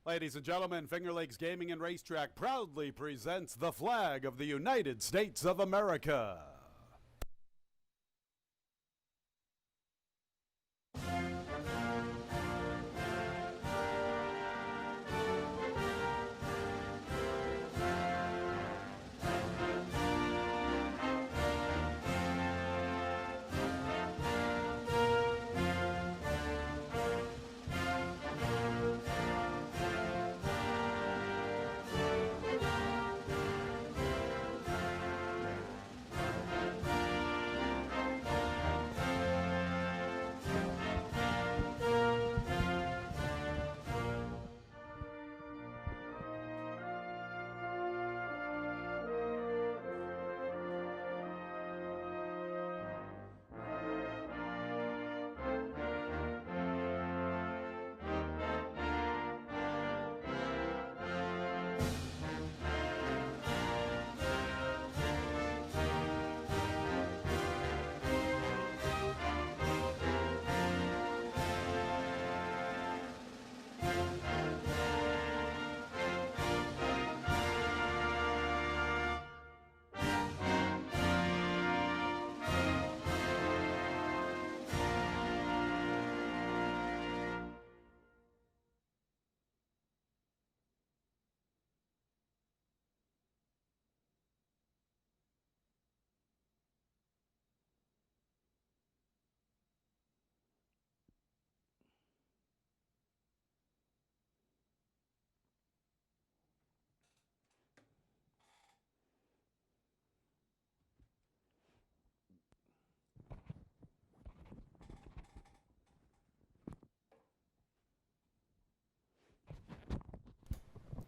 Ladies and gentlemen, Finger Lakes Gaming and Racetrack proudly presents the flag of the United States of America.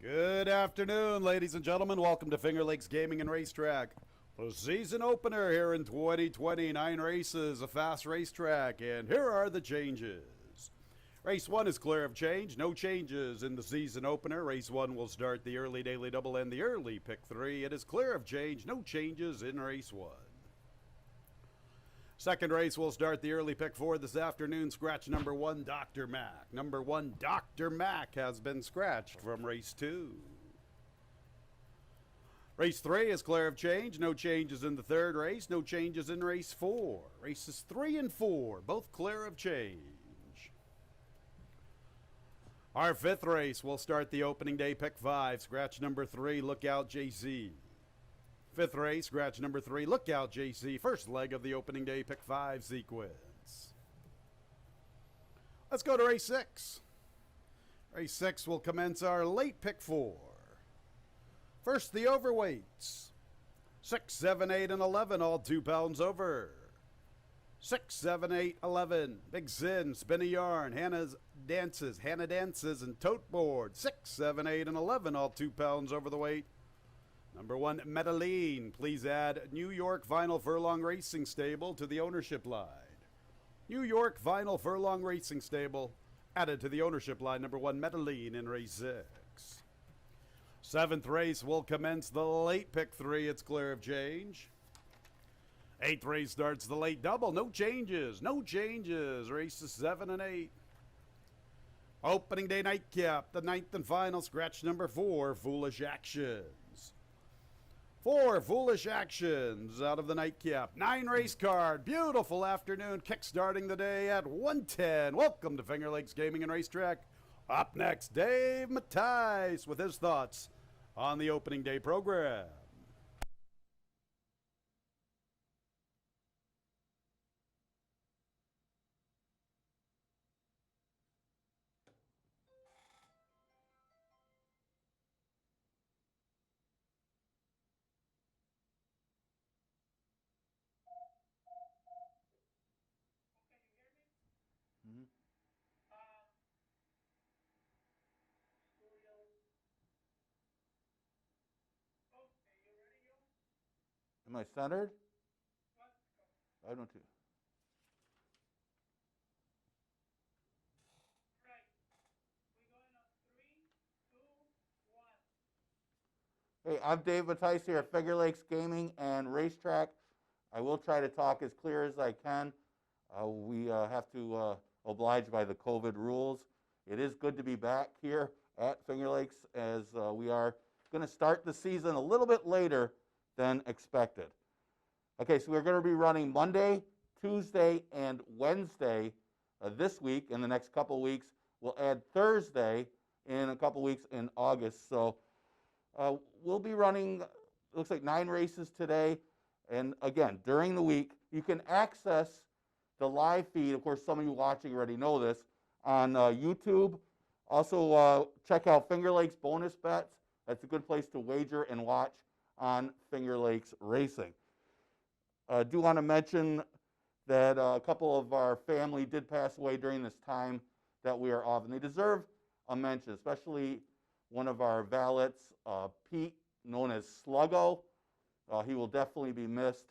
Good afternoon, ladies and gentlemen. Welcome to Finger Lakes Gaming and Racetrack. The season opener here in 2020. 9 races, a fast racetrack, and here are the changes. Race 1 is clear of change. No changes in the season opener. Race 1 will start the early daily double and the early pick 3. It is clear of change. No changes in race 1. Second race will start the early pick 4 this afternoon. Scratch number 1, Dr. Mac. Number 1, Dr. Mac has been scratched from race 2. Race 3 is clear of change. No changes in the third race. No changes in race 4. Races 3 and 4, both clear of change. Our fifth race will start the opening day pick 5. Scratch number 3, Lookout JC. Fifth race, scratch number 3, Lookout JC. First leg of the opening day pick 5 sequence. Let's go to race 6. Race 6 will commence our late pick 4. First, the overweights. 6, 7, 8, and 11, all 2 pounds over. 6, 7, 8, 11. Big Sin, Spin a Yarn, Hannah Dances, and Tote Board. 6, 7, 8, and 11, all 2 pounds over the weight. Number 1, Medellin. Please add New York Vinyl Furlong Racing Stable to the ownership line. New York Vinyl Furlong Racing Stable added to the ownership line. Number 1, Medellin in race 6. Seventh race will commence the late pick 3. It's clear of change. Eighth race starts the late double. No changes. No changes. Races 7 and 8. Opening day nightcap. The 9th and final. Scratch number 4, Foolish Actions. 4 Foolish Actions out of the nightcap. 9 race card. Beautiful afternoon. Kick-starting the day at 1:10. Welcome to Finger Lakes Gaming and Racetrack. Up next, Dave Mattice with his thoughts on the opening day program. Am I centered? I don't too. Hey, I'm Dave Mattice here at Finger Lakes Gaming and Racetrack. I will try to talk as clear as I can. We have to oblige by the COVID rules. It is good to be back here at Finger Lakes, as we are going to start the season a little bit later than expected. Okay, so we're going to be running Monday, Tuesday, and Wednesday this week. In the next couple of weeks, we'll add Thursday in a couple of weeks in August. So we'll be running, it looks like 9 races today. And again, during the week, you can access the live feed. Of course, some of you watching already know this, on YouTube. Also, check out Finger Lakes Bonus Bets. That's a good place to wager and watch on Finger Lakes Racing. I do want to mention that a couple of our family did pass away during this time that we are off, and they deserve a mention, especially one of our valets, Pete, known as Sluggo. He will definitely be missed.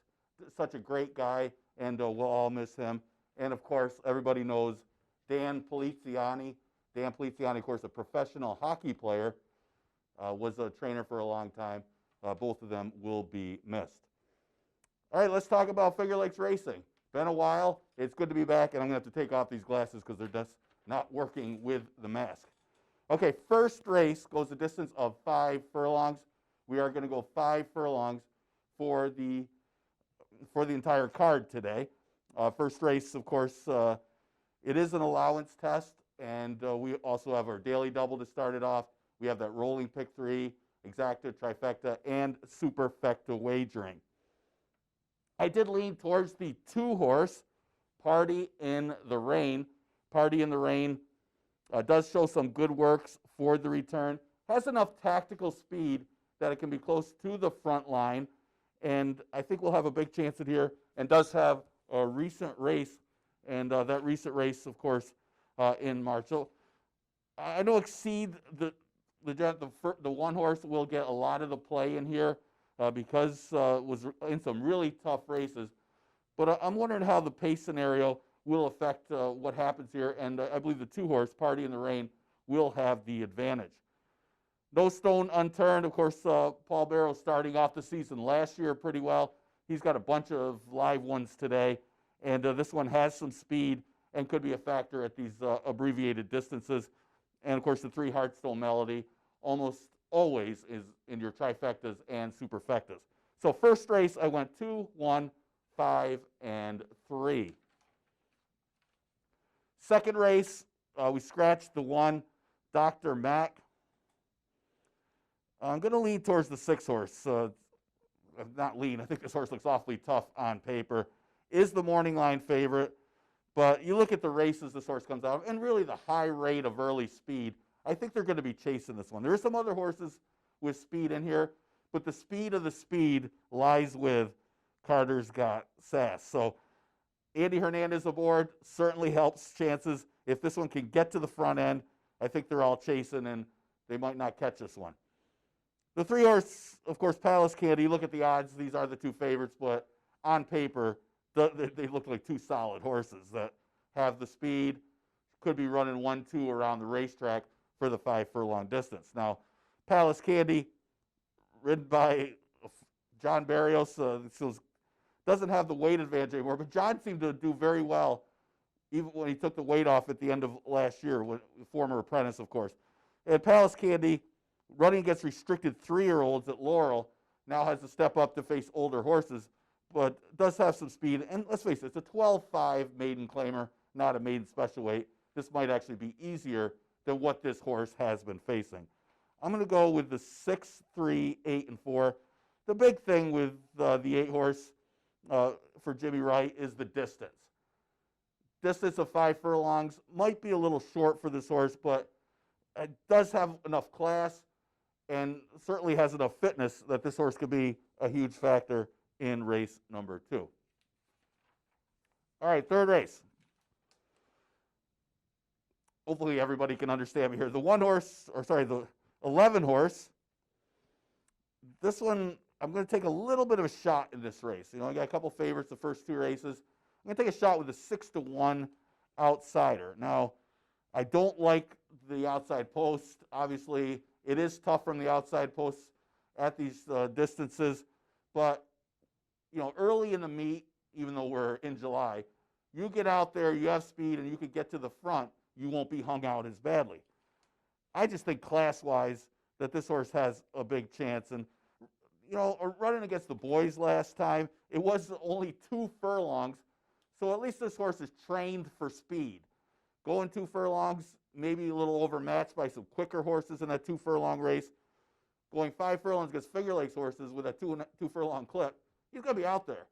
Such a great guy, and we'll all miss him. And of course, everybody knows Dan Poliziani. Dan Poliziani, of course, a professional hockey player, was a trainer for a long time. Both of them will be missed. All right, let's talk about Finger Lakes Racing. Been a while. It's good to be back, and I'm going to have to take off these glasses because they're just not working with the mask. Okay, first race goes a distance of 5 furlongs. We are going to go 5 furlongs for the entire card today. First race, of course, it is an allowance test, and we also have our daily double to start it off. We have that rolling pick 3, exacta, trifecta, and superfecta wagering. I did lean towards the 2-horse, Party in the Rain. Party in the Rain does show some good works for the return. Has enough tactical speed that it can be close to the front line. And I think we'll have a big chance at here, and does have a recent race. And that recent race, of course, in March. So I know Exceed, the 1-horse, will get a lot of the play in here. Because it was in some really tough races. But I'm wondering how the pace scenario will affect what happens here. And I believe the 2-horse, Party in the Rain, will have the advantage. No stone unturned. Of course, Paul Barrow starting off the season last year pretty well. He's got a bunch of live ones today. And this one has some speed and could be a factor at these abbreviated distances. And, of course, the 3 Heartstone Melody almost always is in your trifectas and superfectas. So first race, I went 2, 1, 5, and 3. Second race, we scratched the 1, Dr. Mac. I'm going to lean towards the 6-horse. Not lean, I think this horse looks awfully tough on paper. Is the morning line favorite, but you look at the races this horse comes out, and really the high rate of early speed, I think they're going to be chasing this one. There are some other horses with speed in here, but the speed of the speed lies with Carter's Got Sass. So Andy Hernandez aboard certainly helps chances. If this one can get to the front end, I think they're all chasing, and they might not catch this one. The 3-horse, of course, Palace Candy, you look at the odds, these are the 2 favorites, but on paper, they look like 2 solid horses that have the speed, could be running 1-2 around the racetrack for the 5 furlong distance. Now, Palace Candy, ridden by John Barrios, doesn't have the weight advantage anymore, but John seemed to do very well even when he took the weight off at the end of last year, former apprentice, of course. And Palace Candy, running against restricted 3-year-olds at Laurel, now has to step up to face older horses, but does have some speed. And let's face it, it's a 12-5 maiden claimer, not a maiden special weight. This might actually be easier than what this horse has been facing. I'm going to go with the 6, 3, 8, and 4. The big thing with the 8-horse for Jimmy Wright is the distance. Distance of 5 furlongs might be a little short for this horse, but it does have enough class and certainly has enough fitness that this horse could be a huge factor in race number 2. All right, third race. Hopefully everybody can understand me here. The 11-horse. This one, I'm going to take a little bit of a shot in this race. I got a couple favorites the first 2 races. I'm going to take a shot with the 6-1 outsider. Now, I don't like the outside post. Obviously, it is tough from the outside posts at these distances. But, early in the meet, even though we're in July, you get out there, you have speed, and you can get to the front, you won't be hung out as badly. I just think class-wise that this horse has a big chance. And, running against the boys last time, it was only 2 furlongs. So at least this horse is trained for speed. Going 2 furlongs, maybe a little overmatched by some quicker horses in that 2 furlong race. Going 5 furlongs against Finger Lakes horses with a 2 furlong clip, he's going to be out there.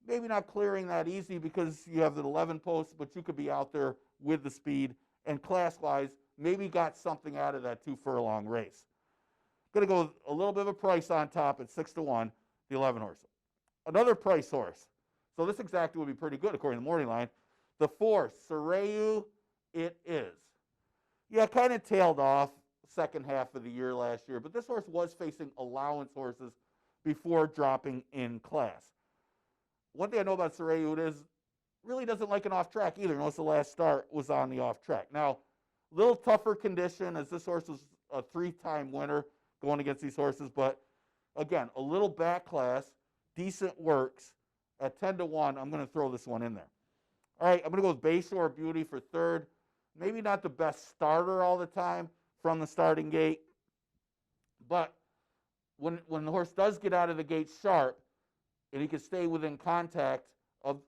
Maybe not clearing that easy because you have the 11 posts, but you could be out there with the speed. And class-wise, maybe got something out of that 2 furlong race. Going to go a little bit of a price on top at 6-1, the 11 horse. Another price horse. So this exactly would be pretty good according to the morning line. The 4, Soraya, it is. Yeah, kind of tailed off second half of the year last year, but this horse was facing allowance horses before dropping in class. One thing I know about Soraya is really doesn't like an off track either. Most of the last start was on the off track. Now, a little tougher condition as this horse was a 3-time winner going against these horses, but again, a little back class, decent works. At 10-1, I'm going to throw this one in there. All right, I'm going to go with Bayshore Beauty for third. Maybe not the best starter all the time from the starting gate, but when the horse does get out of the gate sharp and he can stay within contact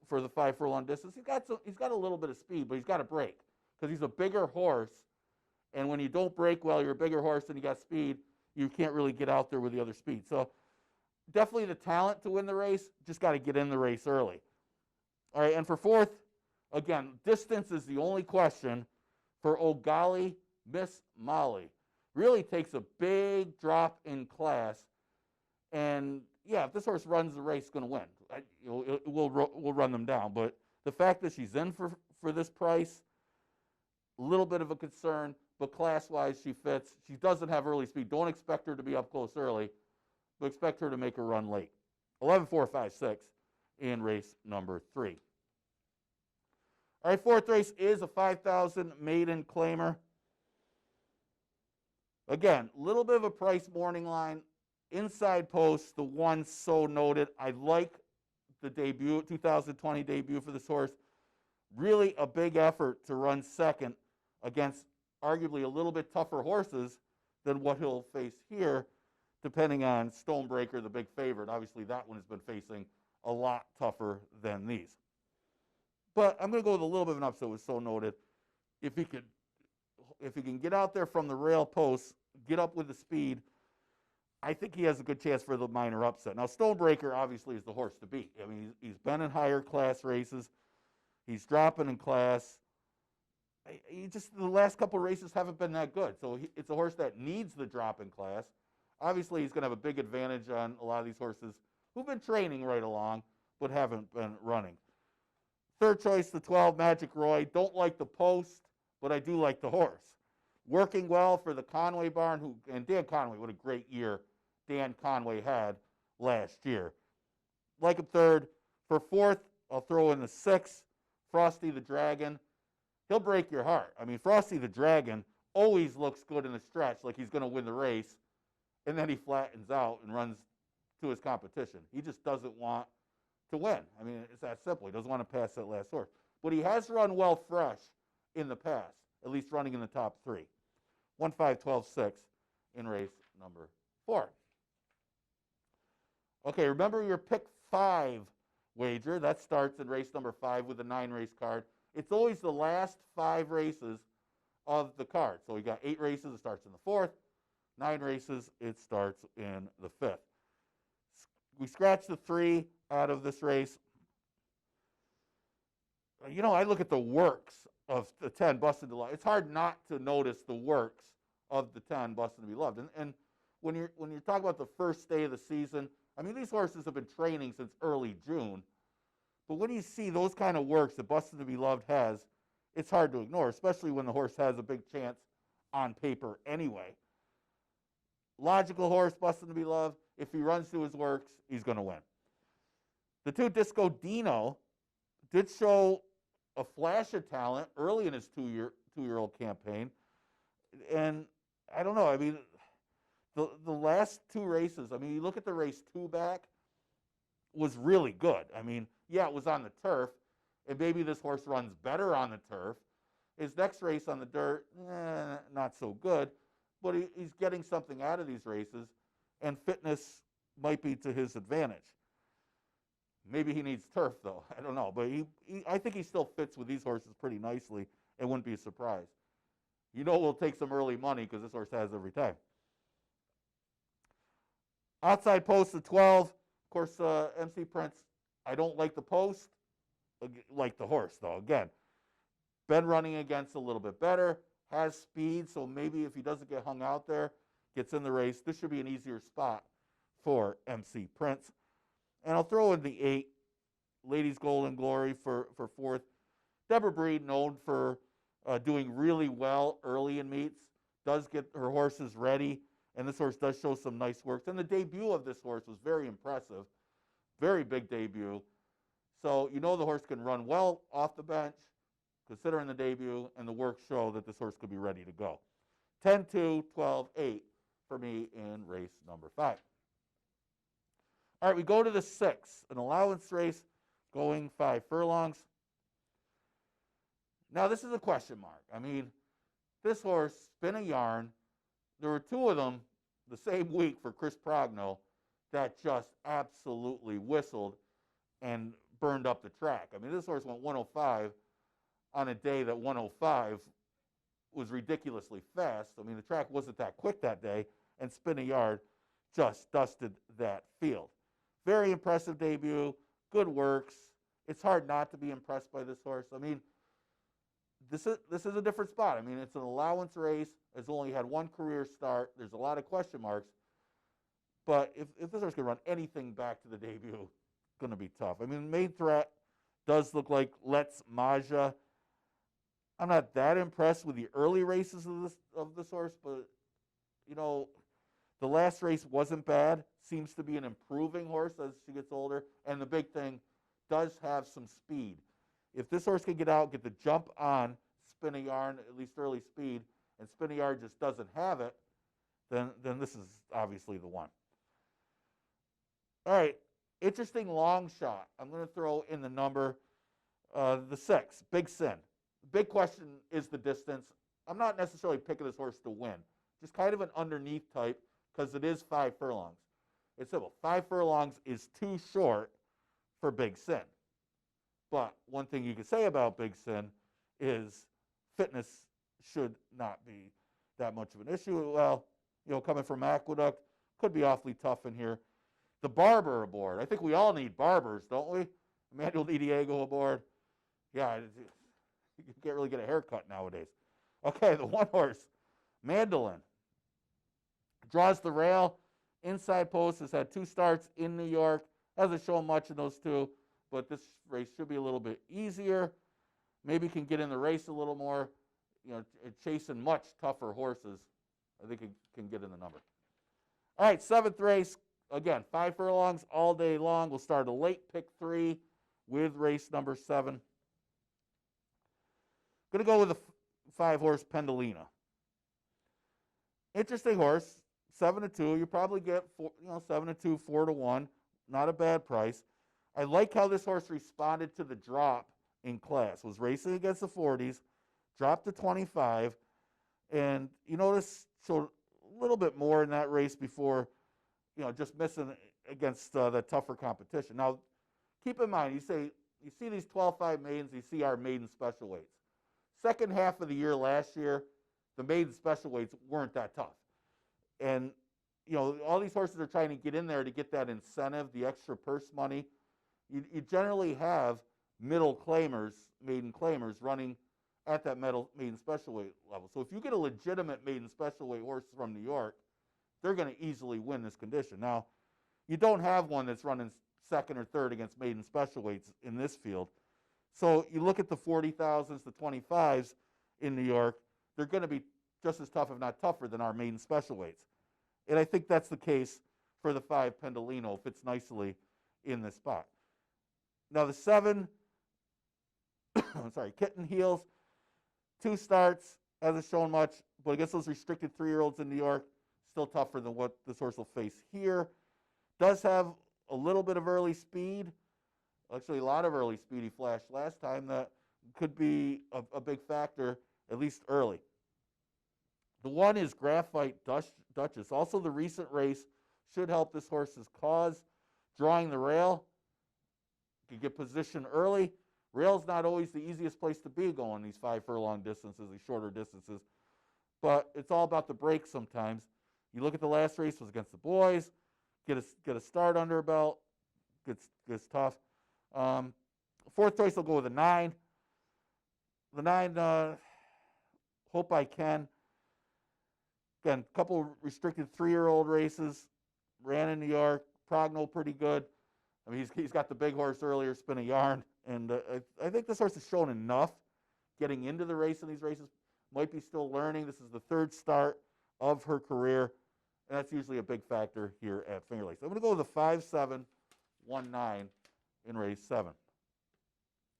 for the 5 furlong distance, he's got a little bit of speed, but he's got to break because he's a bigger horse, and when you don't break well, you're a bigger horse and you got speed, you can't really get out there with the other speed. So definitely the talent to win the race, just got to get in the race early. All right, and for fourth, again, distance is the only question for O'Golly Miss Molly. Really takes a big drop in class. And, yeah, if this horse runs the race, it's going to win. We'll run them down. But the fact that she's in for this price, a little bit of a concern, but class-wise she fits. She doesn't have early speed. Don't expect her to be up close early, but expect her to make a run late. 11, 4, 5, 6 in race number 3. All right, fourth race is a 5,000 maiden claimer. Again, a little bit of a price morning line. Inside post, the 1 So Noted. I like the debut, 2020 debut for this horse. Really a big effort to run second against arguably a little bit tougher horses than what he'll face here, depending on Stonebreaker, the big favorite. Obviously, that one has been facing a lot tougher than these. But I'm going to go with a little bit of an upset with So Noted. If he can get out there from the rail post, get up with the speed, I think he has a good chance for the minor upset. Now, Stonebreaker obviously is the horse to beat. I mean, he's been in higher class races. He's dropping in class. The last couple of races haven't been that good. So it's a horse that needs the drop in class. Obviously, he's going to have a big advantage on a lot of these horses who've been training right along but haven't been running. Third choice, the 12, Magic Roy. Don't like the post, but I do like the horse. Working well for the Conway barn, and Dan Conway, what a great year Dan Conway had last year. Like him third. For fourth, I'll throw in the 6, Frosty the Dragon. He'll break your heart. I mean, Frosty the Dragon always looks good in the stretch, like he's going to win the race, and then he flattens out and runs to his competition. He just doesn't want to win. I mean, it's that simple. He doesn't want to pass that last horse. But he has run well fresh in the past, at least running in the top 3. 1, 5, 12, 6 in race number 4. Okay, remember your pick 5 wager. That starts in race number 5 with a 9-race card. It's always the last 5 races of the card. So we got 8 races. It starts in the 4th. 9 races. It starts in the 5th. We scratch the 3 out of this race. I look at the works of the 10, Busted to Love. It's hard not to notice the works of the 10, Busted to Be Loved. And when you're talking about the first day of the season, I mean, these horses have been training since early June. But when you see those kind of works that Busted to Be Loved has, it's hard to ignore, especially when the horse has a big chance on paper anyway. Logical horse, Busted to Be Loved. If he runs to his works, he's going to win. The 2, Disco Dino, did show a flash of talent early in his two-year-old campaign. And I don't know. I mean, the last 2 races, I mean, you look at the race 2 back, was really good. I mean, yeah, it was on the turf, and maybe this horse runs better on the turf. His next race on the dirt, not so good. but he's getting something out of these races, and fitness might be to his advantage. Maybe he needs turf, though. I don't know. But I think he still fits with these horses pretty nicely. It wouldn't be a surprise. You know we'll take some early money because this horse has every time. Outside post of 12. Of course, MC Prince, I don't like the post. Like the horse, though. Again, been running against a little bit better. Has speed, so maybe if he doesn't get hung out there, gets in the race, this should be an easier spot for MC Prince. And I'll throw in the 8, Ladies Golden Glory for 4th. Deborah Breed, known for doing really well early in meets, does get her horses ready, and this horse does show some nice works. And the debut of this horse was very impressive, very big debut. So you know the horse can run well off the bench, considering the debut, and the works show that this horse could be ready to go. 10, 2, 12, 8 for me in race number 5. All right, we go to the 6, an allowance race going 5 furlongs. Now, this is a question mark. I mean, this horse, Spin a Yarn, there were 2 of them the same week for Chris Progno that just absolutely whistled and burned up the track. I mean, this horse went 105 on a day that 105 was ridiculously fast. I mean, the track wasn't that quick that day, and Spin a Yard just dusted that field. Very impressive debut, good works. It's hard not to be impressed by this horse. I mean, this is a different spot. I mean, it's an allowance race. It's only had 1 career start. There's a lot of question marks. But if this horse can run anything back to the debut, it's going to be tough. I mean, main threat does look like Let's Maja. I'm not that impressed with the early races of this horse, but, you know, the last race wasn't bad. Seems to be an improving horse as she gets older. And the big thing, does have some speed. If this horse can get out, get the jump on Spin a Yarn, at least early speed, and Spin a Yarn just doesn't have it, then this is obviously the one. All right, interesting long shot. I'm going to throw in the number, the 6, Big Sin. The big question is the distance. I'm not necessarily picking this horse to win. Just kind of an underneath type because it is 5 furlongs. It's simple. 5 furlongs is too short for Big Sin. But one thing you can say about Big Sin is fitness should not be that much of an issue. Well, you know, coming from Aqueduct, could be awfully tough in here. The barber aboard. I think we all need barbers, don't we? Emmanuel Di Diego aboard. Yeah, you can't really get a haircut nowadays. Okay, the 1 horse, Mandolin. Draws the rail. Inside post, has had 2 starts in New York. Hasn't shown much in those 2, but this race should be a little bit easier. Maybe can get in the race a little more. You know, chasing much tougher horses. I think it can get in the number. All right, 7th race. Again, 5 furlongs all day long. We'll start a late pick 3 with race number 7. Going to go with the 5 horse Pendolino. Interesting horse, 7-2. You probably get 7-2, 4-1. Not a bad price. I like how this horse responded to the drop in class. Was racing against the 40s, dropped to 25, and you notice showed a little bit more in that race before, just missing against the tougher competition. Now, keep in mind, you see these 12-5 maidens, you see our maiden special weights. Second half of the year last year, the maiden special weights weren't that tough. And, all these horses are trying to get in there to get that incentive, the extra purse money. You generally have middle claimers, maiden claimers, running at that maiden special weight level. So if you get a legitimate maiden special weight horse from New York, they're going to easily win this condition. Now, you don't have one that's running second or third against maiden special weights in this field. So you look at the 40,000s, the 25s in New York, they're going to be just as tough, if not tougher, than our maiden special weights. And I think that's the case for the 5 Pendolino, fits nicely in this spot. Now the 7, Kitten Heels, 2 starts, hasn't shown much, but against those restricted 3-year-olds in New York, still tougher than what this horse will face here. Does have a little bit of early speed, actually a lot of early speed he flashed last time that could be a big factor, at least early. The 1 is Graphite Duchess. Also, the recent race should help this horse's cause. Drawing the rail, you get position early. Rail's not always the easiest place to be going these 5 furlong distances, these shorter distances. But it's all about the break sometimes. You look at the last race, was against the boys. Get a start under her belt. Gets tough. 4th choice, I'll go with a 9. The 9, Hope I Can. Again, a couple restricted 3-year-old races. Ran in New York. Progno pretty good. I mean, he's got the big horse earlier, Spin a Yarn. And I think this horse has shown enough getting into the race in these races. Might be still learning. This is the 3rd start of her career. And that's usually a big factor here at Finger Lakes. I'm going to go with a 5-7-1-9 in race 7.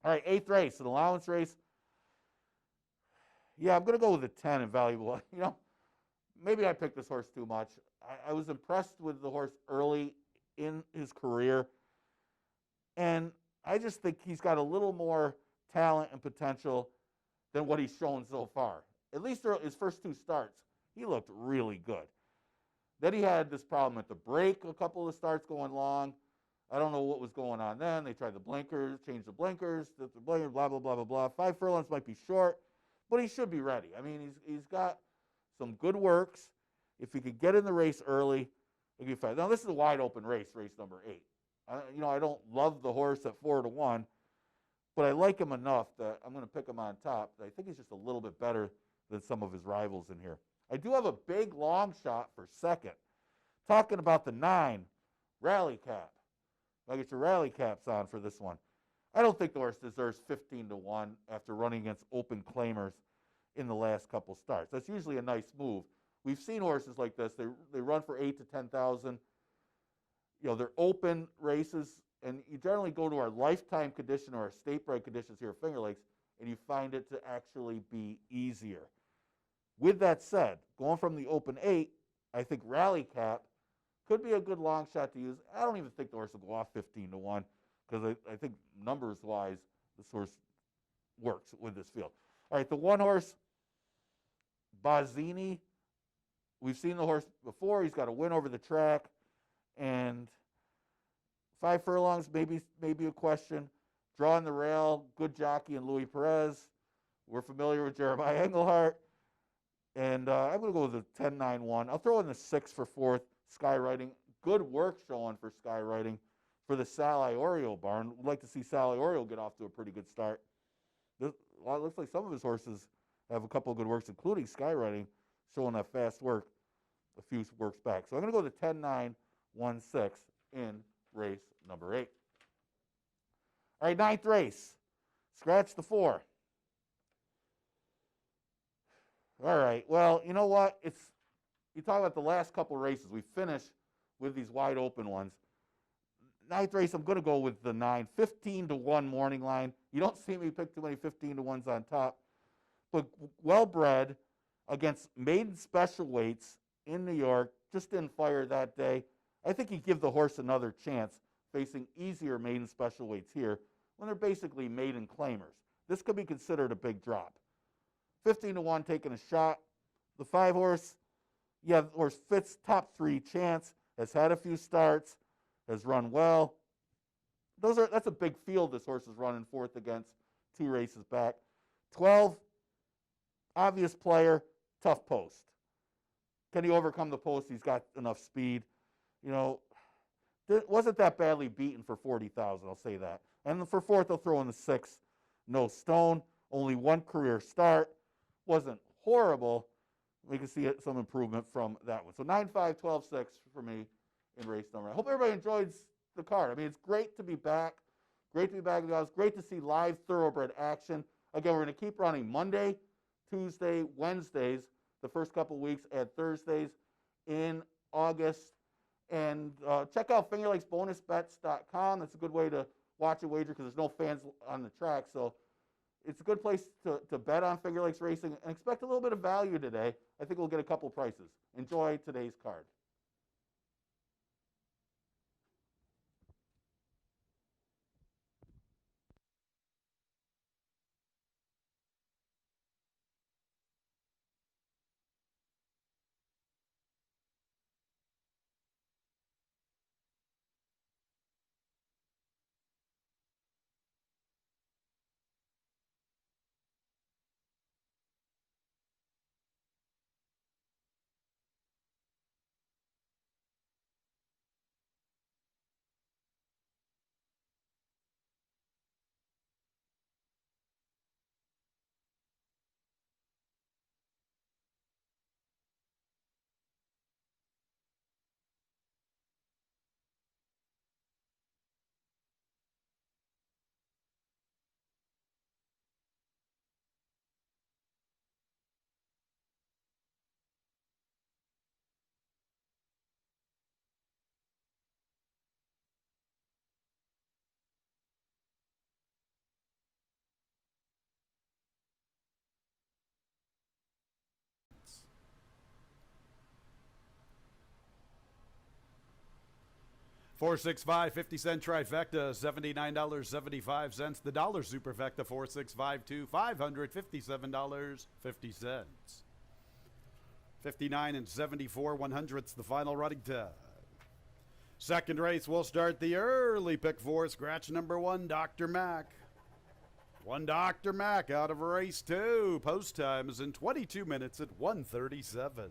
All right, 8th race, an allowance race. Yeah, I'm going to go with a 10 in valuable. You know, maybe I picked this horse too much. I was impressed with the horse early in his career. And I just think he's got a little more talent and potential than what he's shown so far. At least his first 2 starts, he looked really good. Then he had this problem at the break, a couple of starts going long. I don't know what was going on then. They tried the blinkers, changed the blinkers, blah, blah, blah, blah, blah. 5 furlongs might be short, but he should be ready. I mean, he's got some good works. If he could get in the race early, he'll be fine. Now, this is a wide open race, race number 8. I don't love the horse at 4-1, but I like him enough that I'm going to pick him on top. I think he's just a little bit better than some of his rivals in here. I do have a big long shot for 2nd. Talking about the 9, Rally Cap. I'll get your Rally Caps on for this one. I don't think the horse deserves 15-1 after running against open claimers in the last couple starts. That's usually a nice move. We've seen horses like this. They run for 8,000 to 10,000. You know, they're open races, and you generally go to our lifetime condition or our state bred conditions here at Finger Lakes, and you find it to actually be easier. With that said, going from the open 8, I think Rally Cap could be a good long shot to use. I don't even think the horse will go off 15-1 because I think numbers-wise, this horse works with this field. All right, the 1 horse, Bazzini. We've seen the horse before. He's got a win over the track. And 5 furlongs, maybe a question. Drawing the rail, good jockey in Louis Perez. We're familiar with Jeremiah Engelhardt. And I'm going to go with a 10-9-1. I'll throw in the 6 for 4th, Skywriting. Good work showing for Skywriting for the Sal Iorio barn. We'd like to see Sal Iorio get off to a pretty good start. It looks like some of his horses have a couple of good works, including Skywriting, showing that fast work a few works back. So I'm going to go with the 10-9-1-6 in race number 8. All right, 9th race. Scratch the 4. All right, well, you know what? You talk about the last couple of races. We finished with these wide open ones. 9th race, I'm going to go with the 9. 15-1 morning line. You don't see me pick too many 15-1s on top. But well-bred against maiden special weights in New York. Just didn't fire that day. I think he'd give the horse another chance facing easier maiden special weights here when they're basically maiden claimers. This could be considered a big drop. 15-1 taking a shot. The 5 horse, yeah, the horse fits top 3 chance, has had a few starts, has run well. That's a big field this horse is running 4th against 2 races back. 12, obvious player, tough post. Can he overcome the post? He's got enough speed. You know, wasn't that badly beaten for 40,000, I'll say that. And for 4th, I'll throw in the 6, No Stone. Only 1 career start. Wasn't horrible. We can see some improvement from that one. So 9-5-12-6 for me in race number. I hope everybody enjoys the card. I mean, it's great to be back. Great to be back in the house. Great to see live thoroughbred action. Again, we're going to keep running Monday, Tuesday, Wednesdays, the first couple of weeks, and Thursdays in August. And check out fingerlakesbonusbets.com. That's a good way to watch a wager because there's no fans on the track. So it's a good place to bet on Finger Lakes Racing and expect a little bit of value today. I think we'll get a couple prices. Enjoy today's card. 465 50-cent trifecta, $79.75. The dollar superfecta, 4652, $557.50. 59 and 74 100ths, the final running time. Second race will start the early pick four. Scratch number one, Dr. Mac. One Dr. Mac out of race two. Post time is in 22 minutes at 1:37.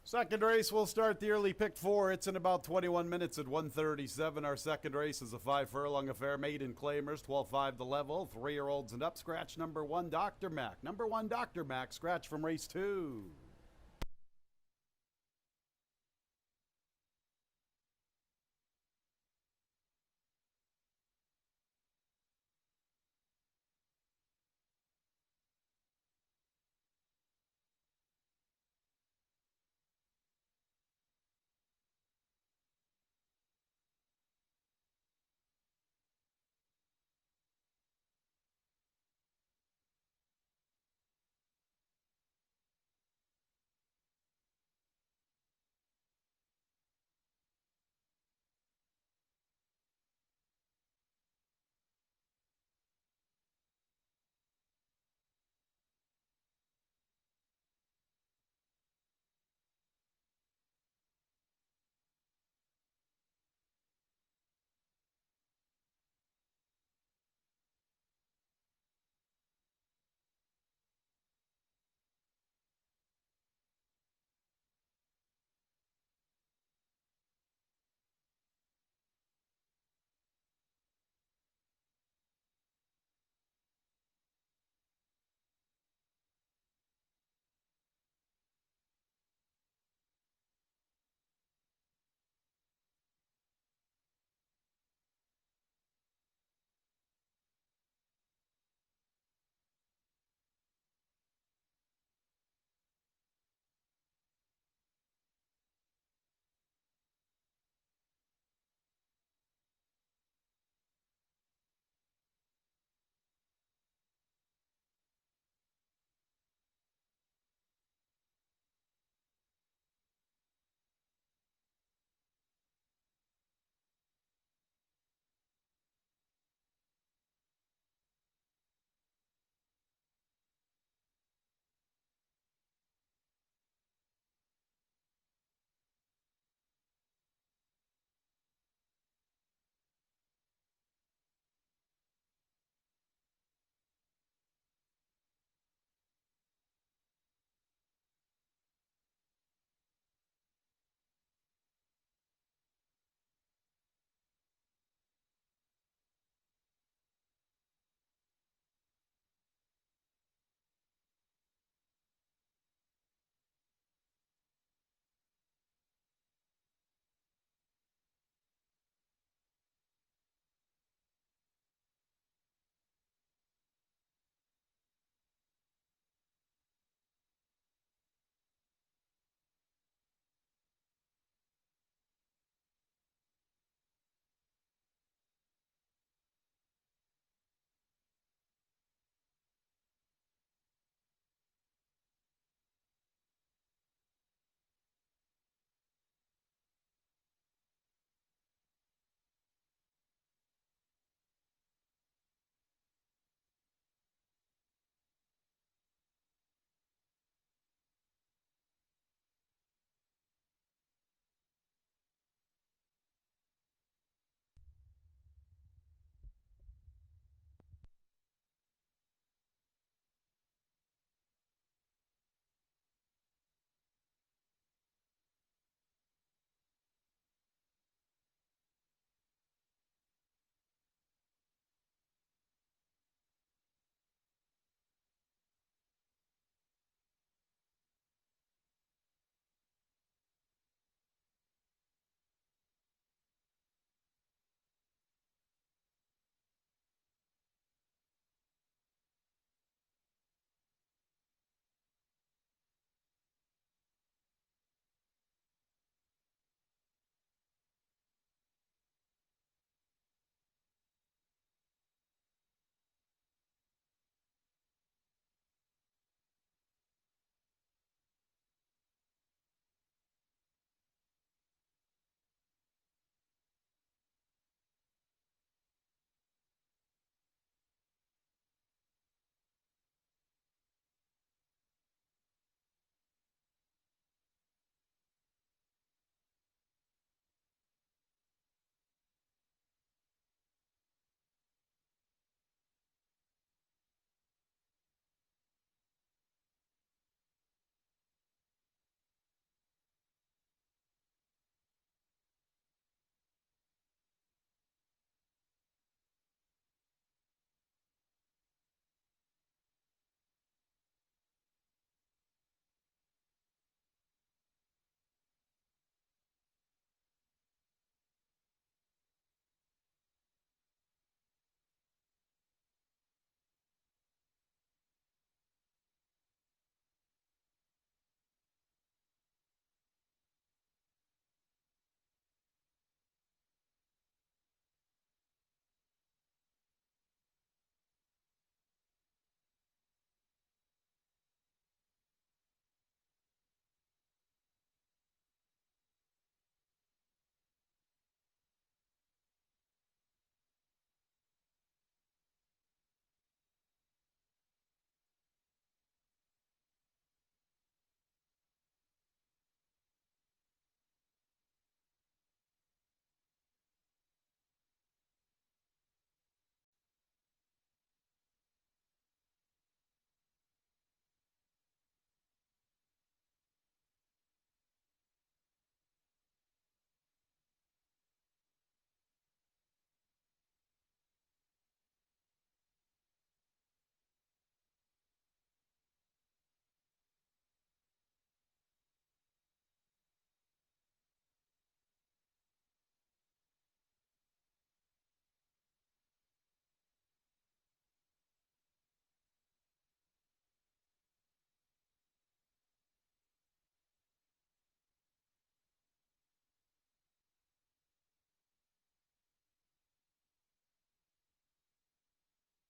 Second race will start the early pick four. It's in about 21 minutes at 1:37. Our second race is a 5 furlong affair. Maiden claimers, 12-5 the level, 3-year-olds and up. Scratch number one, Dr. Mac. Number one, Dr. Mac. Scratch from race two.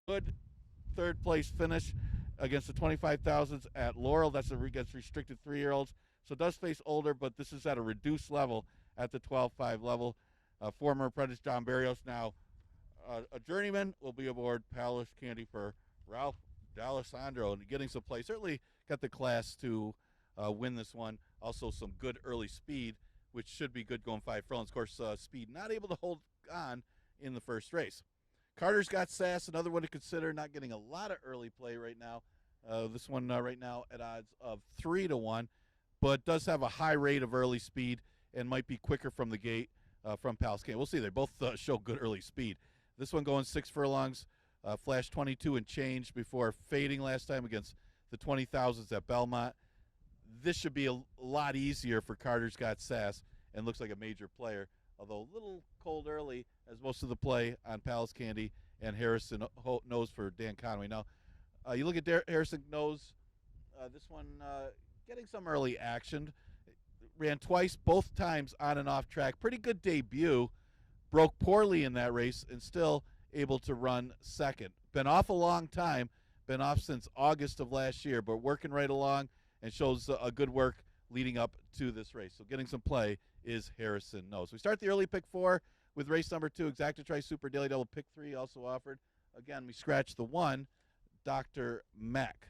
Good third place finish against the 25,000s at Laurel. That's against restricted 3-year-olds. So does face older, but this is at a reduced level at the 12.5 level. Former apprentice John Barrios, now a journeyman, will be aboard Palace Candy for Ralph D'Alessandro and getting some play. Certainly got the class to win this one. Also some good early speed, which should be good going 5 furlongs. Of course, speed not able to hold on in the first race. Carter's Got Sass, another one to consider, not getting a lot of early play right now. This one right now at odds of 3-1, but does have a high rate of early speed and might be quicker from the gate from Palace Candy. We'll see. They both show good early speed. This one going 6 furlongs, flashed 22 and change before fading last time against the 20,000s at Belmont. This should be a lot easier for Carter's Got Sass and looks like a major player, although a little cold early as most of the play on Palace Candy and Harrison Knows for Dan Conway. Now, you look at Harrison Knows, this one getting some early action. Ran twice, both times on and off track. Pretty good debut. Broke poorly in that race and still able to run second. Been off a long time. Been off since August of last year, but working right along and shows a good work leading up to this race. So getting some play is Harrison Knows. We start the early pick 4 with race number 2, Exacta Tri Super Daily Double pick 3 also offered. Again, we scratch the 1, Dr. Mack.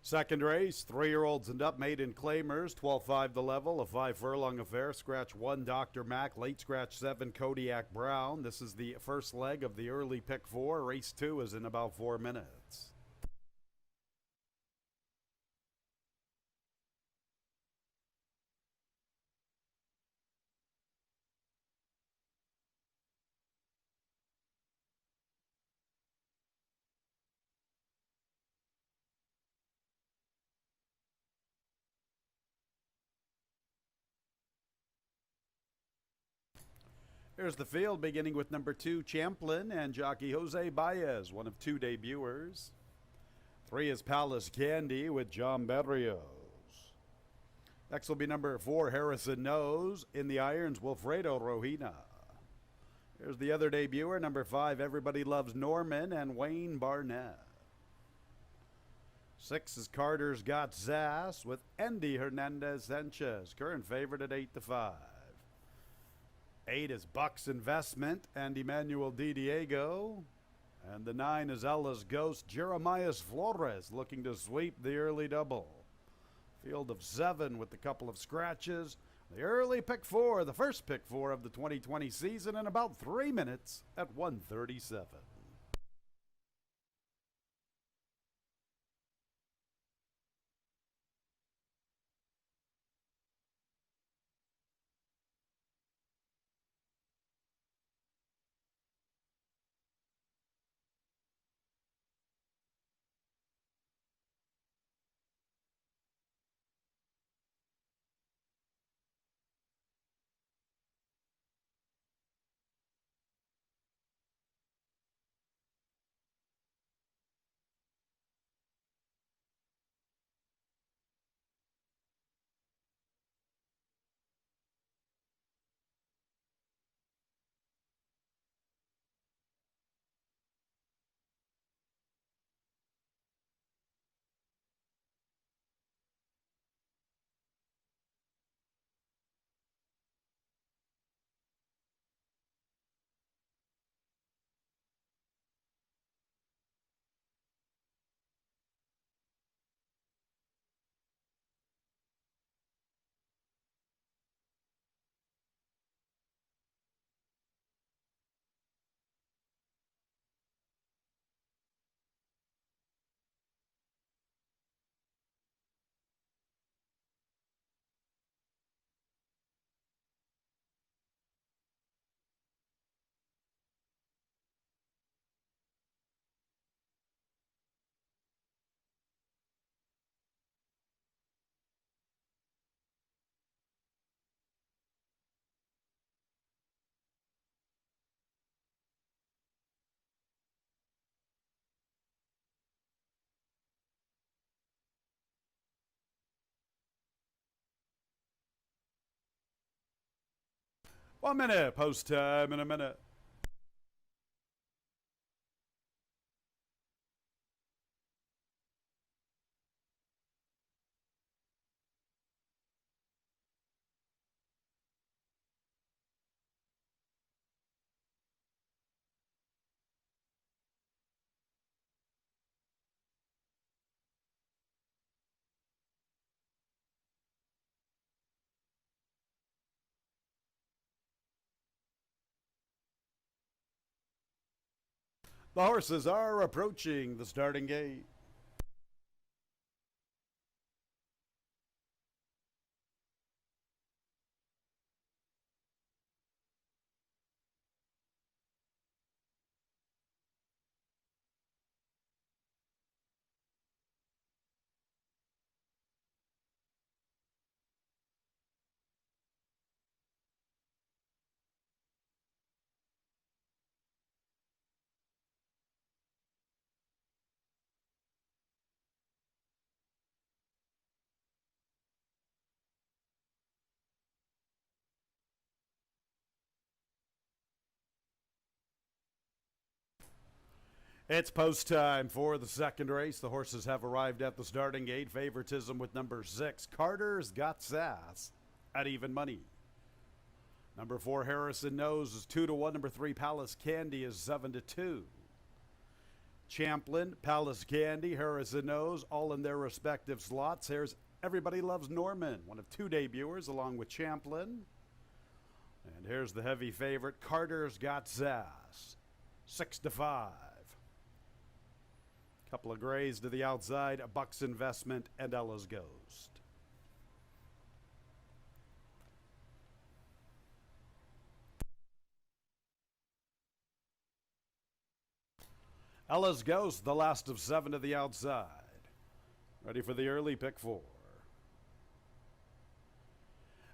Second race, 3-year-olds and up, maiden claimers, 12-5 the level, a 5-furlong affair. Scratch 1, Dr. Mac. Late scratch 7, Kodiak Brown. This is the first leg of the early pick 4. Race 2 is in about 4 minutes. Here's the field, beginning with number 2, Champlin, and jockey Jose Baez, one of 2 debuters. 3 is Palace Candy with John Berrios. Next will be number 4, Harrison Knows. In the irons, Wilfredo Rohina. Here's the other debuter, number 5, Everybody Loves Norman, and Wayne Barnett. 6 is Carter's Got Sass with Andy Hernandez Sanchez, current favorite at 8-5. 8 is Bucks Investment and Emmanuel Di Diego. And the 9 is Ella's Ghost, Jeremiah Flores, looking to sweep the early double. Field of 7 with a couple of scratches. The early pick 4, the first pick 4 of the 2020 season, in about 3 minutes at 1:37. One minute, post time in a minute. The horses are approaching the starting gate. It's post time for the second race. The horses have arrived at the starting gate. Favoritism with number 6, Carter's Got Sass, at even money. Number 4, Harrison Knows, is 2-1. Number 3, Palace Candy, is 7-2. Champlin, Palace Candy, Harrison Nose, all in their respective slots. Here's Everybody Loves Norman, one of two debuters along with Champlin. And here's the heavy favorite, Carter's Got Sass, 6-5. Couple of grays to the outside, Bucks Investment and Ella's Ghost. Ella's Ghost, the last of 7 to the outside. Ready for the early pick 4.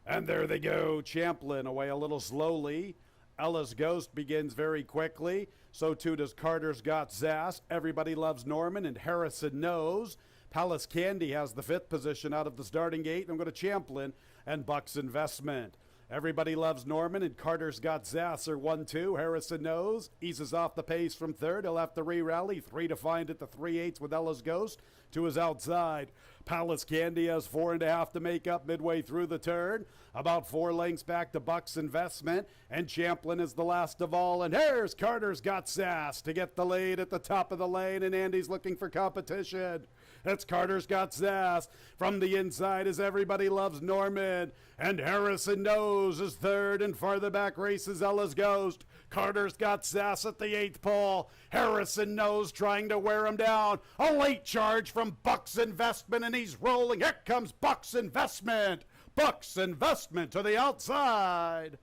And there they go. Champlin away a little slowly. Ella's Ghost begins very quickly. So too does Carter's Got Sass. Everybody Loves Norman and Harrison Knows. Palace Candy has the 5th position out of the starting gate. I'm going to Champlin and Bucks Investment. Everybody Loves Norman and Carter's Got Sass are 1-2. Harrison Knows eases off the pace from 3rd. He'll have to re-rally. 3 to find at the 3/8 with Ella's Ghost to his outside. Palace Candy has 4.5 to make up midway through the turn. About 4 lengths back to Bucks Investment. And Champlin is the last of all. And here's Carter's Got Sass to get the lead at the top of the lane. And Andy's looking for competition. It's Carter's Got Sass. From the inside is Everybody Loves Norman. And Harrison Knows is 3rd. And farther back races Ella's Ghost. Carter's Got Sass at the 8th pole. Harrison Knows trying to wear him down. A late charge from Bucks Investment, and he's rolling. Here comes Bucks Investment. Bucks Investment to the outside.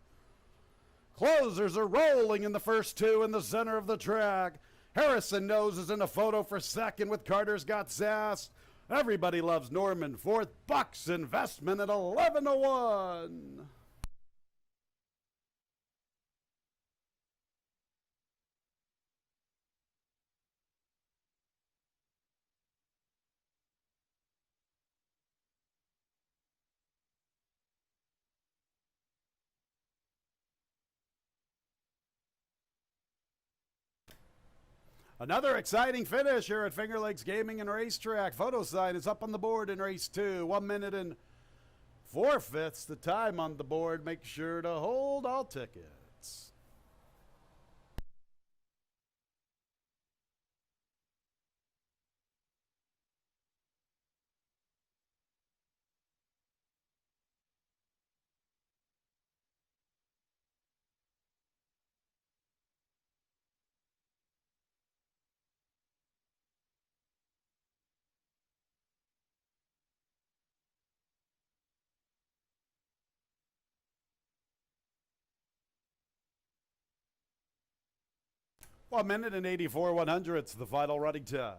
Closers are rolling in the first 2 in the center of the track. Harrison Knows is in a photo for 2nd with Carter's Got Sass. Everybody Loves Norman 4th. Bucks Investment at 11-1. Another exciting finish here at Finger Lakes Gaming and Racetrack. Photo sign is up on the board in race 2. 1 minute and 4/5 the time on the board. Make sure to hold all tickets. One minute and 84/100ths the final running time.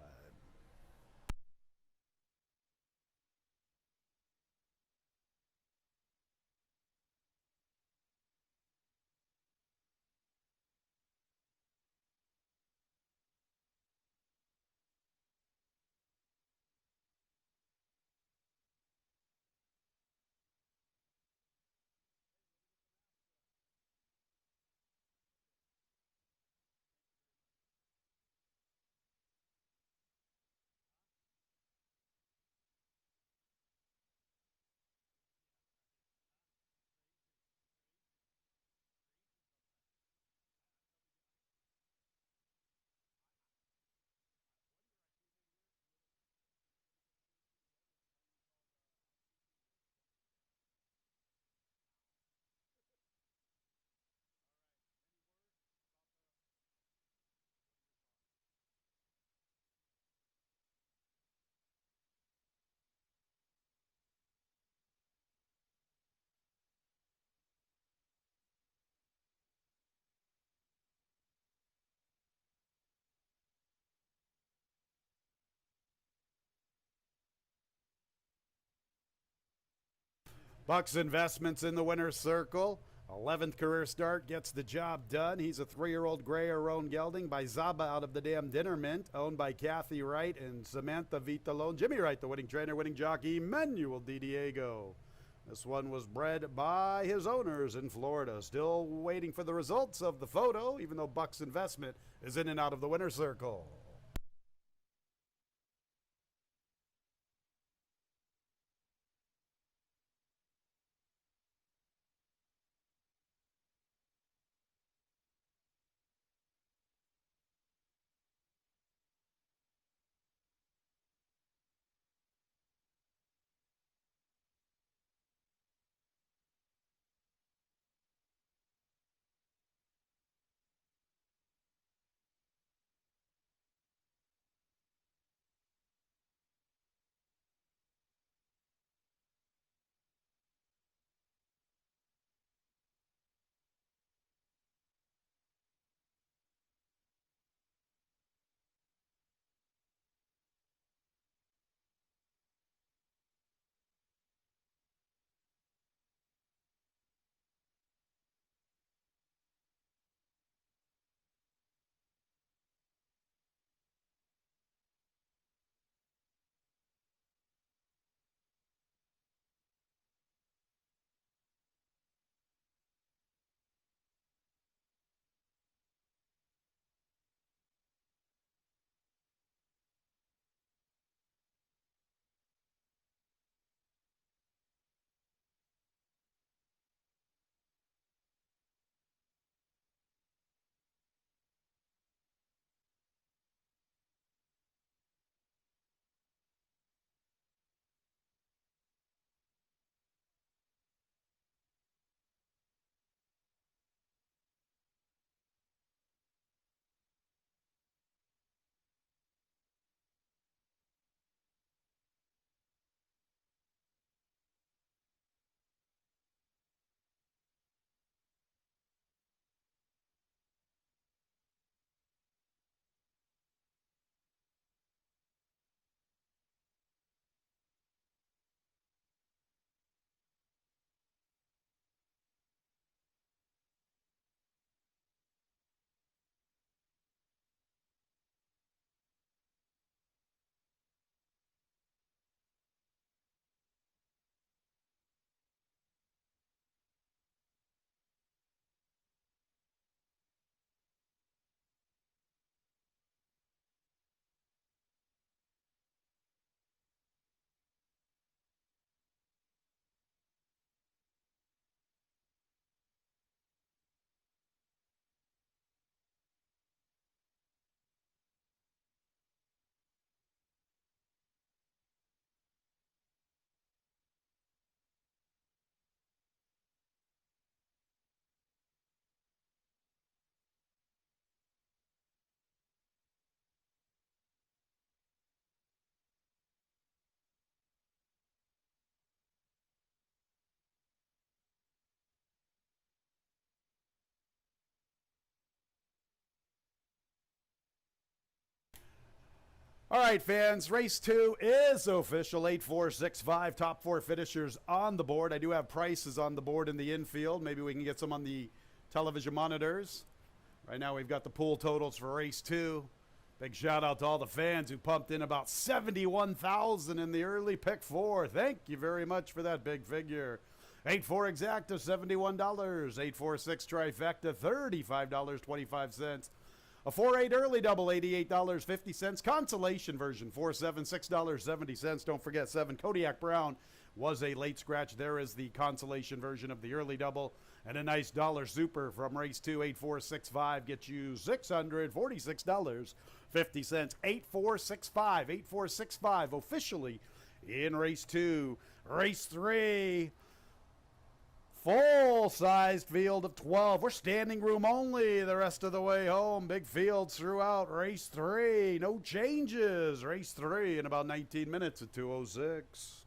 Bucks Investments in the winner's circle. 11th career start gets the job done. He's a 3-year-old gray Aron gelding by Zaba out of the Dam Dinner Mint, owned by Kathy Wright and Samantha Vitalone. Jimmy Wright, the winning trainer, winning jockey, Manuel Di Diego. This one was bred by his owners in Florida. Still waiting for the results of the photo, even though Bucks Investment is in and out of the winner's circle. All right, fans, race 2 is official. 8-4-6-5, top 4 finishers on the board. I do have prices on the board in the infield. Maybe we can get some on the television monitors. Right now we've got the pool totals for race 2. Big shout out to all the fans who pumped in about 71,000 in the early pick 4. Thank you very much for that big figure. 8-4 exacta, $71. 8-4-6 trifecta, $35.25. A 4-8 early double, $88.50. Consolation version, 4-7, $6.70. Don't forget 7. Kodiak Brown was a late scratch. There is the consolation version of the early double. And a nice dollar super from race 2, 8-4-6-5, gets you $646.50. 8-4-6-5, 8-4-6-5 officially in race 2. Race 3. Full-sized field of 12. We're standing room only the rest of the way home. Big fields throughout race 3. No changes. Race 3 in about 19 minutes at 2:06.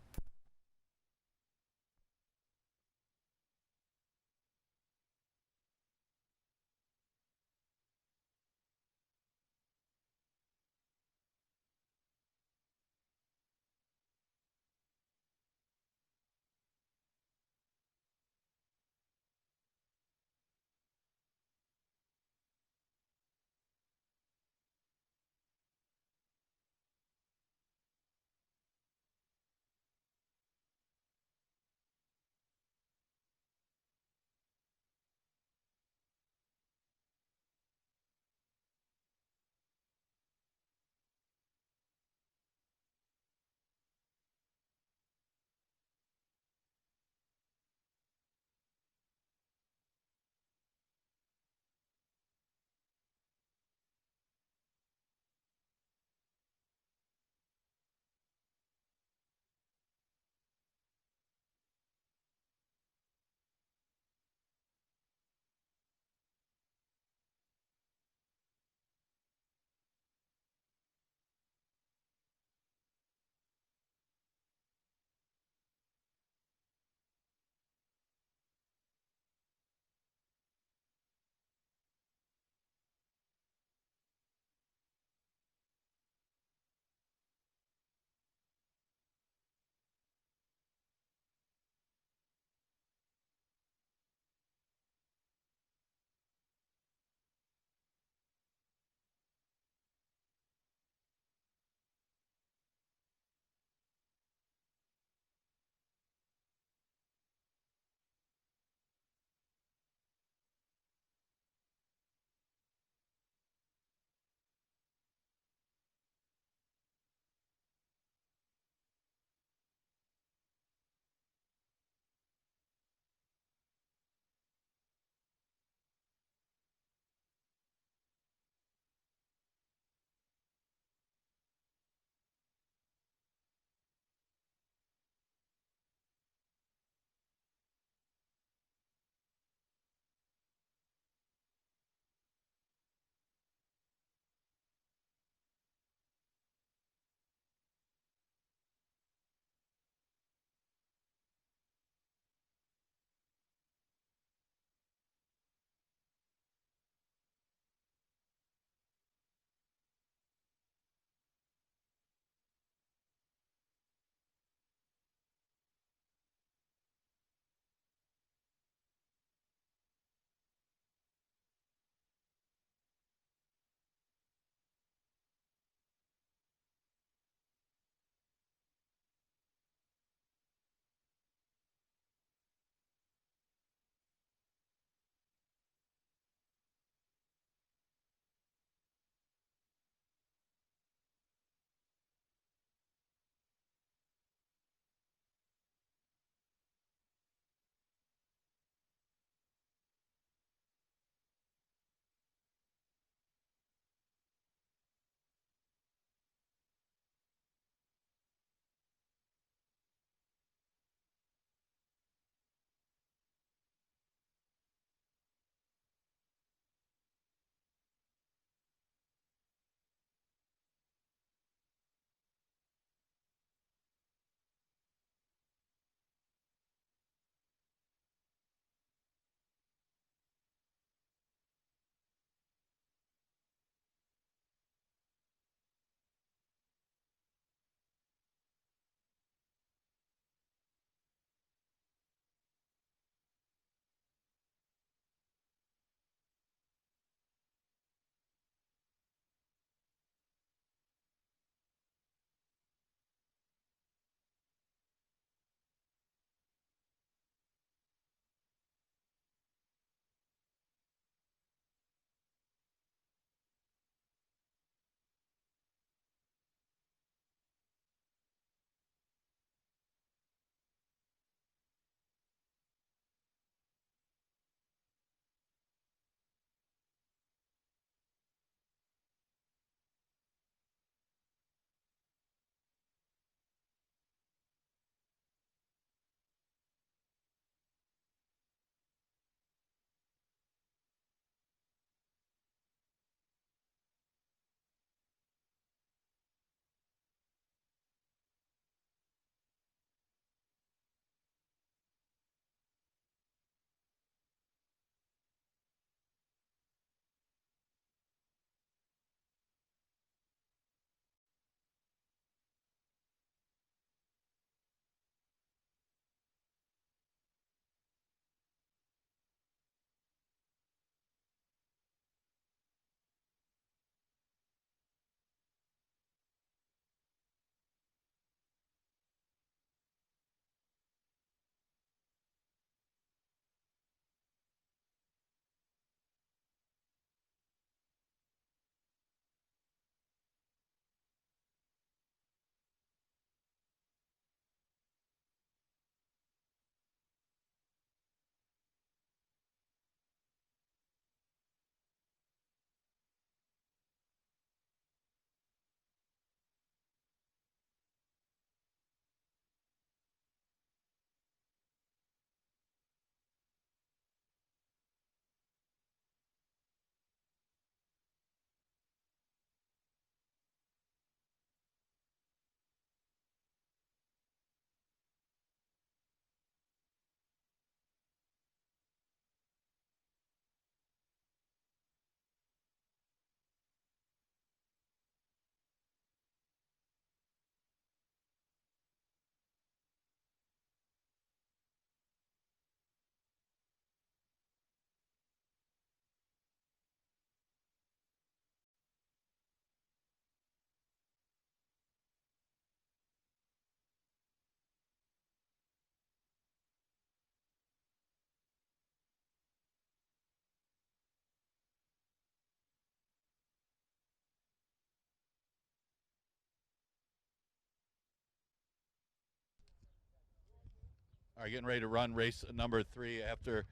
are getting ready to run race number 3 after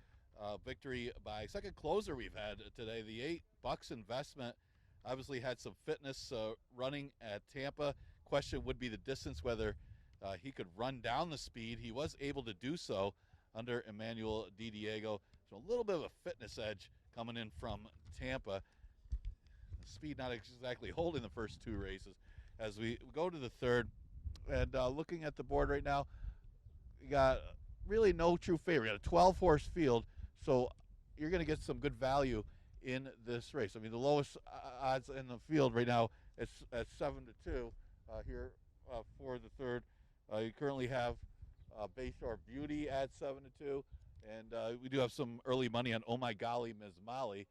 victory by second closer we've had today. The $8 investment obviously had some fitness running at Tampa. Question would be the distance, whether he could run down the speed. He was able to do so under Emmanuel Di Diego. So a little bit of a fitness edge coming in from Tampa. The speed not exactly holding the first 2 races. As we go to the third, and looking at the board right now, you got really no true favorite. You got a 12-horse field, so you're going to get some good value in this race. I mean, the lowest odds in the field right now is at 7-2 here for the third. You currently have Bayshore Beauty at 7-2, and we do have some early money on Oh My Golly Ms. Molly.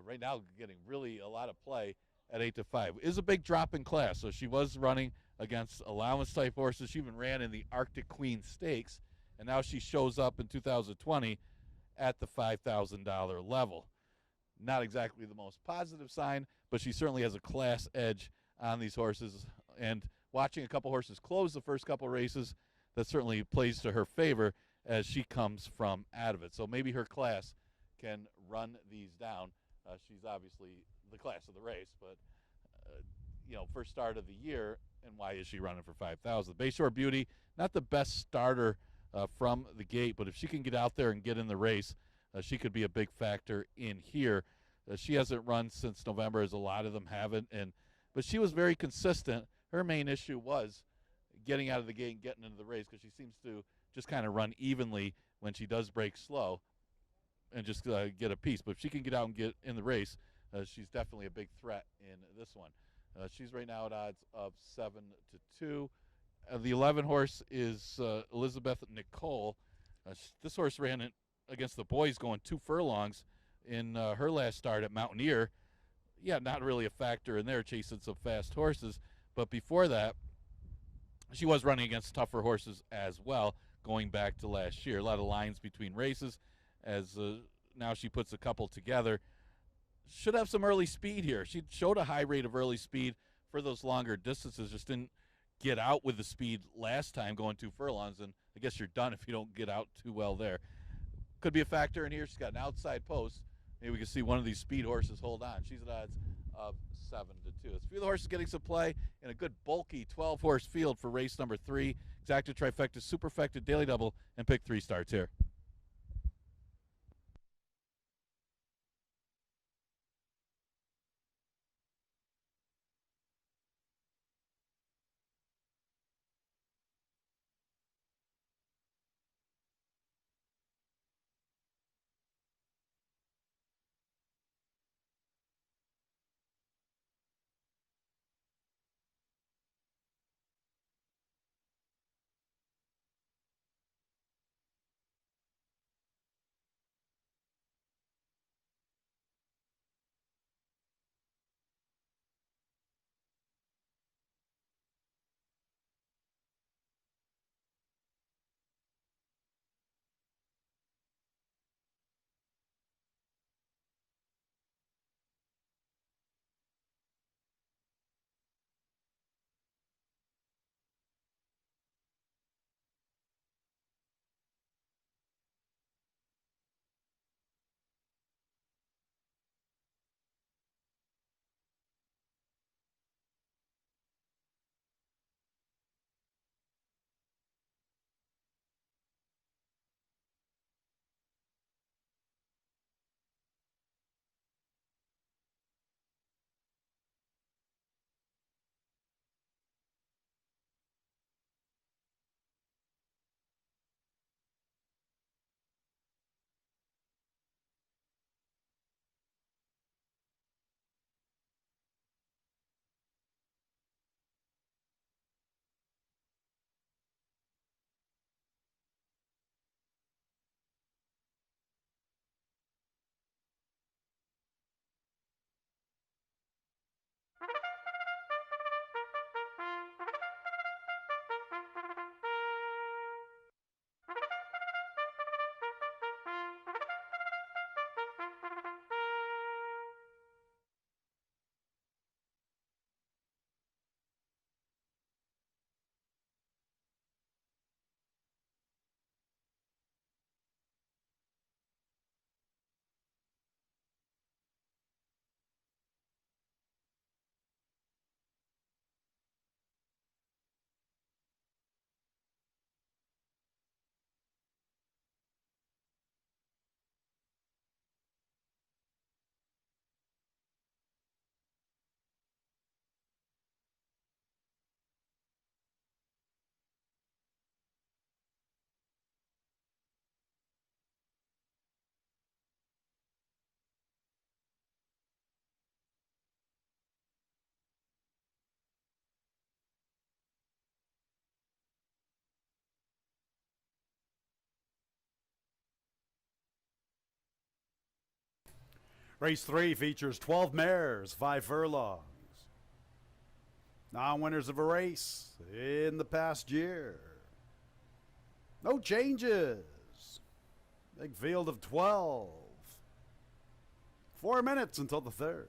Right now, getting really a lot of play at 8-5. Is a big drop in class, so she was running against allowance type horses. She even ran in the Arctic Queen Stakes, and now she shows up in 2020 at the $5,000 level. Not exactly the most positive sign, but she certainly has a class edge on these horses. And watching a couple horses close the first couple races, that certainly plays to her favor as she comes from out of it. So maybe her class can run these down. She's obviously the class of the race, but first start of the year, and why is she running for 5,000? Bayshore Beauty, not the best starter from the gate, but if she can get out there and get in the race, she could be a big factor in here. She hasn't run since November, as a lot of them haven't, but she was very consistent. Her main issue was getting out of the gate and getting into the race, because she seems to just kind of run evenly when she does break slow and just get a piece. But if she can get out and get in the race, she's definitely a big threat in this one. She's right now at odds of 7-2. The 11 horse is Elizabeth Nicole. This horse ran against the boys going 2 furlongs in her last start at Mountaineer. Yeah, not really a factor in there, chasing some fast horses. But before that, she was running against tougher horses as well, going back to last year. A lot of lines between races, as now she puts a couple together. Should have some early speed here. She showed a high rate of early speed for those longer distances, just didn't get out with the speed last time going 2 furlongs, and I guess you're done if you don't get out too well there. Could be a factor in here. She's got an outside post. Maybe we can see one of these speed horses hold on. She's at odds of 7-2. It's a few of the horses getting some play in a good bulky 12-horse field for race number 3. Exacta, trifecta, superfecta, daily double, and pick 3 starts here. Race 3 features 12 mares, 5 furlongs. Non-winners of a race in the past year. No changes. Big field of 12. 4 minutes until the third.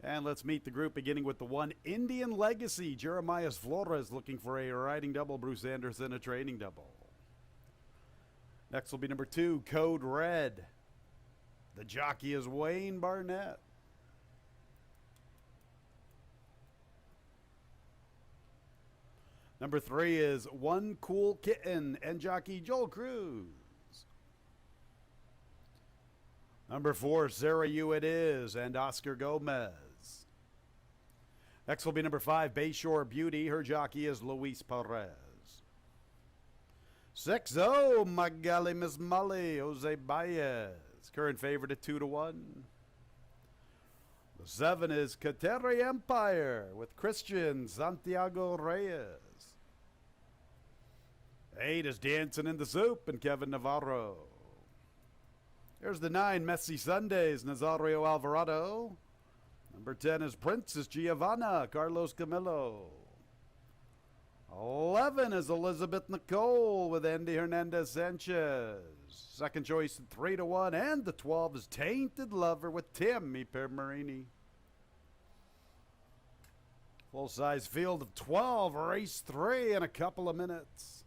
And let's meet the group, beginning with the 1 Indian Legacy. Jeremiah Flores looking for a riding double. Bruce Anderson a training double. Next will be number 2, Code Red. The jockey is Wayne Barnett. Number 3 is One Cool Kitten and jockey Joel Cruz. Number 4, Sarah You It Is and Oscar Gomez. Next will be number 5, Bayshore Beauty. Her jockey is Luis Perez. 6, Oh Magali Miss Molly, Jose Baez. Current favorite at 2-1. The 7 is Kateri Empire with Christian Santiago Reyes. 8 is Dancing in the Soup and Kevin Navarro. Here's the 9, Messy Sundays, Nazario Alvarado. Number 10 is Princess Giovanna, Carlos Camillo. 11 is Elizabeth Nicole with Andy Hernandez Sanchez. Second choice at 3-1. And the 12 is Tainted Lover with Timmy Permarini. Full-size field of 12, race 3 in a couple of minutes.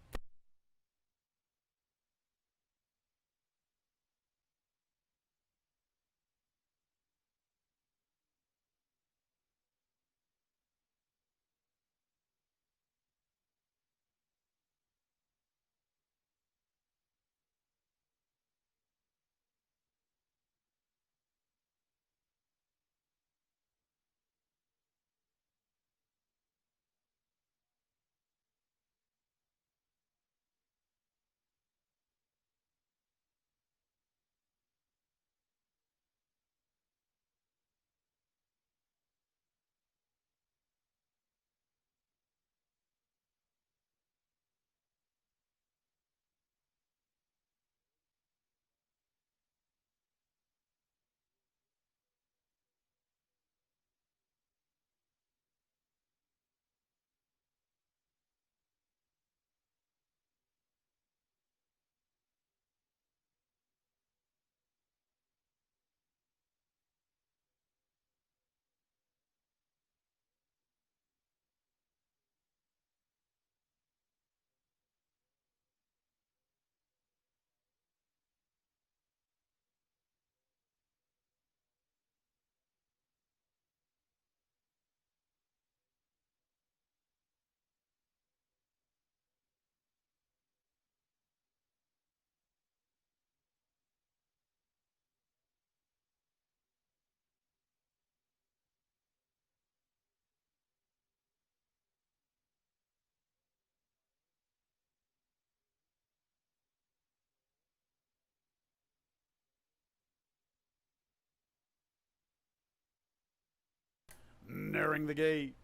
Nearing the gate.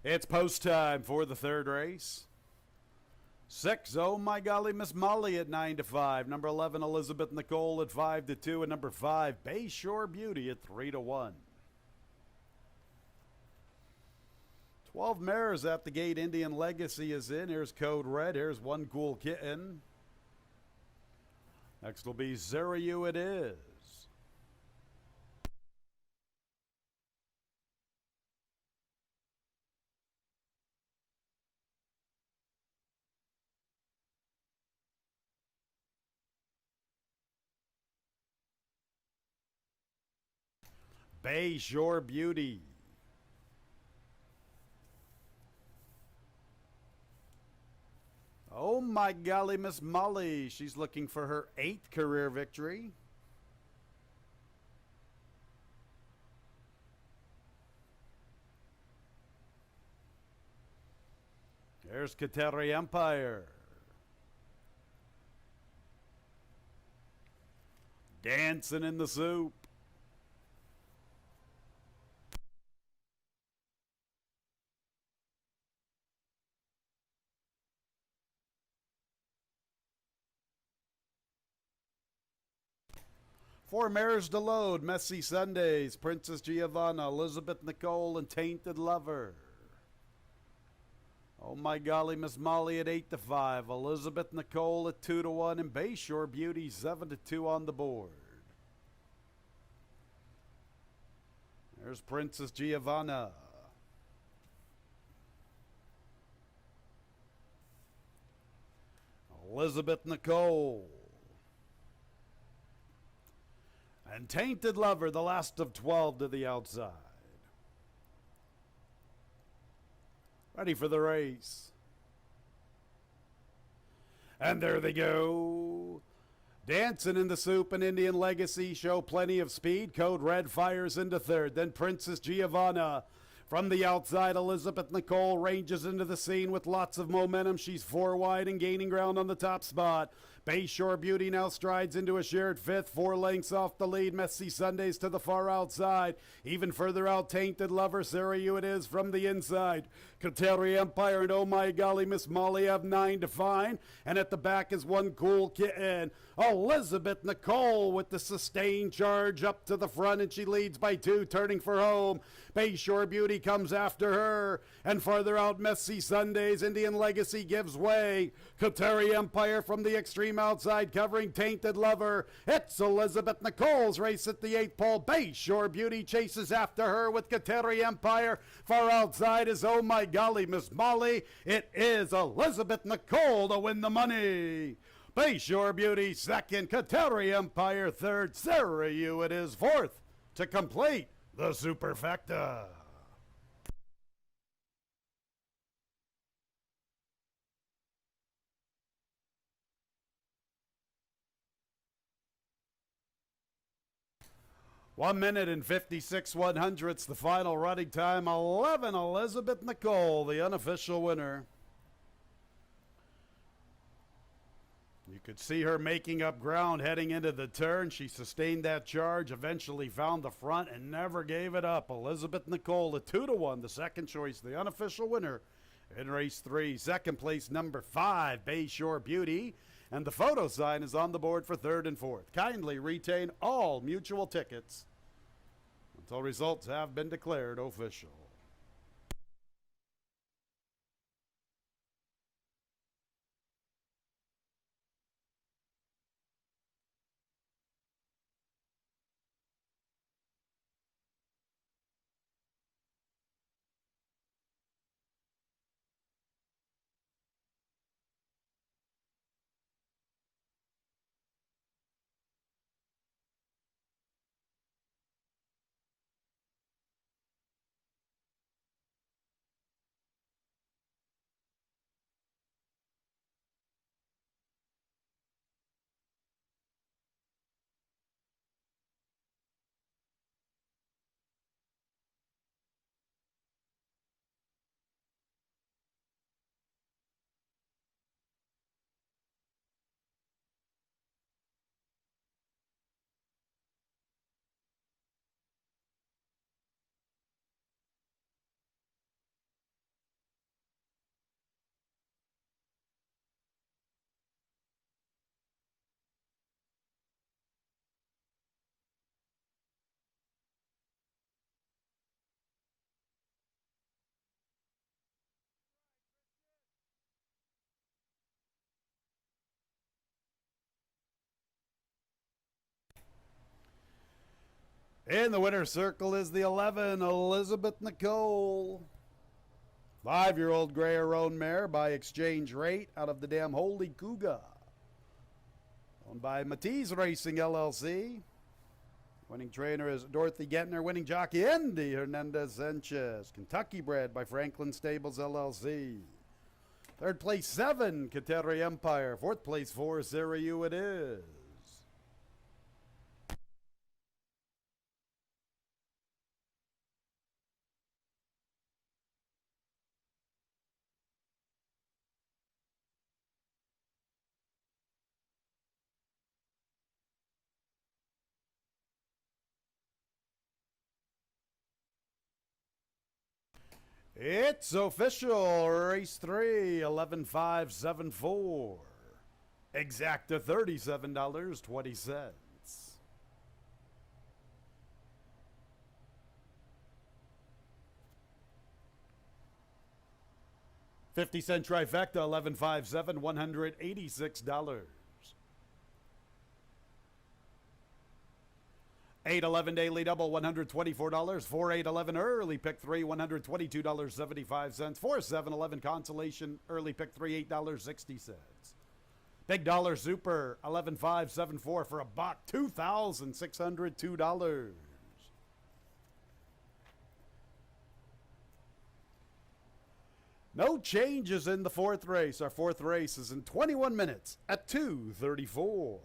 It's post time for the third race. 6, Oh My Golly Miss Molly at 9-5. Number 11, Elizabeth Nicole at 5-2. And number 5, Bayshore Beauty at 3-1. 12 mares at the gate. Indian Legacy is in. Here's Code Red. Here's One Cool Kitten. Next will be Zara You It Is. Bayshore Beauty. Oh my golly, Miss Molly. She's looking for her 8th career victory. There's Kateri Empire. Dancing in the Soup. Four mares to load, Messy Sundays, Princess Giovanna, Elizabeth Nicole, and Tainted Lover. Oh my golly, Miss Molly at 8-5, Elizabeth Nicole at 2-1, and Bayshore Beauty 7-2 on the board. There's Princess Giovanna. Elizabeth Nicole. And Tainted Lover, the last of 12 to the outside. Ready for the race. And there they go. Dancing in the Soup and Indian Legacy show plenty of speed. Code Red fires into third. Then Princess Giovanna. From the outside, Elizabeth Nicole ranges into the scene with lots of momentum. She's 4 wide and gaining ground on the top spot. Bayshore Beauty now strides into a shared fifth, 4 lengths off the lead. Messy Sundays to the far outside. Even further out, Tainted Lover, Sarah You It Is from the inside. Kateri Empire and Oh My Golly, Miss Molly have 9 to find. And at the back is One Cool Kitten. Elizabeth Nicole with the sustained charge up to the front, and she leads by 2, turning for home. Bayshore Beauty comes after her. And farther out, Messy Sundays, Indian Legacy gives way. Kateri Empire from the extreme outside covering Tainted Lover. It's Elizabeth Nicole's race at the 8th pole. Bayshore Beauty chases after her with Kateri Empire. Far outside is Oh My Golly, Miss Molly. It is Elizabeth Nicole to win the money. Bayshore Beauty second, Kateri Empire third, Sarah You It Is fourth to complete the superfecta. One minute and 56 100ths, the final running time. 11, Elizabeth Nicole, the unofficial winner. You could see her making up ground heading into the turn. She sustained that charge, eventually found the front, and never gave it up. Elizabeth Nicole, a 2-1, the second choice, the unofficial winner in race 3. Second place, number 5, Bayshore Beauty. And the photo sign is on the board for 3rd and 4th. Kindly retain all mutual tickets until results have been declared official. In the winner's circle is the 11, Elizabeth Nicole. 5-year-old Grayer roan mare by exchange rate out of the dam Holy Cougar. Owned by Matiz Racing LLC. Winning trainer is Dorothy Gentner. Winning jockey Andy Hernandez Sanchez. Kentucky bred by Franklin Stables LLC. Third place 7, Kateri Empire. Fourth place 4, Sarah You It Is. It's official. Race 3, 11,574. Exacta $37.20. 50-cent trifecta, 11,570, $186. 8-11 daily double, $124. 4-8-11 early pick 3, $122.75. 4-7-11 consolation early pick 3, $8.60. Big dollar super, 11,574 for a buck, $2,602. No changes in the fourth race. Our fourth race is in 21 minutes at 2:34.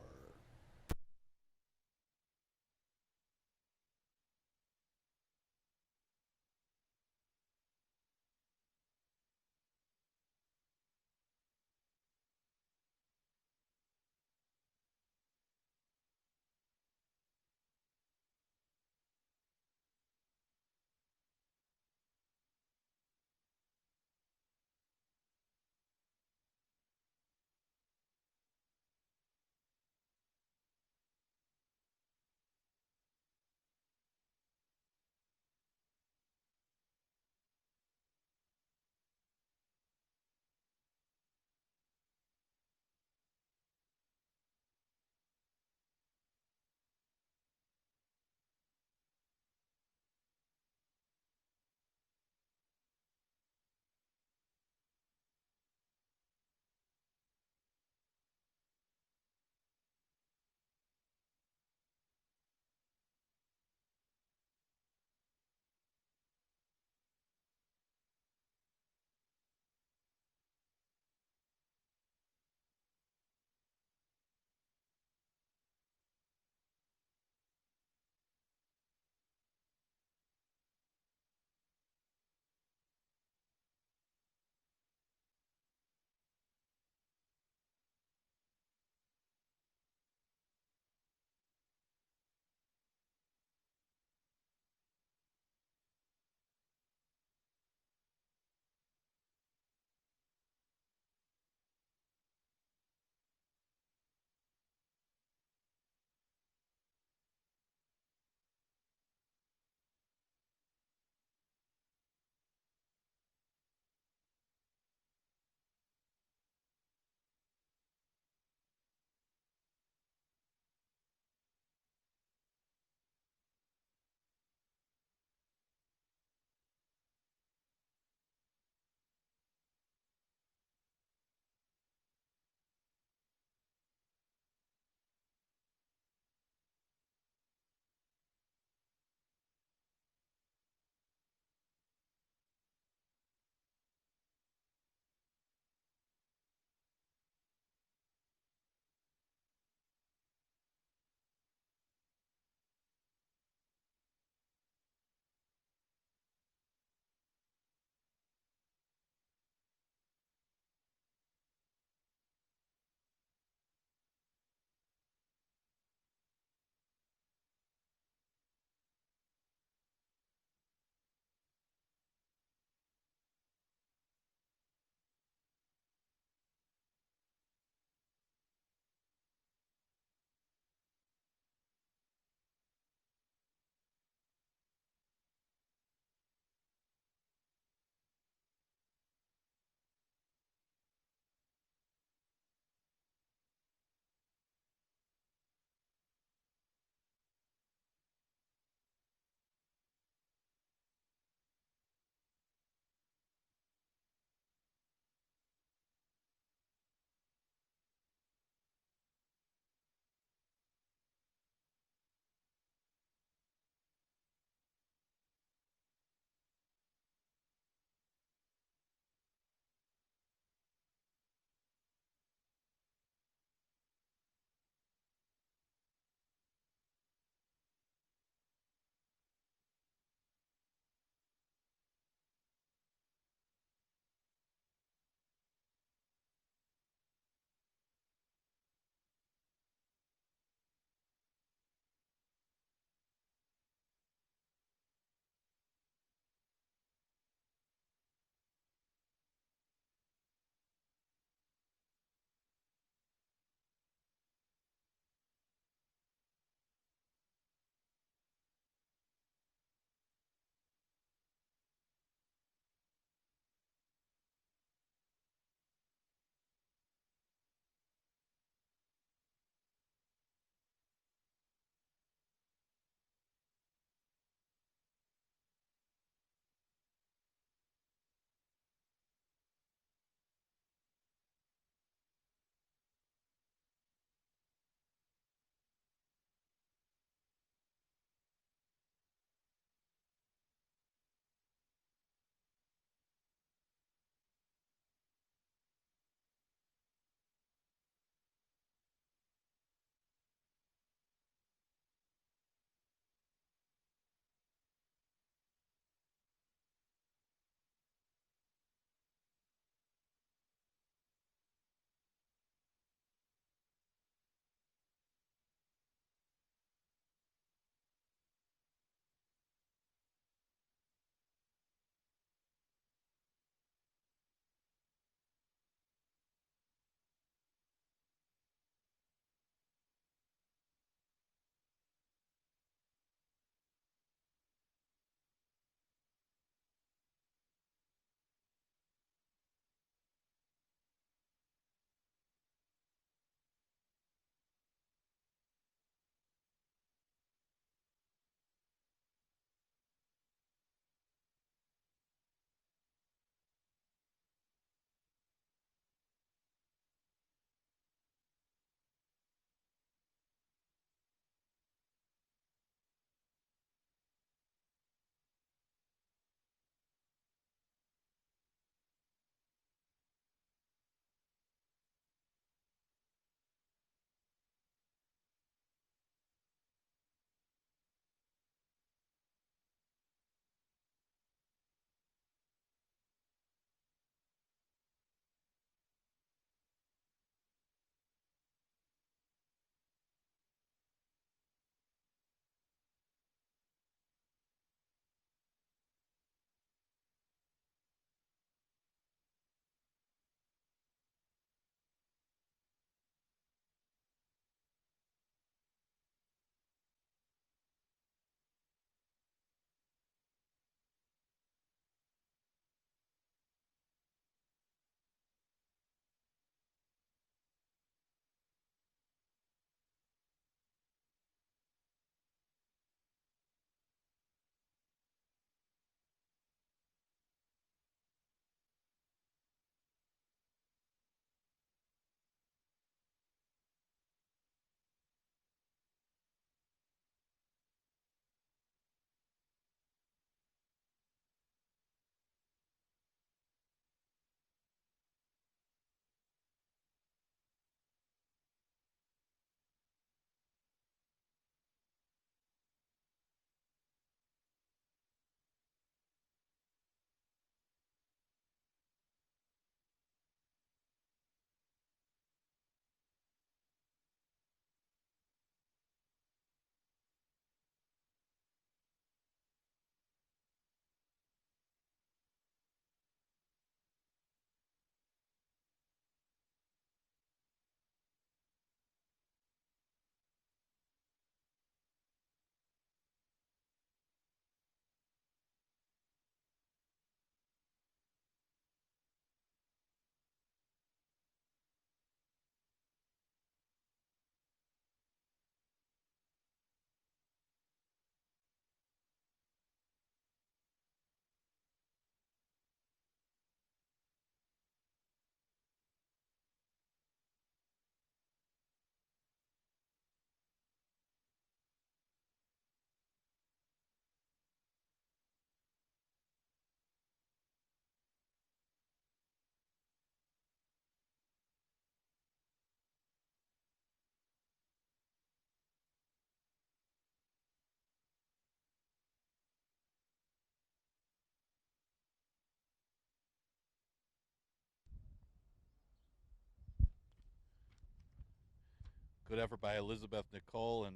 Good effort by Elizabeth Nicole and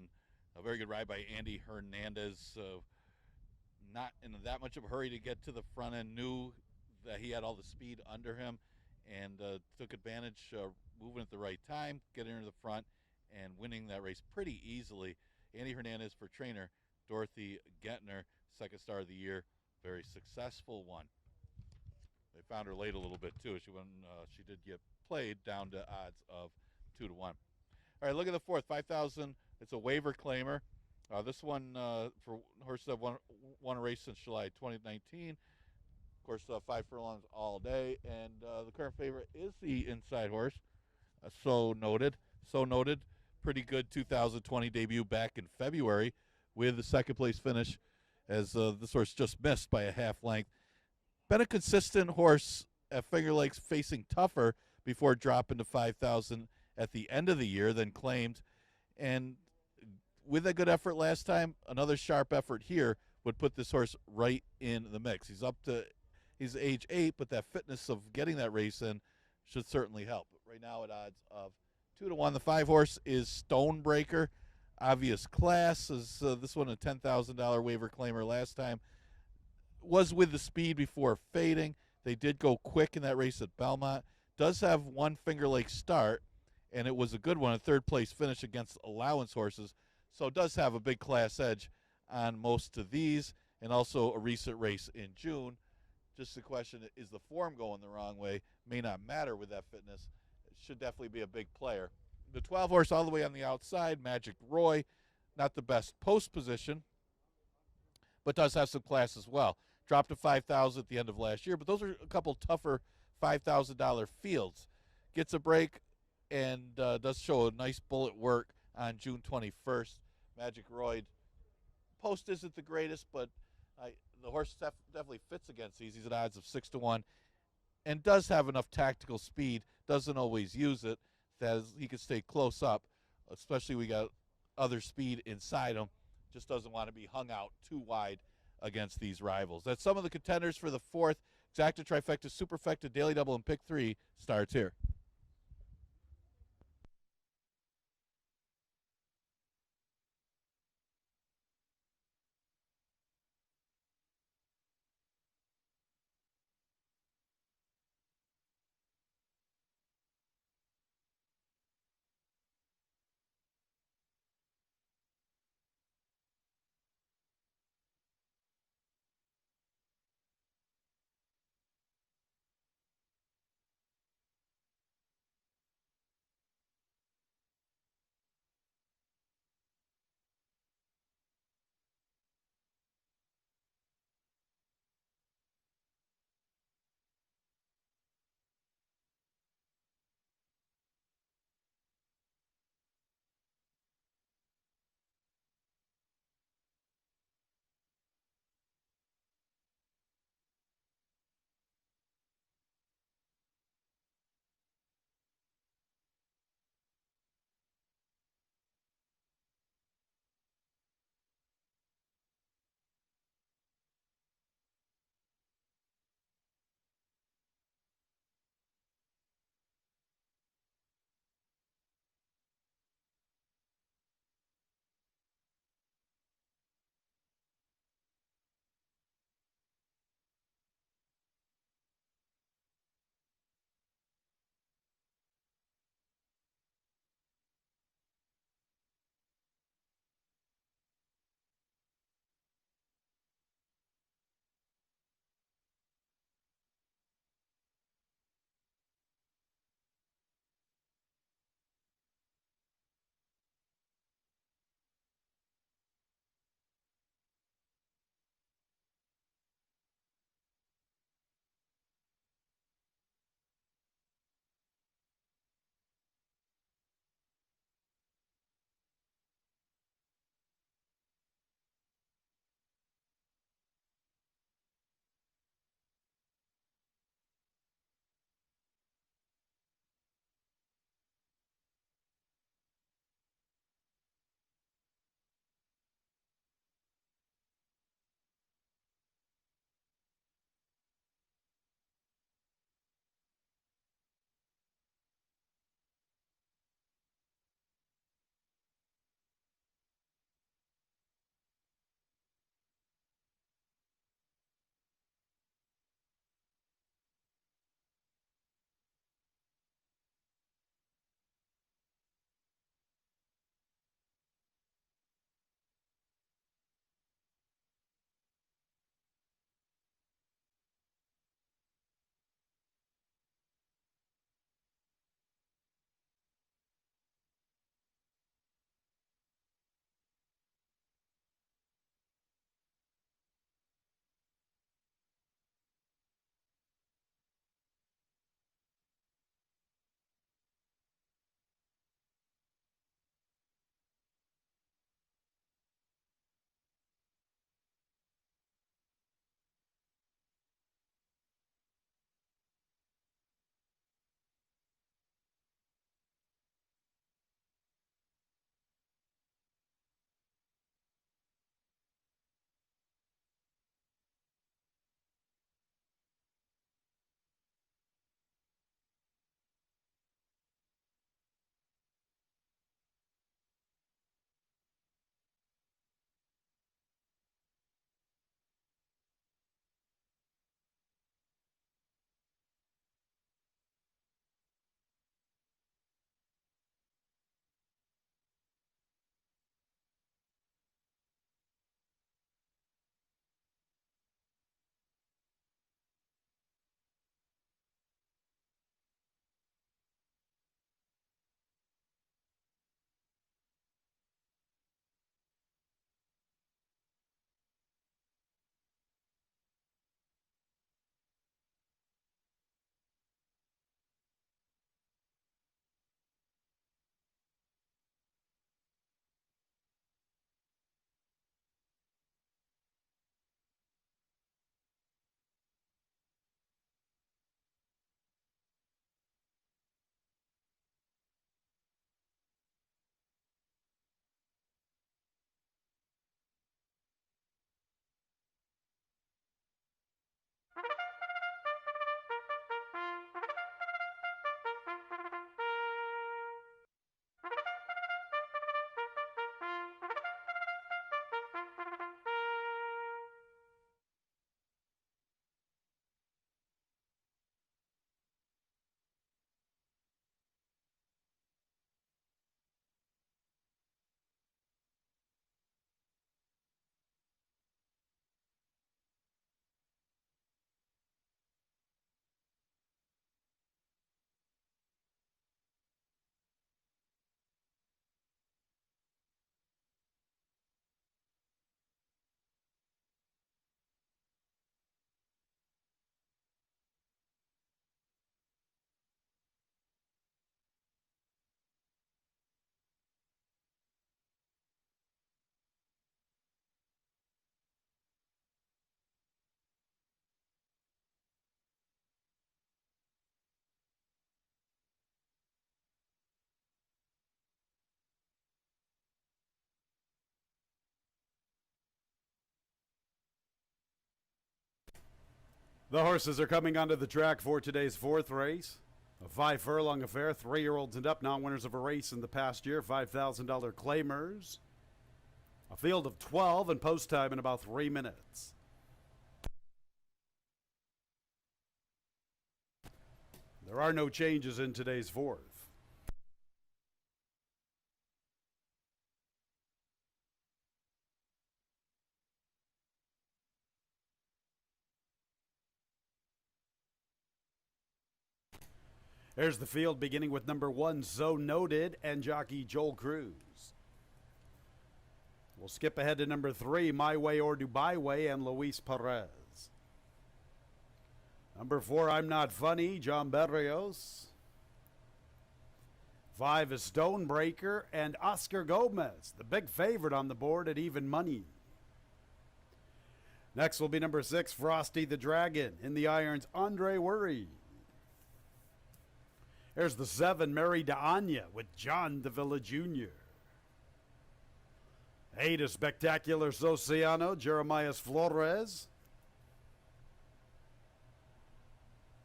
a very good ride by Andy Hernandez. Not in that much of a hurry to get to the front end, knew that he had all the speed under him and took advantage, moving at the right time, getting into the front and winning that race pretty easily. Andy Hernandez for trainer Dorothy Gettner, second star of the year, very successful one. They found her late a little bit too. She did get played down to odds of 2-1. All right, look at the fourth, 5,000. It's a waiver claimer. This one for horses that won a race since July 2019. Of course, 5 furlongs all day, and the current favorite is the inside horse. So noted. Pretty good 2020 debut back in February with the second place finish, as this horse just missed by a half length. Been a consistent horse at Finger Lakes, facing tougher before dropping to 5,000 at the end of the year, then claimed. And with a good effort last time, another sharp effort here would put this horse right in the mix. He's age 8, but that fitness of getting that race in should certainly help. Right now at odds of 2-1. The 5 horse is Stonebreaker. Obvious class. This one a $10,000 waiver claimer last time. Was with the speed before fading. They did go quick in that race at Belmont. Does have one Finger Lakes start, and it was a good one, a third place finish against allowance horses. So it does have a big class edge on most of these, and also a recent race in June. Just the question, is the form going the wrong way? May not matter with that fitness. It should definitely be a big player. The 12 horse all the way on the outside, Magic Roy, not the best post position, but does have some class as well. Dropped to 5,000 at the end of last year, but those are a couple tougher $5,000 fields. Gets a break and does show a nice bullet work on June 21st. Magic Roy, post isn't the greatest, but the horse definitely fits against these. He's at odds of 6-1 and does have enough tactical speed, doesn't always use it, that he can stay close up, especially we got other speed inside him. Just doesn't want to be hung out too wide against these rivals. That's some of the contenders for the fourth. Exacta, Trifecta, Superfecta, Daily Double, and Pick 3 starts here. The horses are coming onto the track for today's fourth race. A 5-furlong affair, 3-year-olds and up, non-winners of a race in the past year, $5,000 claimers. A field of 12 and post time in about 3 minutes. There are no changes in today's fourth. There's the field beginning with number 1, So Noted, and jockey Joel Cruz. We'll skip ahead to number 3, My Way or Dubai Way, and Luis Perez. Number 4, I'm Not Funny, John Berrios. 5 is Stonebreaker and Oscar Gomez, the big favorite on the board at even money. Next will be number 6, Frosty the Dragon. In the irons, Andre Worry. There's the 7, Mary DeAnya with John Davila Jr. 8 is Spectacular Sociano, Jeremias Flores.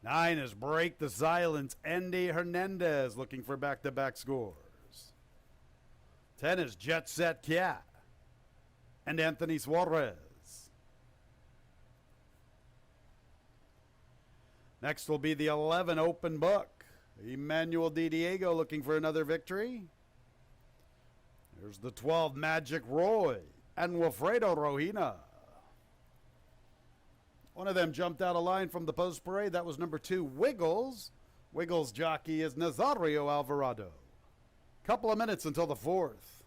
9 is Break the Silence, Andy Hernandez, looking for back-to-back scores. 10 is Jet Set Cat and Anthony Suarez. Next will be the 11, Open Book. Emmanuel Di Diego looking for another victory. There's the 12, Magic Roy and Wilfredo Rohina. One of them jumped out of line from the post parade. That was number 2, Wiggles. Wiggles' jockey is Nazario Alvarado. Couple of minutes until the fourth.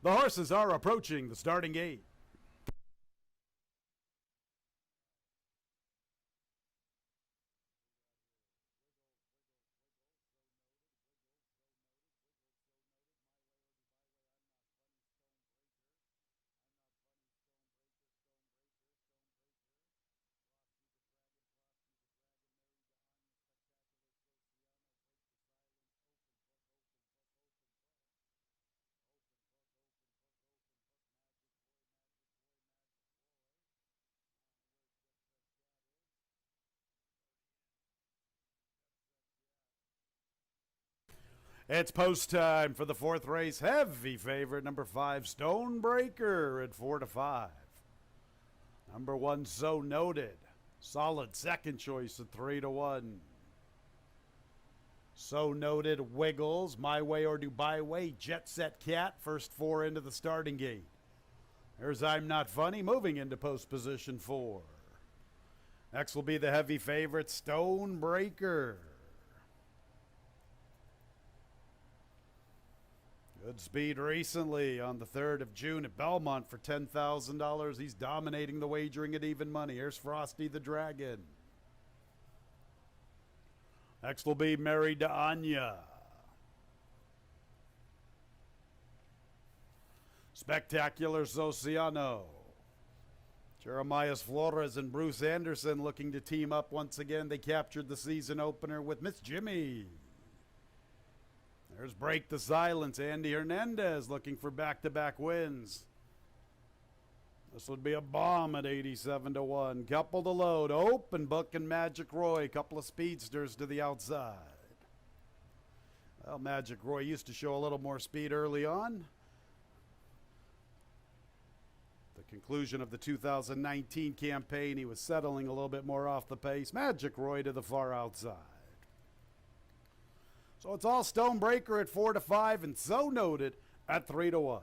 The horses are approaching the starting gate. It's post time for the fourth race. Heavy favorite, number 5, Stonebreaker at 4-5. Number 1, So Noted. Solid second choice at 3-1. So Noted, Wiggles, My Way or Dubai Way, Jet Set Cat, first 4 into the starting gate. There's I'm Not Funny moving into post position 4. Next will be the heavy favorite, Stonebreaker. Good speed recently on the 3rd of June at Belmont for $10,000. He's dominating the wagering at even money. Here's Frosty the Dragon. Next will be Married to Anya. Spectacular Sociano. Jeremias Flores and Bruce Anderson looking to team up once again. They captured the season opener with Miss Jimmy. There's Break the Silence. Andy Hernandez looking for back-to-back wins. This would be a bomb at 87 to 1. Couple to load. Open Book and Magic Roy. Couple of speedsters to the outside. Well, Magic Roy used to show a little more speed early on. The conclusion of the 2019 campaign, he was settling a little bit more off the pace. Magic Roy to the far outside. So it's all Stonebreaker at 4 to 5 and So Noted at 3 to 1.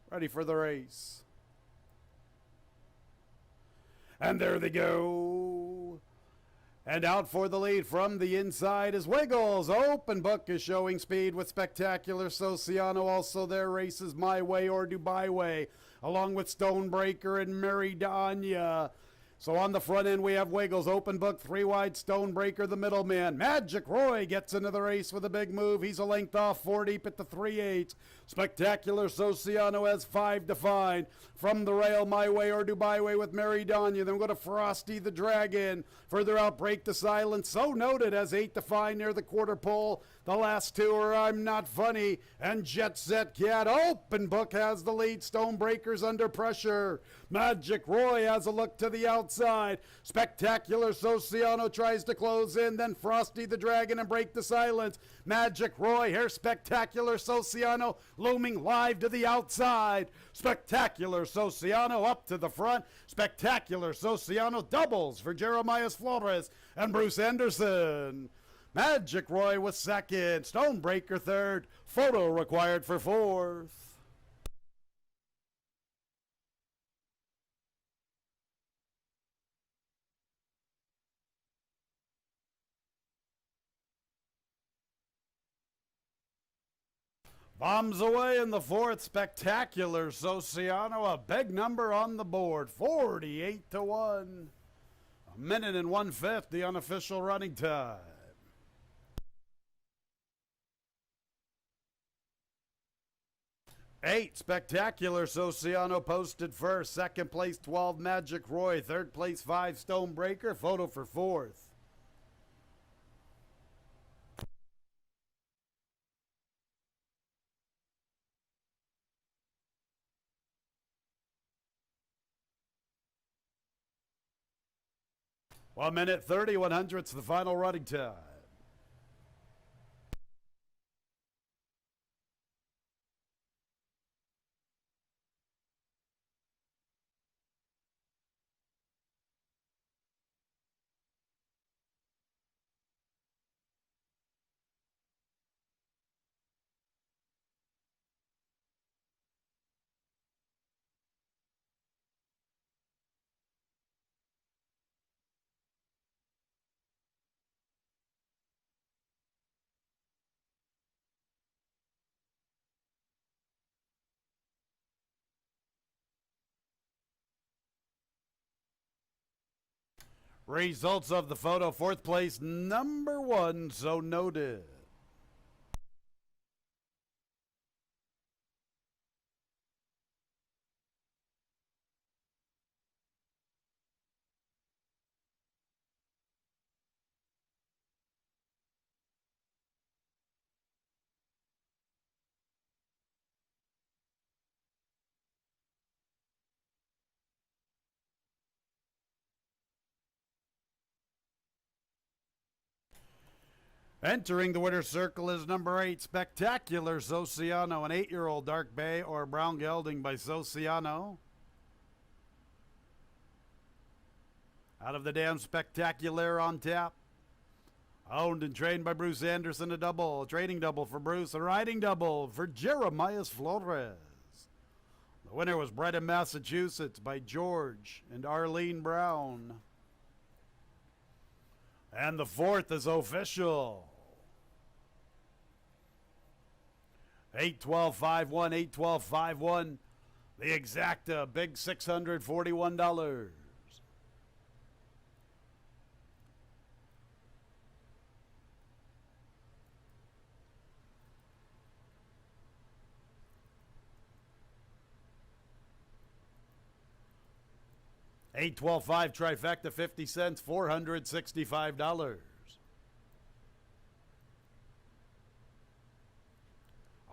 Ready for the race. And there they go. And out for the lead from the inside is Wiggles. Open Book is showing speed with Spectacular Sociano. Also there races My Way or Dubai Way, along with Stonebreaker and Married to Anya. So on the front end we have Wiggles, Open Book, 3 wide, Stonebreaker the middleman. Magic Roy gets into the race with a big move. He's a length off, 4 deep at the 3/8. Spectacular Sociano has 5 to find. From the rail, My Way or Dubai Way with Mary Donya. Then we go to Frosty the Dragon. Further out, Break the Silence. So Noted has 8 to find near the quarter pole. The last two are I'm Not Funny and Jet Set Cat. Open Book has the lead. Stonebreaker's under pressure. Magic Roy has a look to the outside. Spectacular Sociano tries to close in. Then Frosty the Dragon and Break the Silence. Magic Roy, here's Spectacular Sociano looming live to the outside. Spectacular Sociano up to the front. Spectacular Sociano doubles for Jeremias Flores and Bruce Anderson. Magic Roy was second. Stonebreaker third. Photo required for fourth. Bombs away in the fourth. Spectacular Sociano, a big number on the board, 48 to 1. A minute and 1/5, the unofficial running time. Eight, Spectacular Sociano posted first. Second place, 12, Magic Roy. Third place, 5, Stonebreaker. Photo for fourth. One minute 30, 100ths the final running time. Results of the photo. Fourth place, number 1, So Noted. Entering the winner's circle is number 8, Spectacular Sociano, an 8-year-old Dark Bay or Brown Gelding by Sociano. Out of the Dam, Spectacular on tap. Owned and trained by Bruce Anderson, a double. A trading double for Bruce, a riding double for Jeremias Flores. The winner was bred in Massachusetts by George and Arlene Brown. And the fourth is official. 8-12-5-1, 8-12-5-1. The exacta, big $641. 8-12-5 trifecta, 50 cents, $465.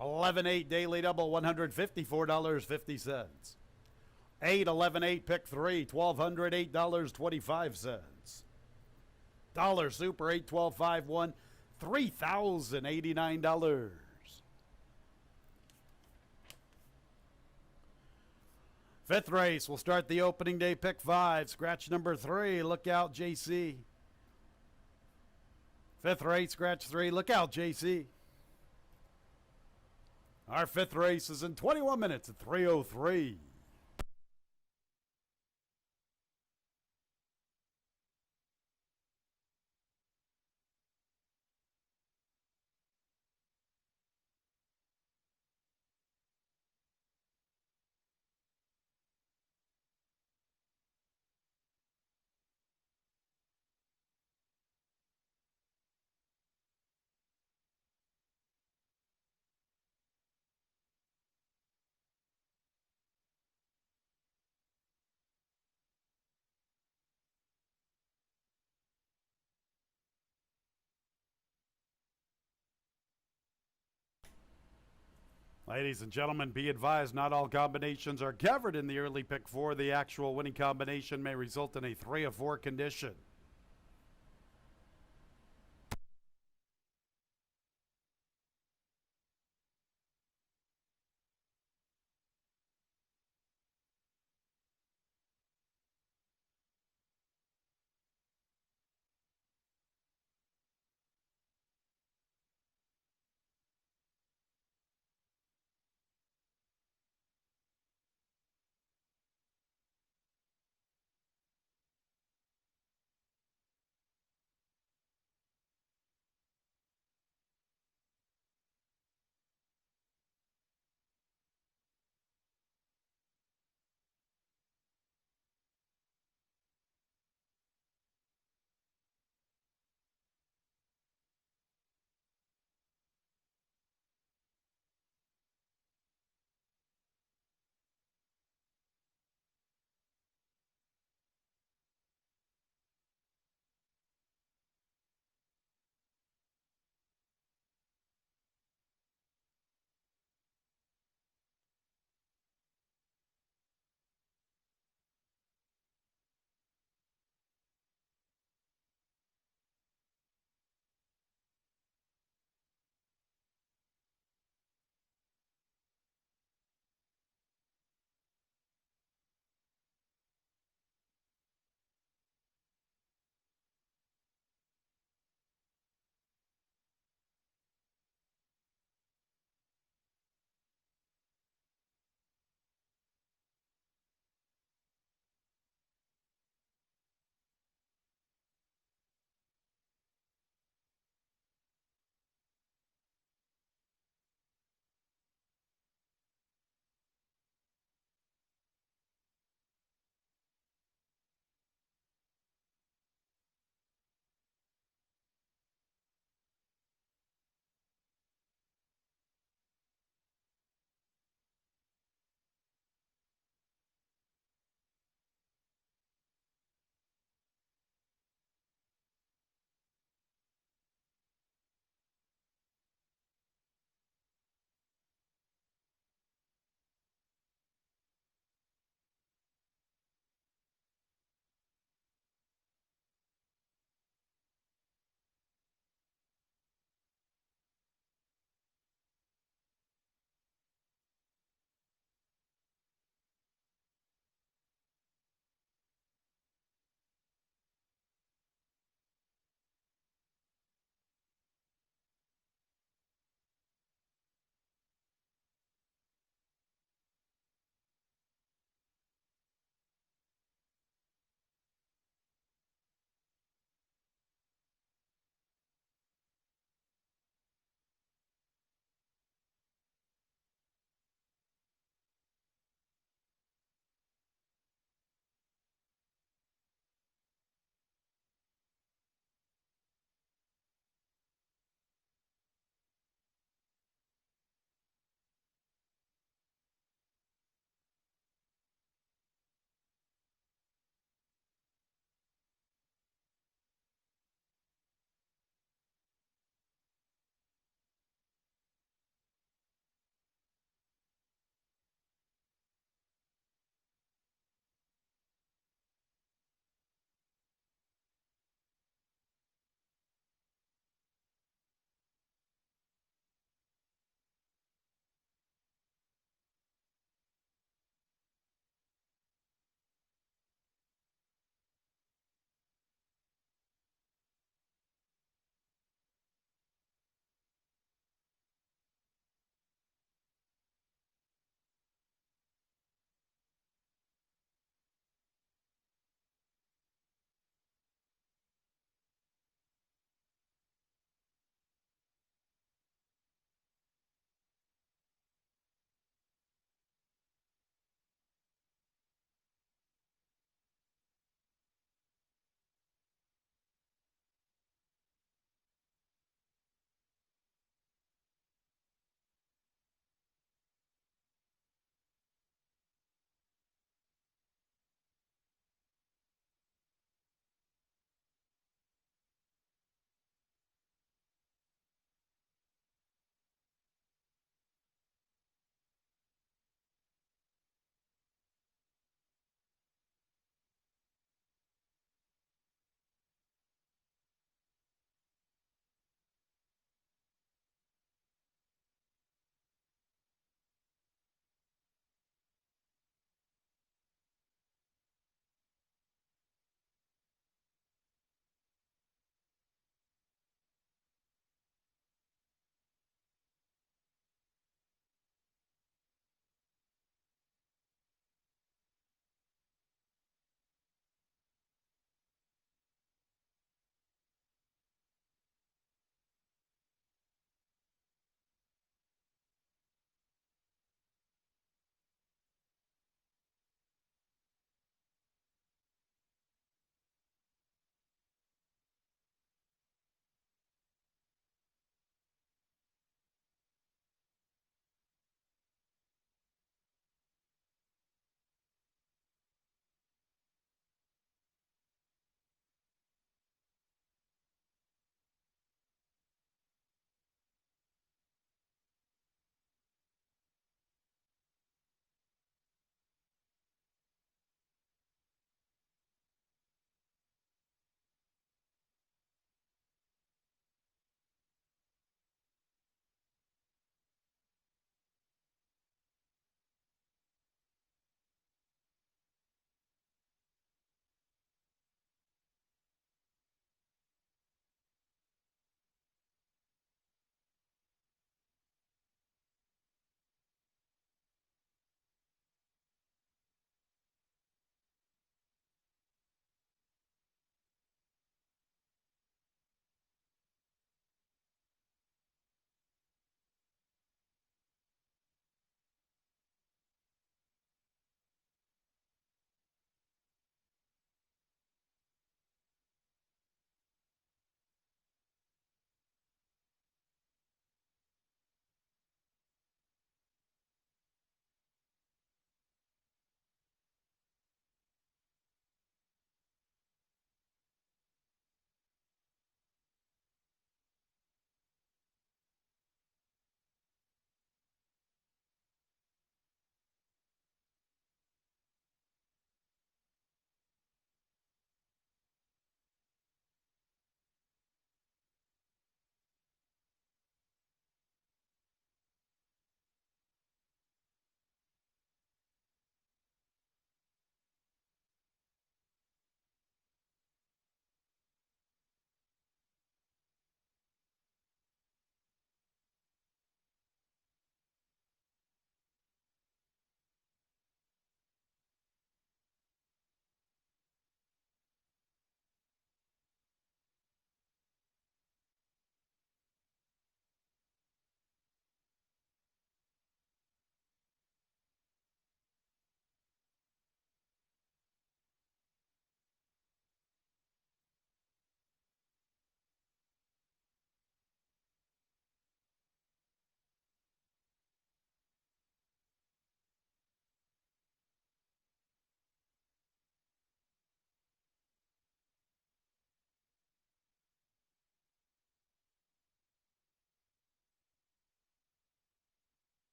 11-8 daily double, $154.50. 8-11-8 pick three, $1,208.25. Dollar super, 8-12-5-1, $3,089. Fifth race, we'll start the opening day pick five. Scratch number 3, look out, JC. Fifth race, scratch 3, look out, JC. Our fifth race is in 21 minutes at 3:03. Ladies and gentlemen, be advised not all combinations are covered in the early pick four. The actual winning combination may result in a 3 of 4 condition.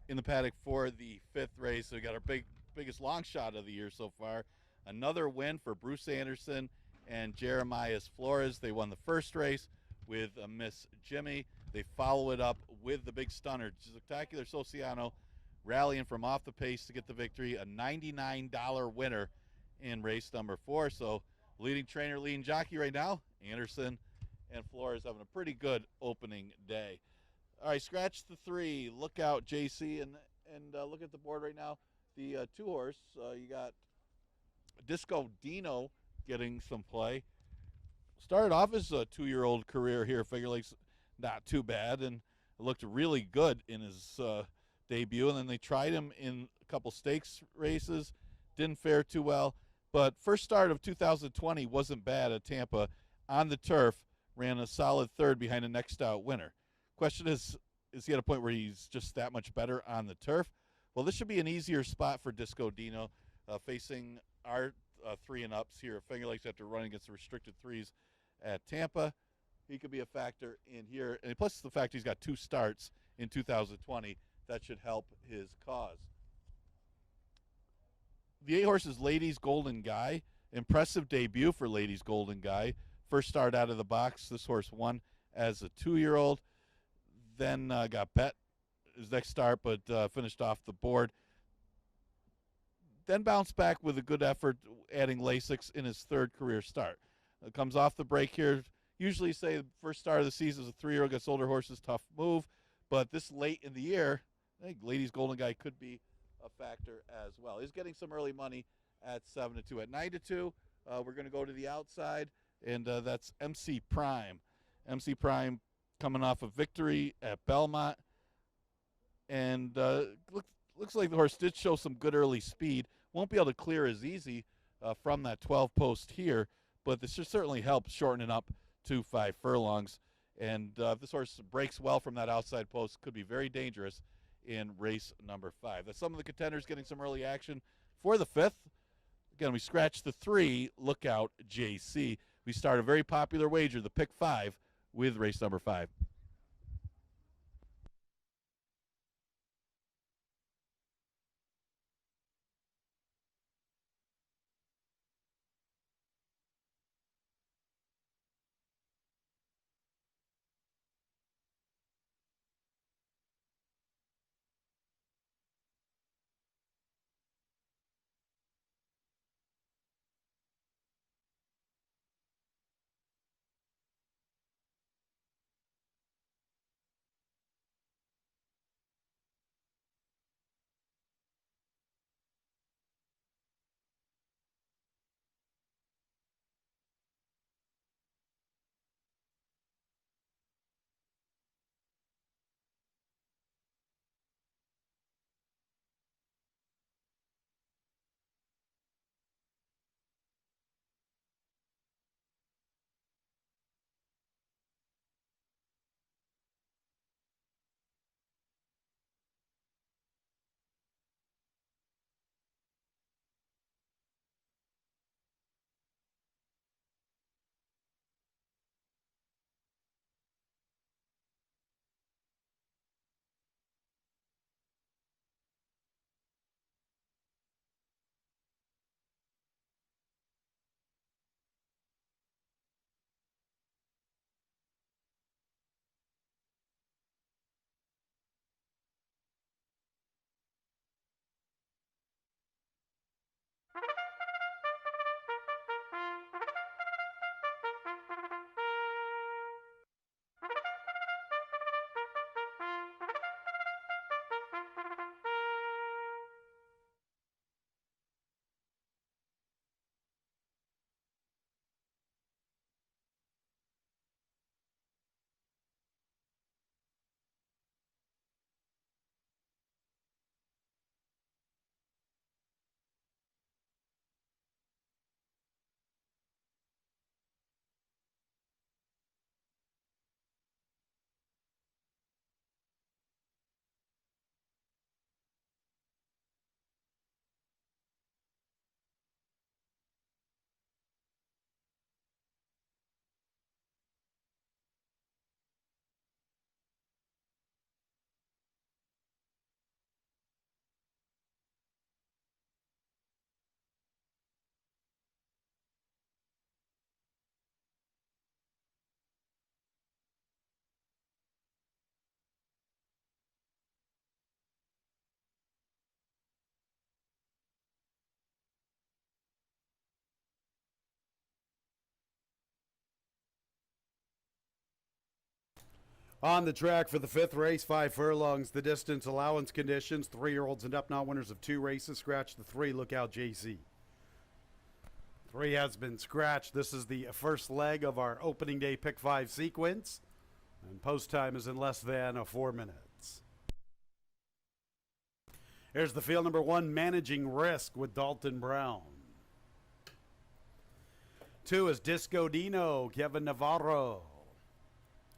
in the paddock for the 5th race. So we got our biggest long shot of the year so far. Another win for Bruce Anderson and Jeremiah Flores. They won the first race with Miss Jimmy. They follow it up with the big stunner, Spectacular Sociano, rallying from off the pace to get the victory. A $99 winner in race number 4. So leading trainer, leading jockey right now, Anderson and Flores having a pretty good opening day. All right, scratch the 3. Look out, JC, and look at the board right now. The 2-horse, you got Disco Dino getting some play. Started off his 2-year-old career here at Finger Lakes, not too bad, and looked really good in his debut. And then they tried him in a couple stakes races, didn't fare too well. But first start of 2020 wasn't bad at Tampa on the turf, ran a solid 3rd behind a next out winner. Question is he at a point where he's just that much better on the turf? Well, this should be an easier spot for Disco Dino, facing our 3 and ups here at Finger Lakes after running against the restricted 3s at Tampa. He could be a factor in here. And plus the fact he's got 2 starts in 2020, that should help his cause. The 8 horses, Ladies Golden Guy. Impressive debut for Ladies Golden Guy. First start out of the box. This horse won as a 2-year-old. Then got bet his next start, but finished off the board. Then bounced back with a good effort, adding Lasix in his 3rd career start. Comes off the break here. Usually say the first start of the season is a 3-year-old, gets older horses, tough move. But this late in the year, I think Ladies Golden Guy could be a factor as well. He's getting some early money at 7-2. At 9-2, we're going to go to the outside, and that's MC Prime. MC Prime coming off a victory at Belmont, and looks like the horse did show some good early speed. Won't be able to clear as easy from that 12 post here, but this should certainly help shorten it up to 5 furlongs. And if this horse breaks well from that outside post, could be very dangerous in race number 5. That's some of the contenders getting some early action for the 5th. Again, we scratch the 3. Look out, JC. We start a very popular wager, the pick 5, with race number 5. On the track for the fifth race, 5 furlongs. The distance, allowance conditions, 3-year-olds and up, not winners of 2 races. Scratch the 3. Look out, JC. 3 has been scratched. This is the first leg of our opening day pick 5 sequence. And post time is in less than 4 minutes. Here's the field number 1, Managing Risk with Dalton Brown. 2 is Disco Dino, Kevin Navarro.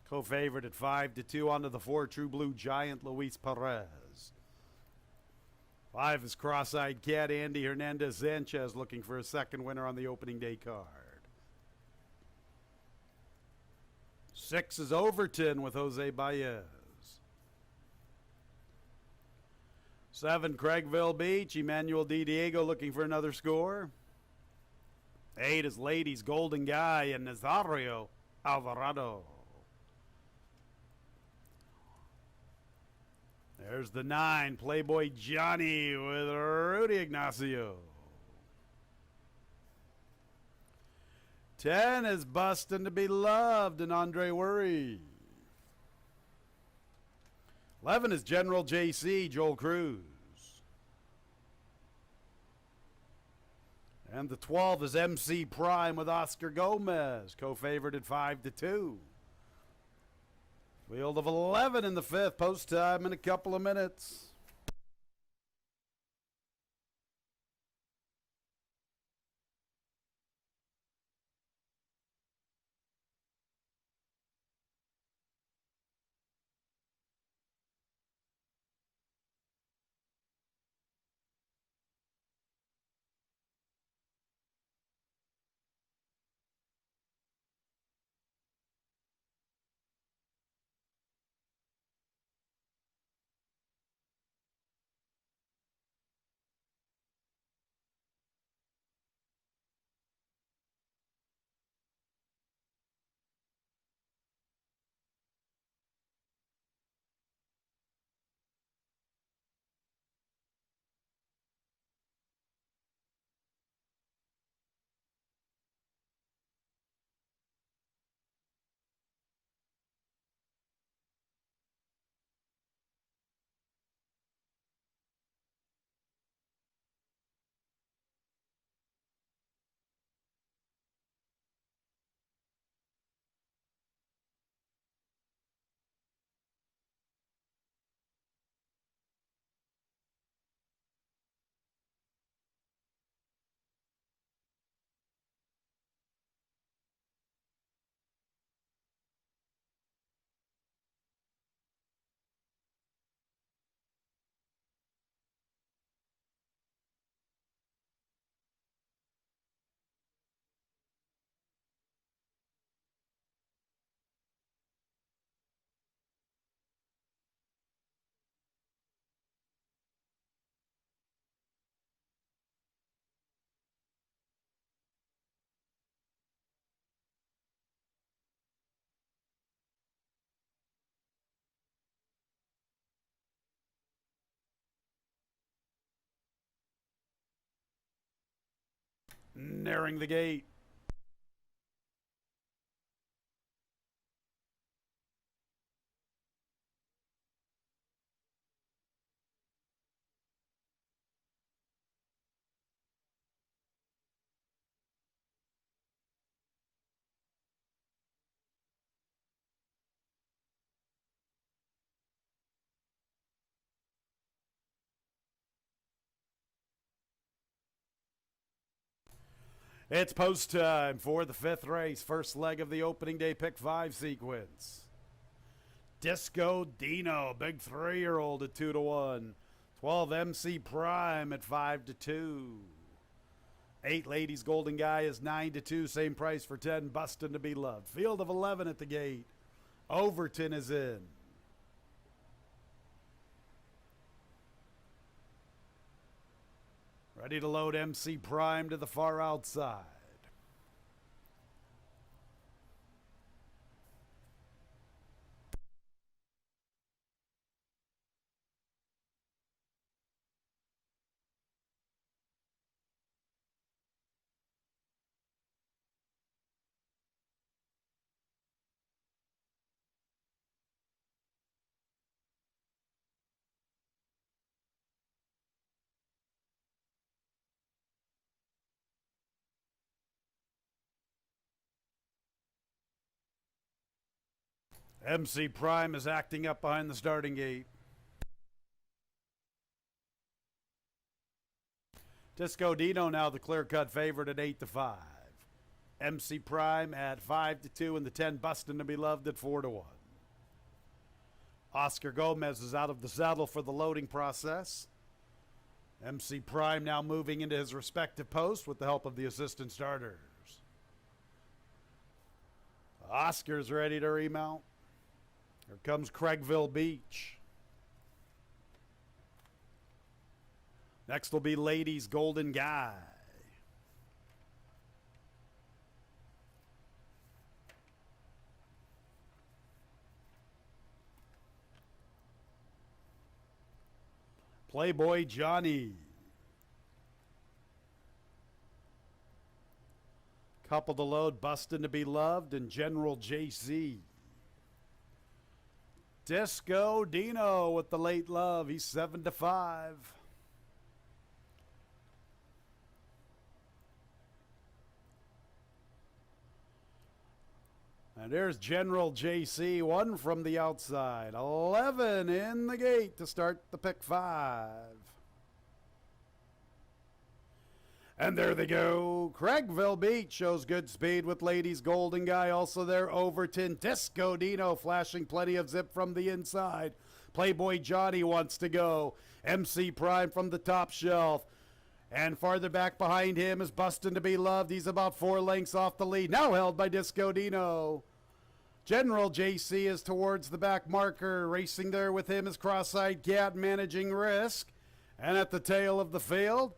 Co-favored at 5-2 onto the 4, True Blue Giant, Luis Perez. 5 is Cross-Eyed Cat, Andy Hernandez Sanchez, looking for a second winner on the opening day card. 6 is Overton with Jose Baez. 7, Craigville Beach, Emmanuel Di Diego looking for another score. 8 is Ladies Golden Guy and Nazario Alvarado. There's the 9, Playboy Johnny with Rudy Ignacio. 10 is Bustin' to Be Loved and Andre Worry. 11 is General JC, Joel Cruz. And the 12 is MC Prime with Oscar Gomez, co-favored at 5-2. Field of 11 in the 5th, post time in a couple of minutes. Nearing the gate. It's post time for the 5th race, first leg of the opening day pick 5 sequence. Disco Dino, big 3-year-old at 2-1. 12 MC Prime at 5-2. 8 Ladies Golden Guy is 9-2, same price for 10. Bustin' to Be Loved. Field of 11 at the gate. Overton is in. Ready to load MC Prime to the far outside. MC Prime is acting up behind the starting gate. Disco Dino now the clear-cut favorite at 8-5. MC Prime at 5-2 and the 10 Bustin' to Be Loved at 4-1. Oscar Gomez is out of the saddle for the loading process. MC Prime now moving into his respective post with the help of the assistant starters. Oscar's ready to remount. Here comes Craigville Beach. Next will be Ladies Golden Guy. Playboy Johnny. Couple to load, Bustin' to Be Loved, and General JC. Disco Dino with the late love. He's 7-5. And there's General JC, one from the outside. 11 in the gate to start the pick 5. And there they go. Craigville Beach shows good speed with Ladies Golden Guy. Also there, Overton. Disco Dino flashing plenty of zip from the inside. Playboy Johnny wants to go. MC Prime from the top shelf. And farther back behind him is Bustin' to Be Loved. He's about 4 lengths off the lead. Now held by Disco Dino. General JC is towards the back marker. Racing there with him is Cross-Eyed Cat managing risk. And at the tail of the field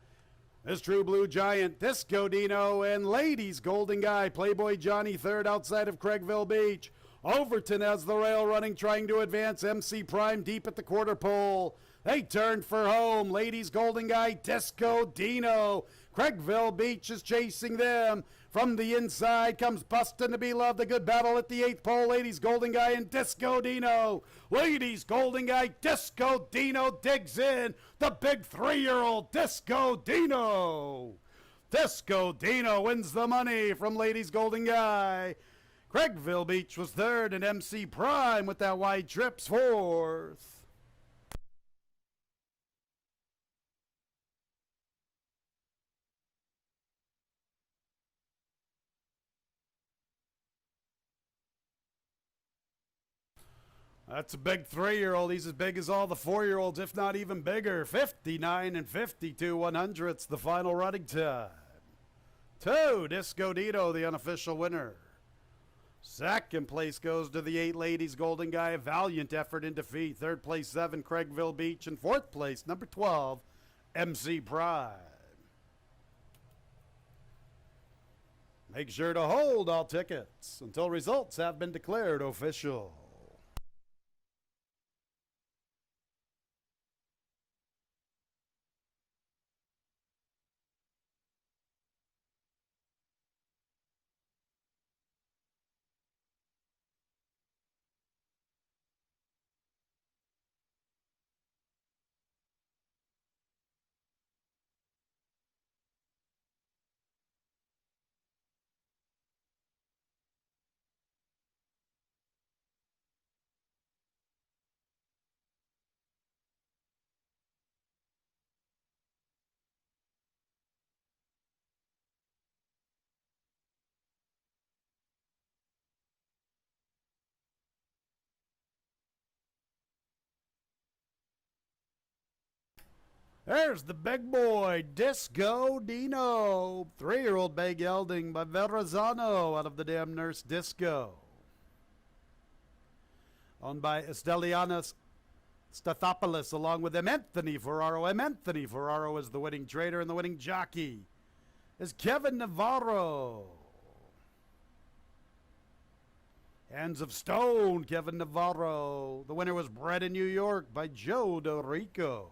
is True Blue Giant, Disco Dino, and Ladies Golden Guy. Playboy Johnny third outside of Craigville Beach. Overton has the rail running, trying to advance. MC Prime deep at the quarter pole. They turn for home. Ladies Golden Guy, Disco Dino. Craigville Beach is chasing them. From the inside comes Bustin' to Be Loved. A good battle at the 8th pole. Ladies Golden Guy and Disco Dino. Ladies Golden Guy, Disco Dino digs in. The big 3-year-old Disco Dino. Disco Dino wins the money from Ladies Golden Guy. Craigville Beach was third, and MC Prime with that wide trips fourth. That's a big 3-year-old. He's as big as all the 4-year-olds, if not even bigger. 59 and 52 100ths, the final running time. 2, Disco Dino, the unofficial winner. Second place goes to the 8 Ladies Golden Guy, a valiant effort in defeat. Third place, 7 Craigville Beach. And fourth place, number 12, MC Prime. Make sure to hold all tickets until results have been declared official. There's the big boy, Disco Dino. 3-year-old bay gelding by Verrazano out of the damn nurse Disco. Owned by Estelianos Stathopoulos, along with Anthony Ferraro. Anthony Ferraro is the winning trader, and the winning jockey is Kevin Navarro. Hands of Stone, Kevin Navarro. The winner was bred in New York by Joe DeRico.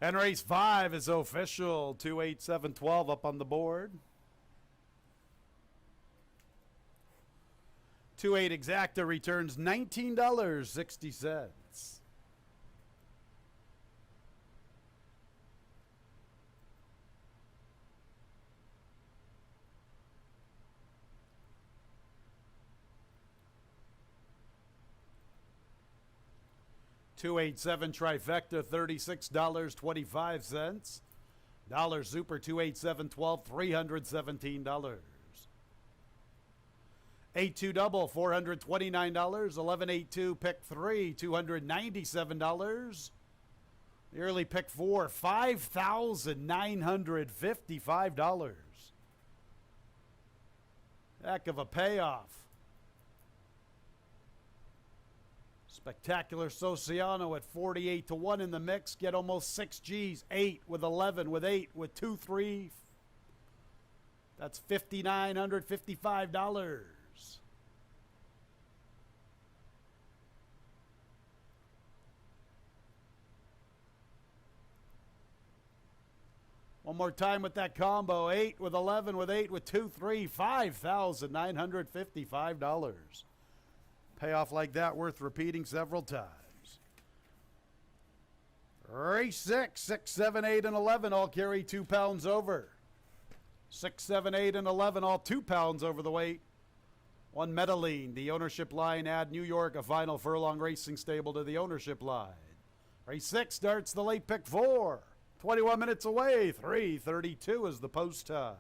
And race 5 is official. 28712 up on the board. 2-8 exacta returns $19.60. 287 trifecta, $36.25. Dollar Super 28712, $317. 8-2 double, $429. 11-8-2 pick 3, $297. The early pick 4, $5,955. Heck of a payoff. Spectacular Sociano at 48-1 in the mix. Get almost 6 G's. 8 with 11 with 8 with 2, 3. That's $5,955. One more time with that combo. 8 with 11 with 8 with 2, 3. $5,955. Payoff like that worth repeating several times. Race 6, 6, 7, 8, and 11 all carry 2 pounds over. 6, 7, 8, and 11 all 2 pounds over the weight. One Medellin, the ownership line. Add New York, a final furlong racing stable to the ownership line. Race 6 starts the late pick 4. 21 minutes away. 3:32 is the post time.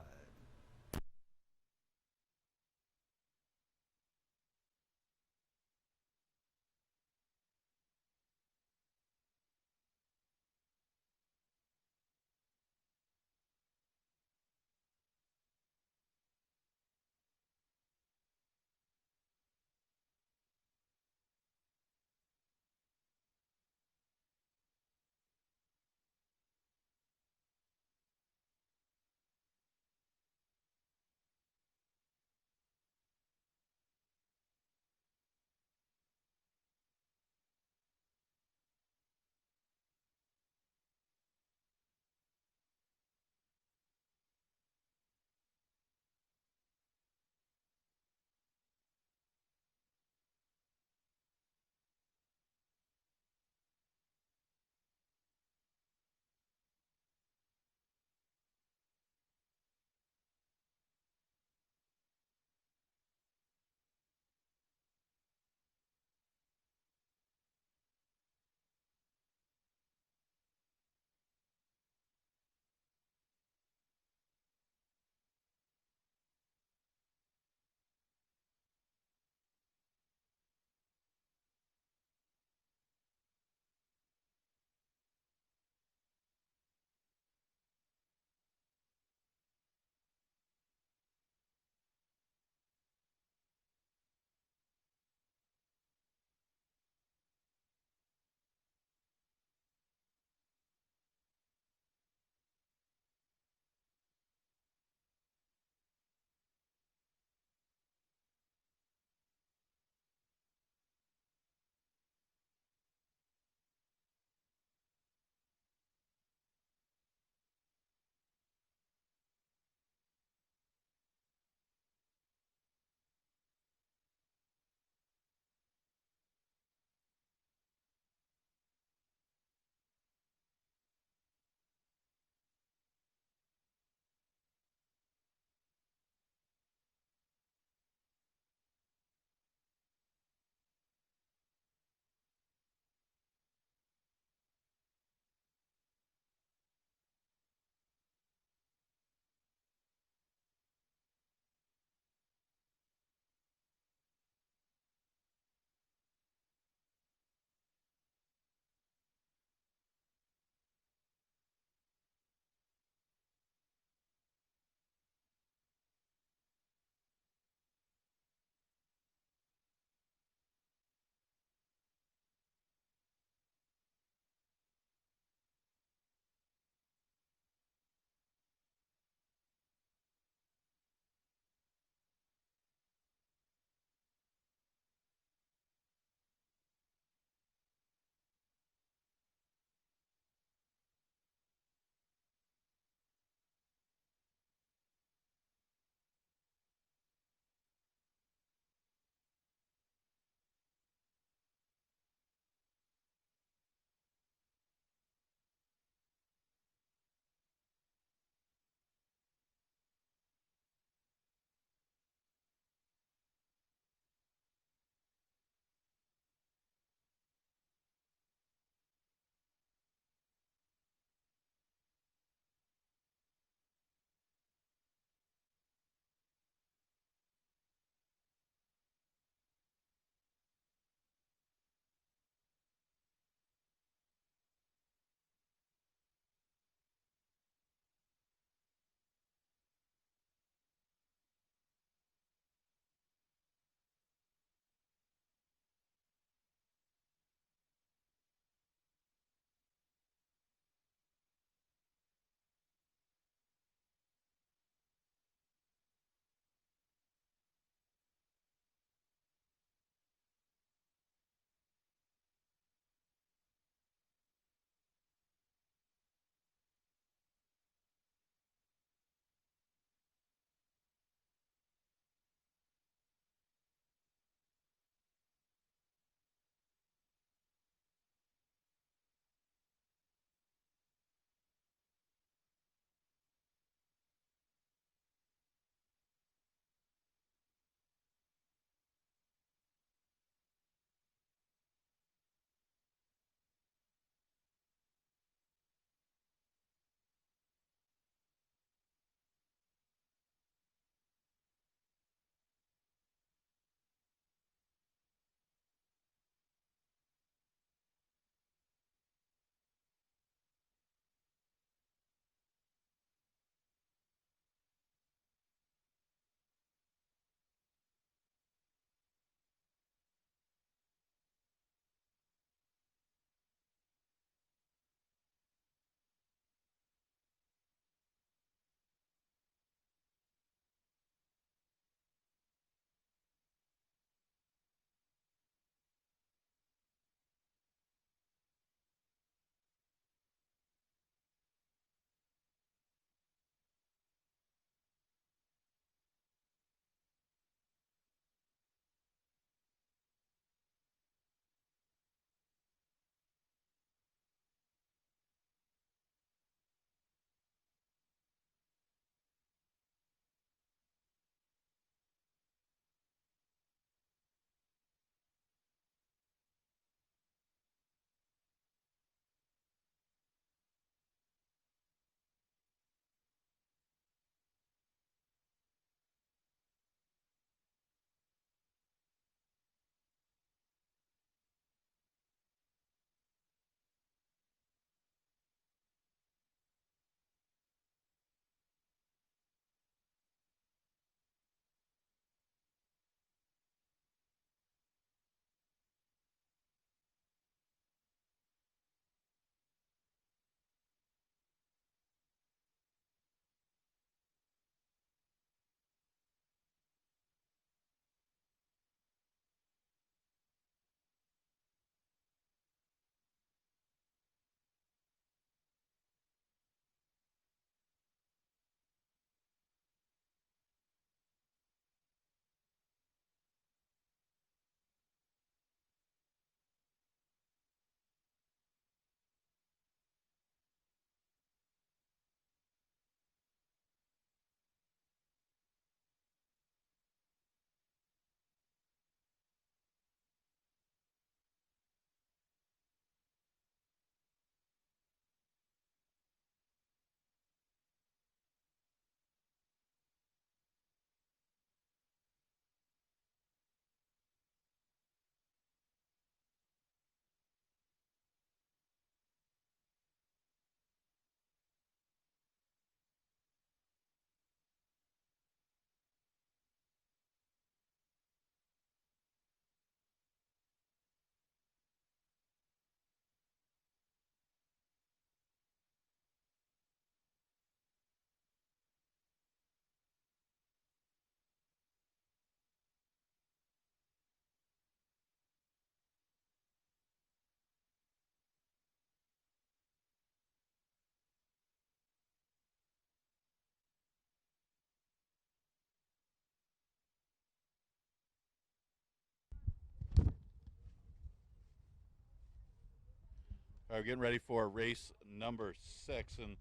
We're getting ready for race number 6, and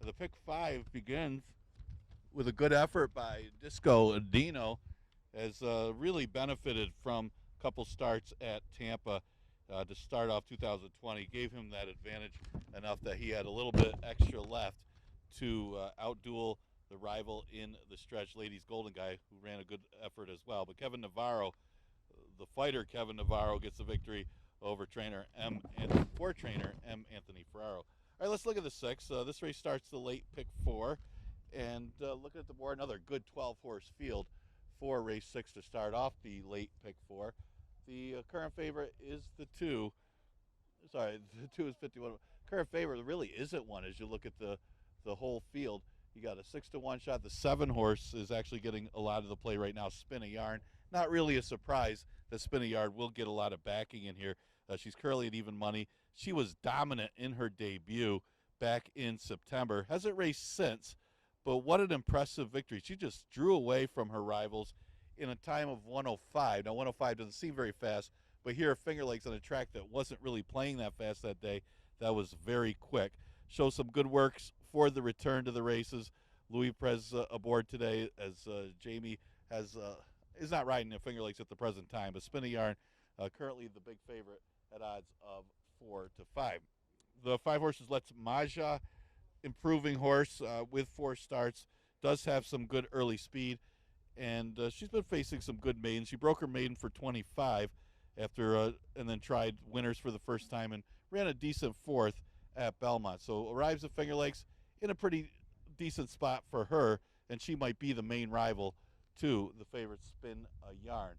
the pick 5 begins with a good effort by Disco Dino. Has really benefited from a couple starts at Tampa to start off 2020. Gave him that advantage enough that he had a little bit extra left to outduel the rival in the stretch, Ladies Golden Guy, who ran a good effort as well. But Kevin Navarro, the fighter Kevin Navarro, gets the victory over trainer trainer M. Anthony Ferraro. All right, let's look at the 6. This race starts the late pick 4. And looking at the board, another good 12-horse field for race 6 to start off the late pick 4. The current favorite is the 2. Sorry, the 2 is 51. Current favorite really isn't one as you look at the whole field. You got a 6-1 shot. The 7 horse is actually getting a lot of the play right now. Spin a Yarn. Not really a surprise that Spin a Yard will get a lot of backing in here. She's currently at even money. She was dominant in her debut back in September. Hasn't raced since, but what an impressive victory. She just drew away from her rivals in a time of 105. Now, 105 doesn't seem very fast, but here at Finger Lakes on a track that wasn't really playing that fast that day, that was very quick. Show some good works for the return to the races. Louis Prez aboard today as Jamie is not riding at Finger Lakes at the present time, but Spin a Yarn currently the big favorite at odds of 4 to 5. The 5 horses Let's Maja, improving horse with 4 starts, does have some good early speed, and she's been facing some good maidens. She broke her maiden for 25 after and then tried winners for the first time and ran a decent 4th at Belmont. So arrives at Finger Lakes in a pretty decent spot for her, and she might be the main rival to the favorite Spin a Yarn.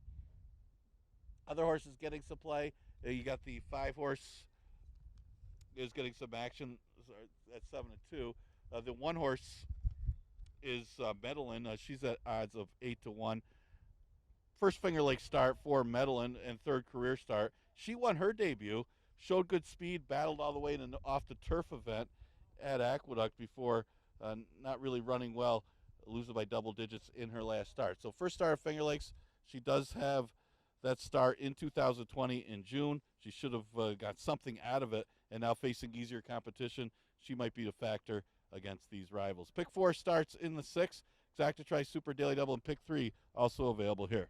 Other horses getting some play. You got the 5 horse is getting some action at 7-2. The 1 horse is Medellin. She's at odds of 8-1. First Finger Lakes start for Medellin and 3rd career start. She won her debut, showed good speed, battled all the way in off the turf event at Aqueduct before not really running well, losing by double digits in her last start. So first start at Finger Lakes, she does have that start in 2020 in June. She should have got something out of it, and now facing easier competition, she might be the factor against these rivals. Pick 4 starts in the 6th. Exactitry Super Daily Double and Pick 3 also available here.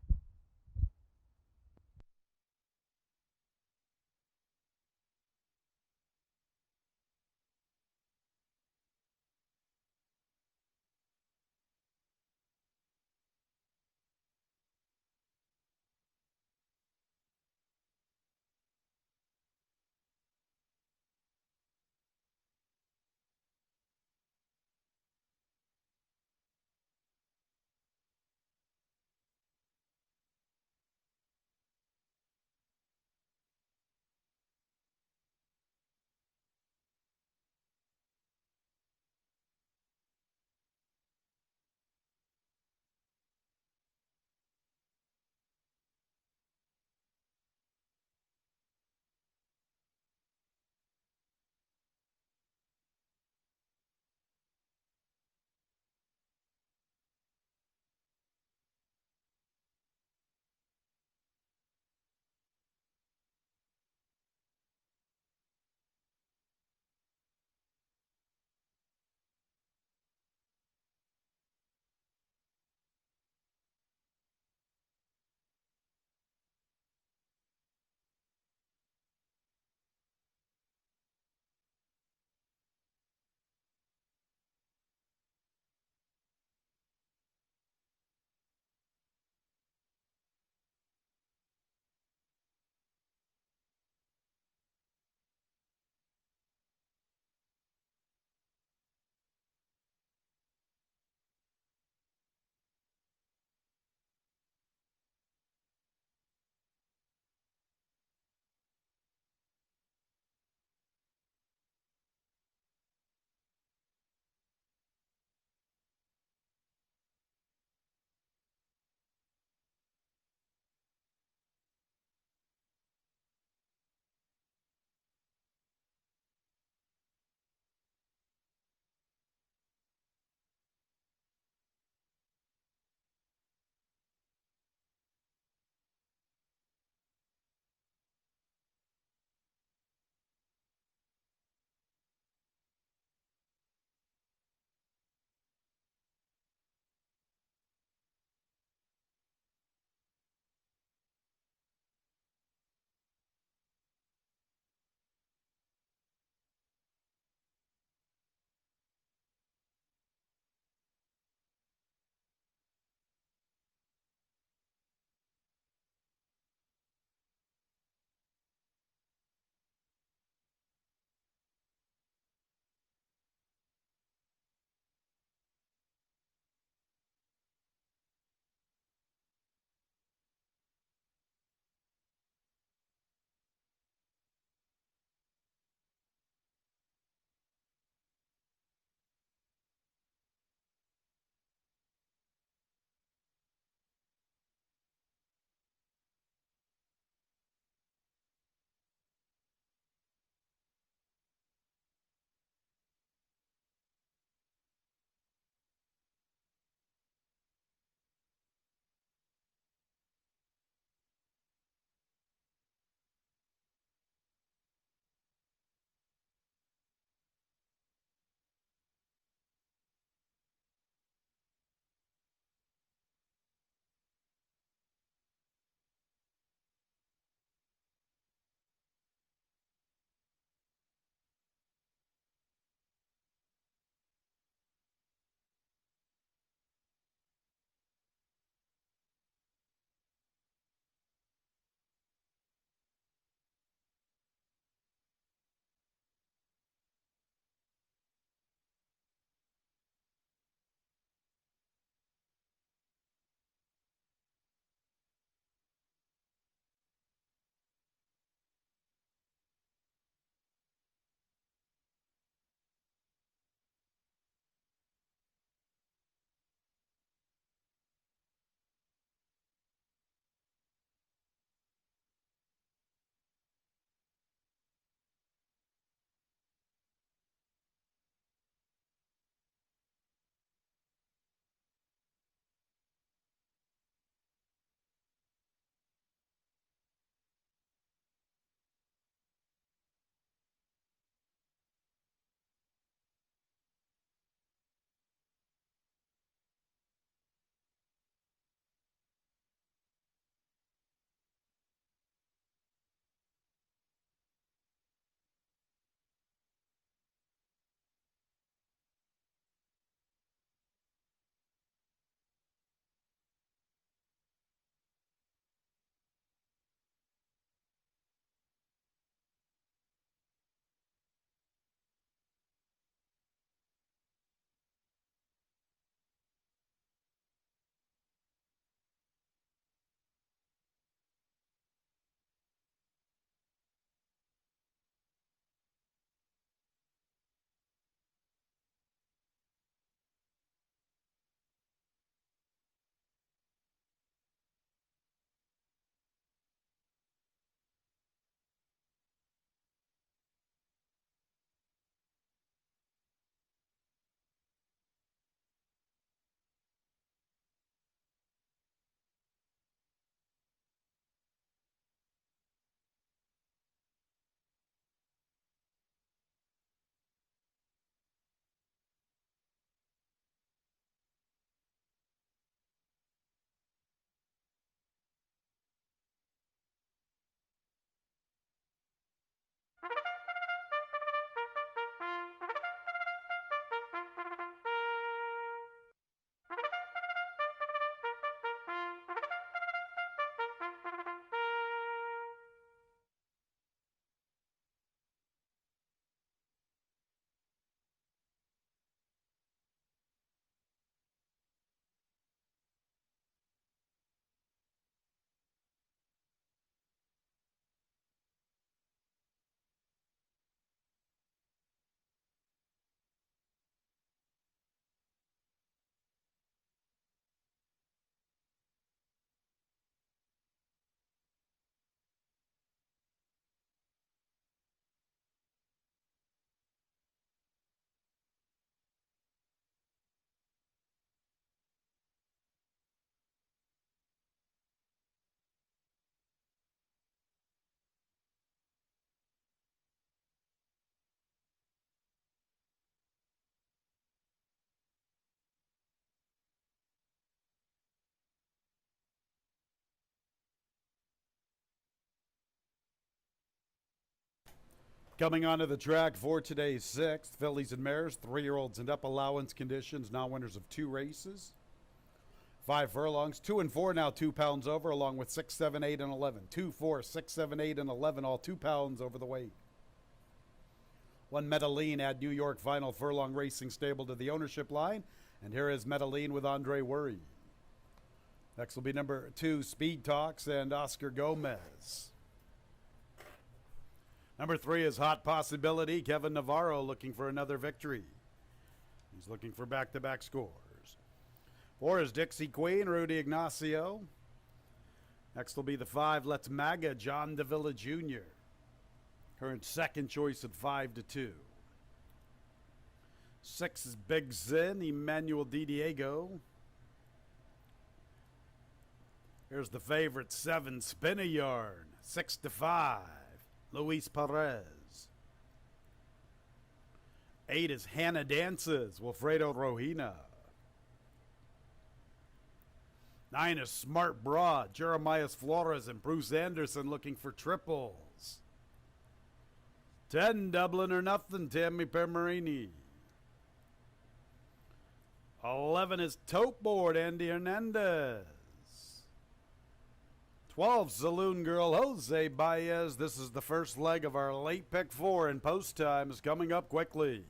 Coming onto the track for today's sixth, fillies and mares, 3-year-olds and up, allowance conditions, now winners of 2 races. 5 furlongs, 2 and 4 now 2 pounds over, along with 6, 7, 8, and 11. 2, 4, 6, 7, 8, and 11, all 2 pounds over the weight. 1 Medellin add New York final furlong racing stable to the ownership line. And here is Medellin with Andre Worry. Next will be number 2, Speed Talks and Oscar Gomez. Number 3 is Hot Possibility. Kevin Navarro looking for another victory. He's looking for back-to-back scores. 4 is Dixie Queen, Rudy Ignacio. Next will be the 5, Let's Maga, John Davila Jr. Current second choice at 5-2. 6 is Big Zin, Emmanuel Di Diego. Here's the favorite, 7, Spin a Yarn, 6-5. Luis Perez. 8 is Hannah Dances, Wilfredo Rojina. 9 is Smart Broad, Jeremias Flores and Bruce Anderson looking for triples. 10, Dublin or Nothing, Tammy Permarini. 11 is Tote Board, Andy Hernandez. 12, Saloon Girl, Jose Baez. This is the first leg of our late pick 4, and post time is coming up quickly.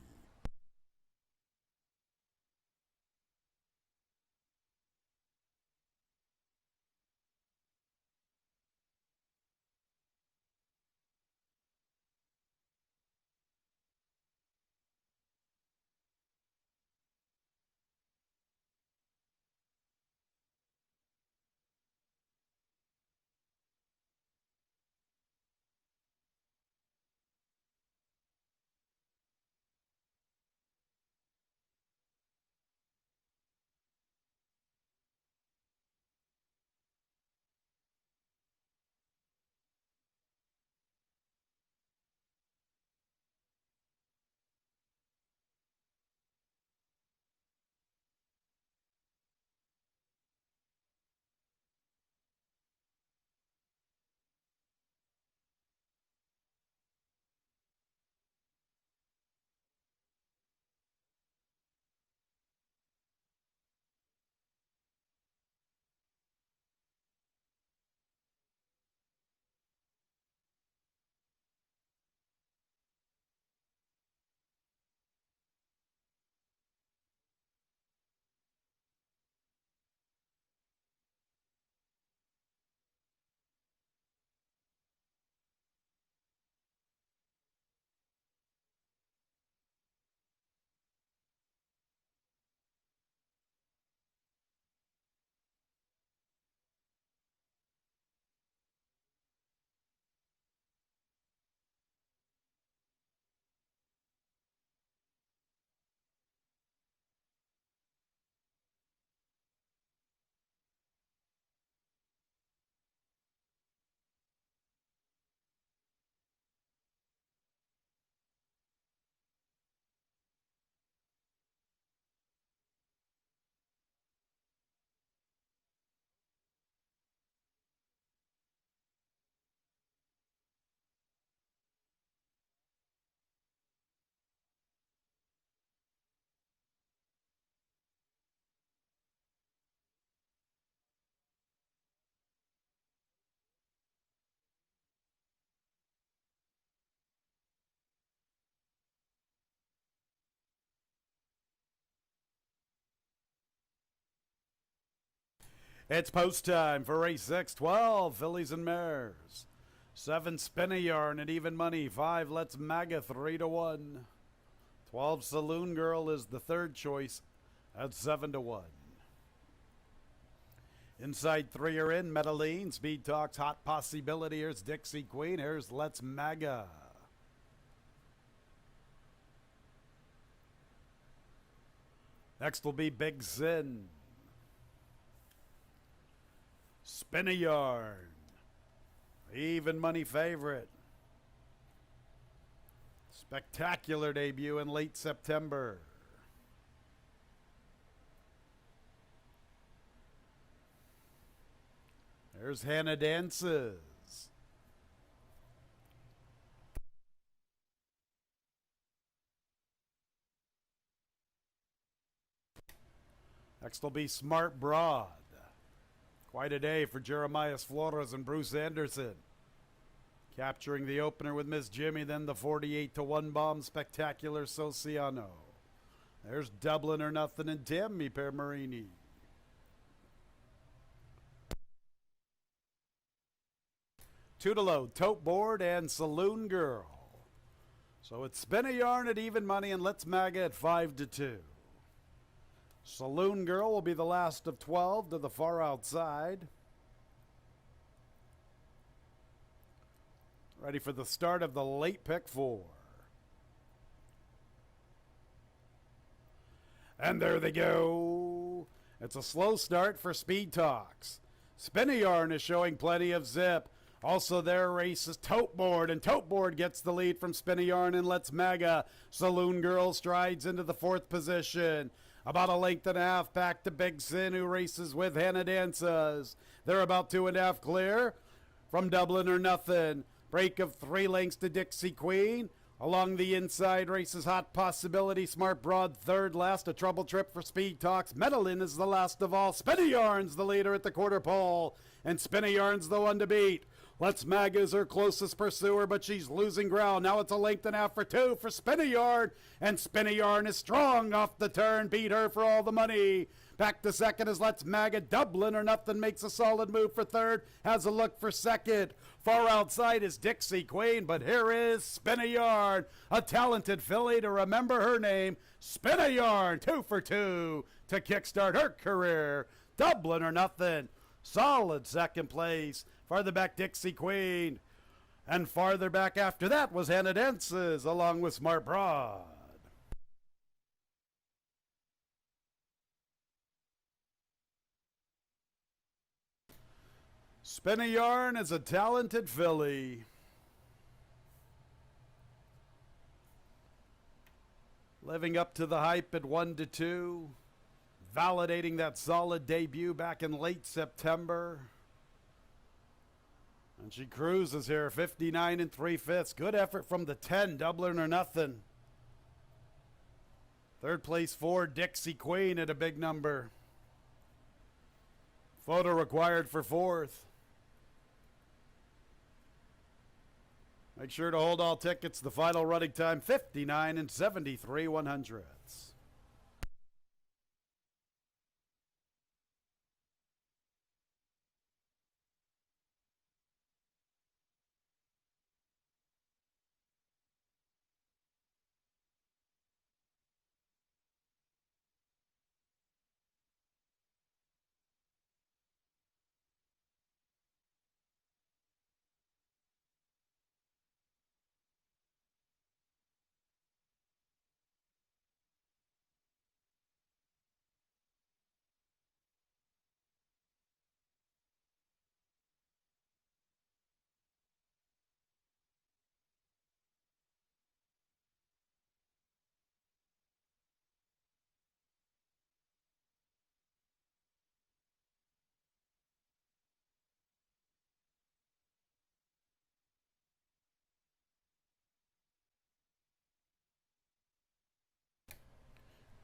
It's post time for race 6, 12 fillies and mares. 7 Spin a Yarn at even money, 5 Let's Maga 3-1. 12 Saloon Girl is the third choice at 7-1. Inside 3 are in Medellin, Speed Talks, Hot Possibility. Here's Dixie Queen. Here's Let's Maga. Next will be Big Sin. Spin a Yarn. Even money favorite. Spectacular debut in late September. There's Hannah Dances. Next will be Smart Broad. Quite a day for Jeremias Flores and Bruce Anderson. Capturing the opener with Miss Jimmy, then the 48-1 bomb Spectacular Sociano. There's Dublin or Nothing and Tammy Permarini. Toodalo, Tote Board, and Saloon Girl. So it's Spin a Yarn at even money and Let's Maga at 5-2. Saloon Girl will be the last of 12 to the far outside. Ready for the start of the late pick 4. And there they go. It's a slow start for Speed Talks. Spin a Yarn is showing plenty of zip. Also their race is Tote Board, and Tote Board gets the lead from Spin a Yarn and Let's Maga. Saloon Girl strides into the 4th position. About a length and a half back to Big Sin, who races with Hannah Dances. They're about 2.5 clear from Dublin or Nothing. Break of 3 lengths to Dixie Queen. Along the inside races Hot Possibility, Smart Broad third last. A trouble trip for Speed Talks. Medellin is the last of all. Spin a Yarn's the leader at the quarter pole, and Spin a Yarn's the one to beat. Let's Maga is her closest pursuer, but she's losing ground. Now it's a length and a half for 2 for Spin a Yarn, and Spin a Yarn is strong off the turn. Beat her for all the money. Back to second is Let's Maga. Dublin or Nothing makes a solid move for third. Has a look for second. Far outside is Dixie Queen, but here is Spin a Yarn, a talented filly to remember her name. Spin a Yarn, 2 for 2 to kickstart her career. Dublin or Nothing, solid second place. Farther back, Dixie Queen. And farther back after that was Hannah Dances along with Smart Broad. Spin a Yarn is a talented filly. Living up to the hype at 1-2. Validating that solid debut back in late September. And she cruises here, 59 3/5. Good effort from the 10, Dublin or Nothing. Third place 4, Dixie Queen at a big number. Photo required for 4th. Make sure to hold all tickets. The final running time, 59 73/100.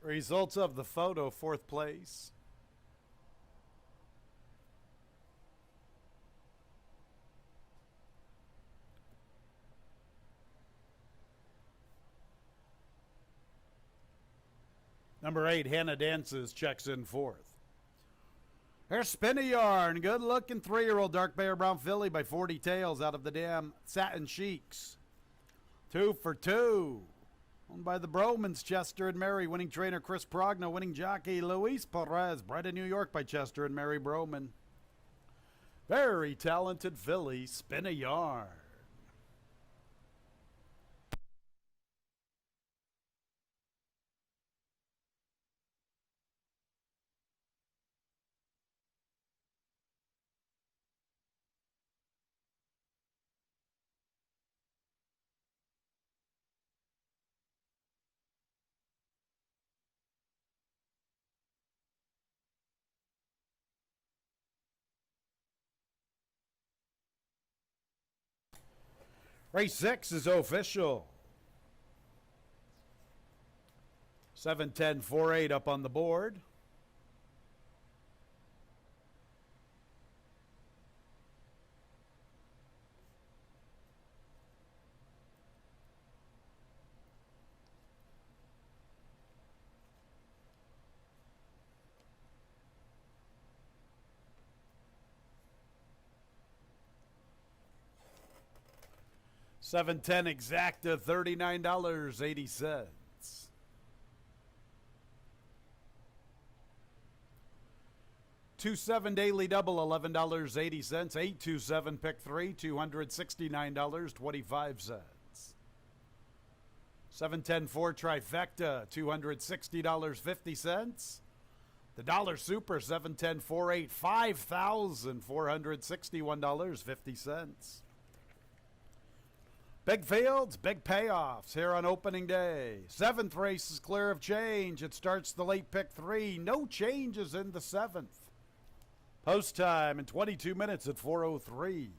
Results of the photo, 4th place. Number 8, Hannah Dances, checks in 4th. Here's Spin a Yarn. Good looking 3-year-old dark bear brown filly by 40 tails out of the dam Satin Sheiks. 2 for 2. Owned by the Bromans, Chester and Mary. Winning trainer Chris Progno. Winning jockey Luis Perez. Bred in New York by Chester and Mary Broman. Very talented filly. Spin a Yarn. Race 6 is official. 7-10-4-8 up on the board. $7.10 exacta, $39.80. 2-7 daily double, $11.80. 8-2-7 pick 3, $269.25. 7-10-4 trifecta, $260.50. The dollar super, 7-10-4-8, $5,461.50. Big fields, big payoffs here on opening day. 7th race is clear of change. It starts the late pick 3. No changes in the 7th. Post time in 22 minutes at 4:03.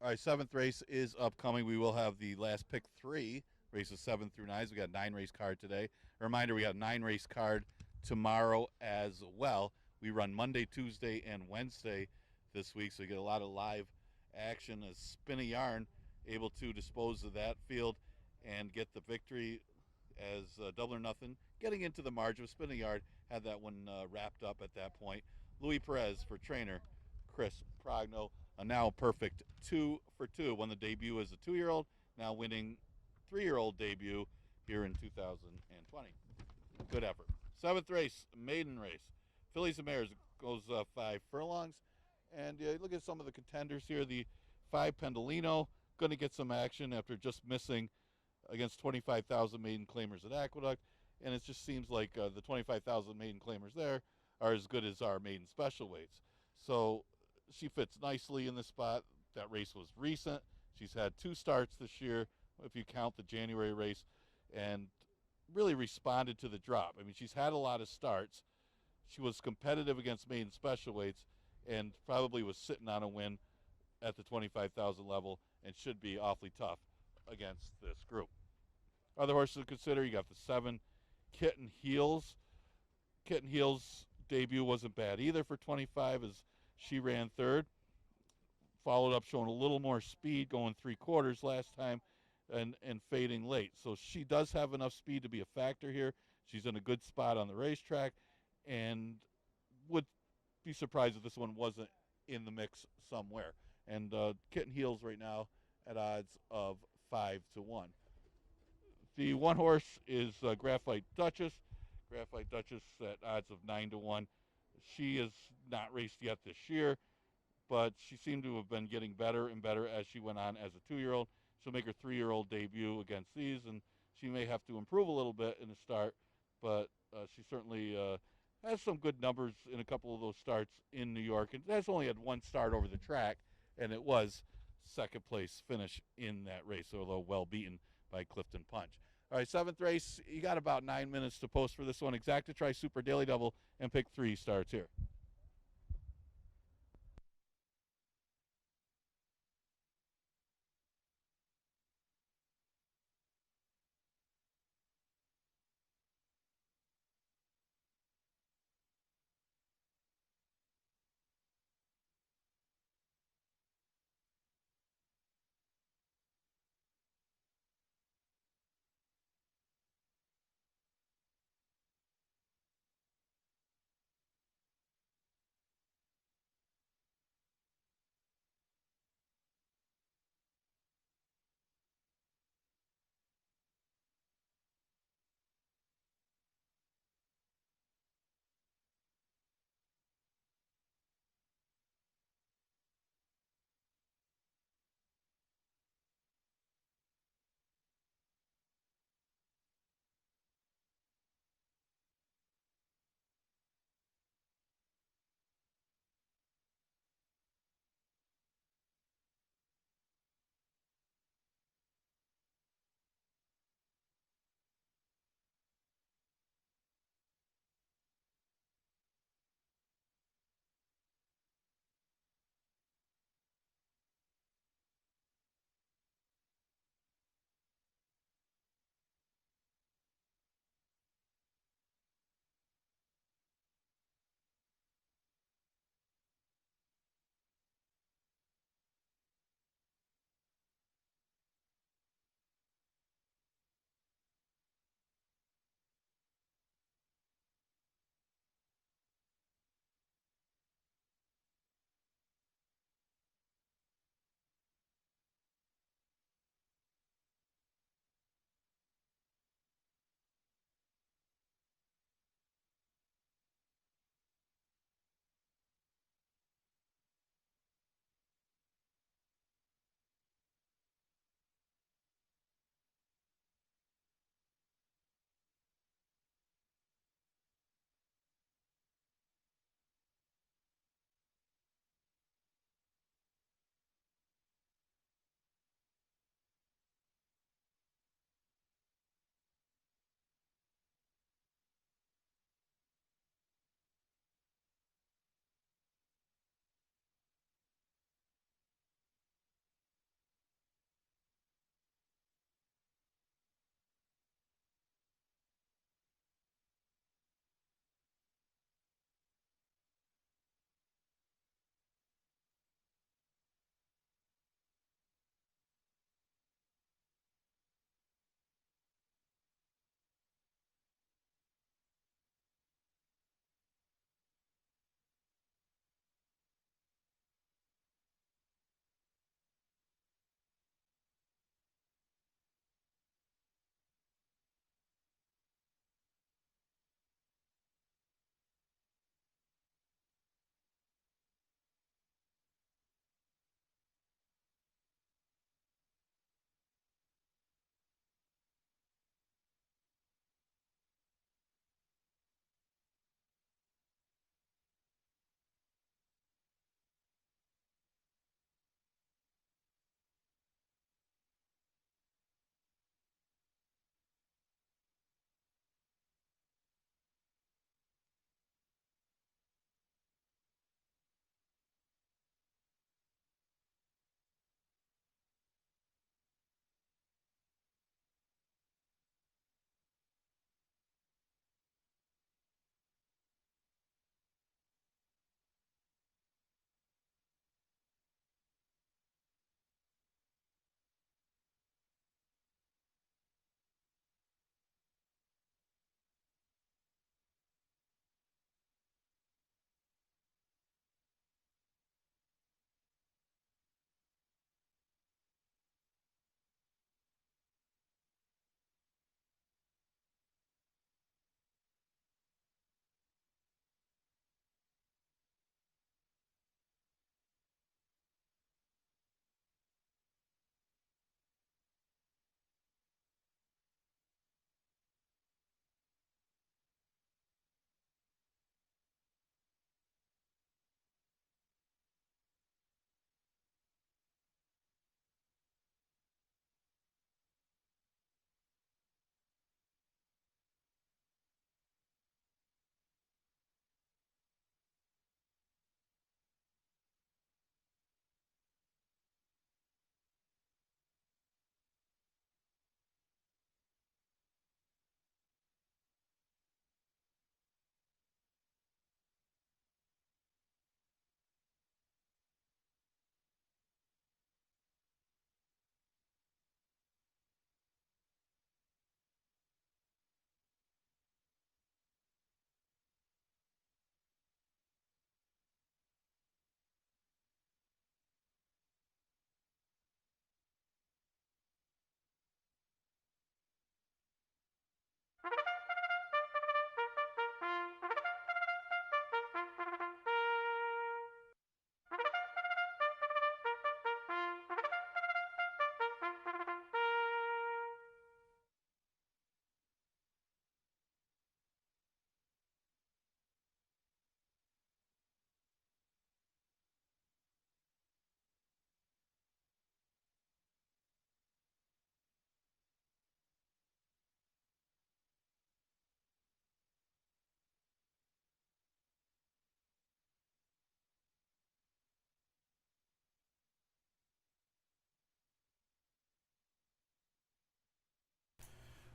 All right, seventh race is upcoming. We will have the last pick 3, races 7 through 9. We got a 9-race card today. A reminder, we got a 9-race card tomorrow as well. We run Monday, Tuesday, and Wednesday this week, so you get a lot of live action. As Spin a Yarn able to dispose of that field and get the victory as Double or Nothing, getting into the margin of Spin a Yard, had that one wrapped up at that point. Louis Perez for trainer Chris Progno, a now perfect 2 for 2. Won the debut as a 2-year-old, now winning 3-year-old debut here in 2020. Good effort. 7th race, maiden race. Fillies and Mares goes 5 furlongs. And look at some of the contenders here. The 5 Pendolino going to get some action after just missing against 25,000 maiden claimers at Aqueduct. And it just seems like the 25,000 maiden claimers there are as good as our maiden special weights. So she fits nicely in this spot. That race was recent. She's had 2 starts this year, if you count the January race, and really responded to the drop. I mean, she's had a lot of starts. She was competitive against maiden special weights and probably was sitting on a win at the 25,000 level and should be awfully tough against this group. Other horses to consider, you got the 7 Kitten Heels. Kitten Heels' debut wasn't bad either for 25 as she ran 3rd. Followed up showing a little more speed, going 3/4 last time and fading late. So she does have enough speed to be a factor here. She's in a good spot on the racetrack and would be surprised if this one wasn't in the mix somewhere. And Kitten Heels right now at odds of 5-1. The 1 horse is Graphite Duchess. Graphite Duchess at odds of 9-1. She is not raced yet this year, but she seemed to have been getting better and better as she went on as a 2-year-old. She'll make her 3-year-old debut against these, and she may have to improve a little bit in the start, but she certainly has some good numbers in a couple of those starts in New York, and has only had 1 start over the track, and it was 2nd place finish in that race, although well beaten by Clifton Punch. All right, 7th race, you got about 9 minutes to post for this one. Exacta Tri Super Daily Double and pick 3 starts here.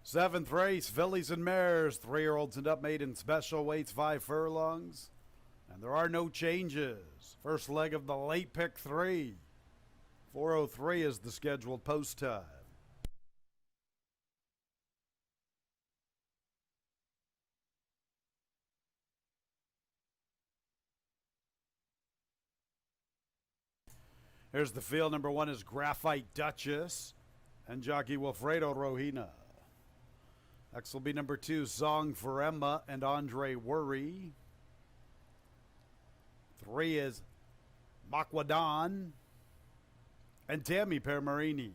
7th race, fillies and mares, 3-year-olds and up, maiden special weights, 5 furlongs. And there are no changes. First leg of the late pick 3. 4:03 is the scheduled post time. Here's the field. Number 1 is Graphite Duchess and jockey Wilfredo Rohina. Next will be number 2, Song for Emma and Andre Worry. 3 is Makwadan and Tammy Permarini.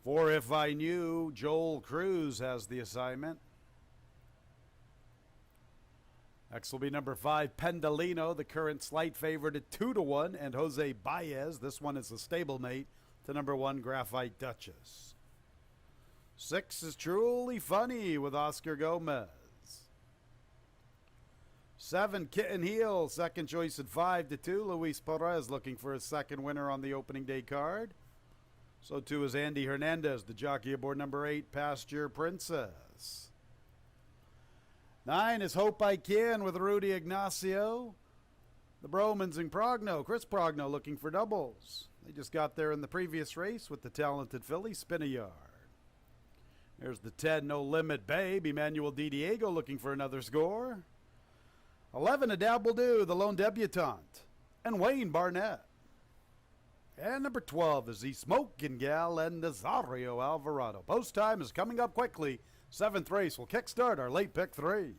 4, If I Knew, Joel Cruz has the assignment. Next will be number 5, Pendolino, the current slight favorite at 2-1, and Jose Baez. This one is a stablemate to number 1, Graphite Duchess. 6 is Truly Funny with Oscar Gomez. 7, Kitten Heel, second choice at 5-2. Luis Perez looking for his second winner on the opening day card. So too is Andy Hernandez, the jockey aboard number 8, Pasture Princess. 9 is Hope I Can with Rudy Ignacio. The Bromans and Progno. Chris Progno looking for doubles. They just got there in the previous race with the talented filly, Spinayard. There's the 10, No Limit Babe. Emmanuel Di Diego looking for another score. 11, A Dabble Do, the lone debutante, and Wayne Barnett. And number 12 is the Smokin' Gal and Nazario Alvarado. Post time is coming up quickly. 7th race will kickstart our late pick 3.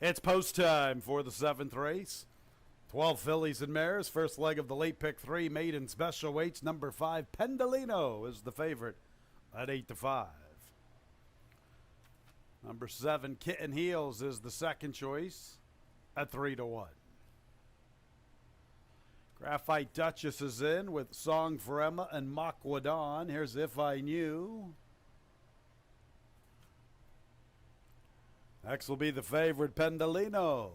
It's post time for the 7th race. 12 fillies and mares. First leg of the late pick 3, maiden special weights. Number 5, Pendolino is the favorite at 8-5. Number 7, Kitten Heels is the second choice at 3-1. Graphite Duchess is in with Song for Emma and Makwadan. Here's If I Knew. Next will be the favorite, Pendolino.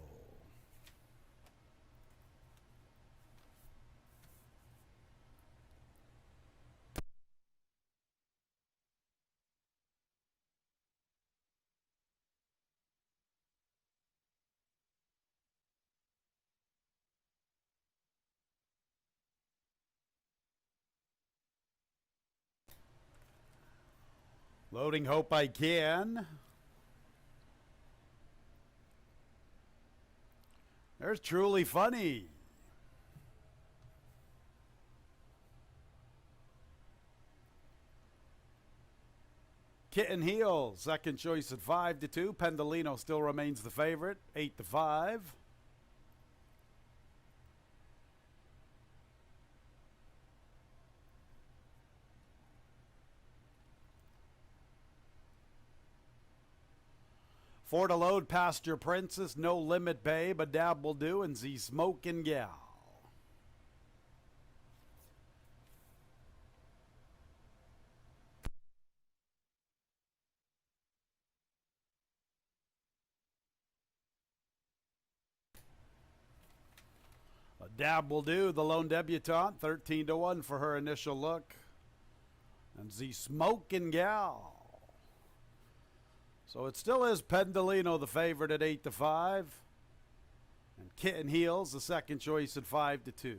Loading Hope I Can. There's Truly Funny. Kitten Heels, second choice at 5-2. Pendolino still remains the favorite, 8-5. For to load, Pasture Princess, No Limit Babe, A Dab Will Do, and Z Smokin' Gal. A Dab Will Do, the lone debutante, 13-1 for her initial look. And Z Smokin' Gal. So it still is Pendolino, the favorite, at 8-5. And Kitten Heels, the second choice, at 5-2.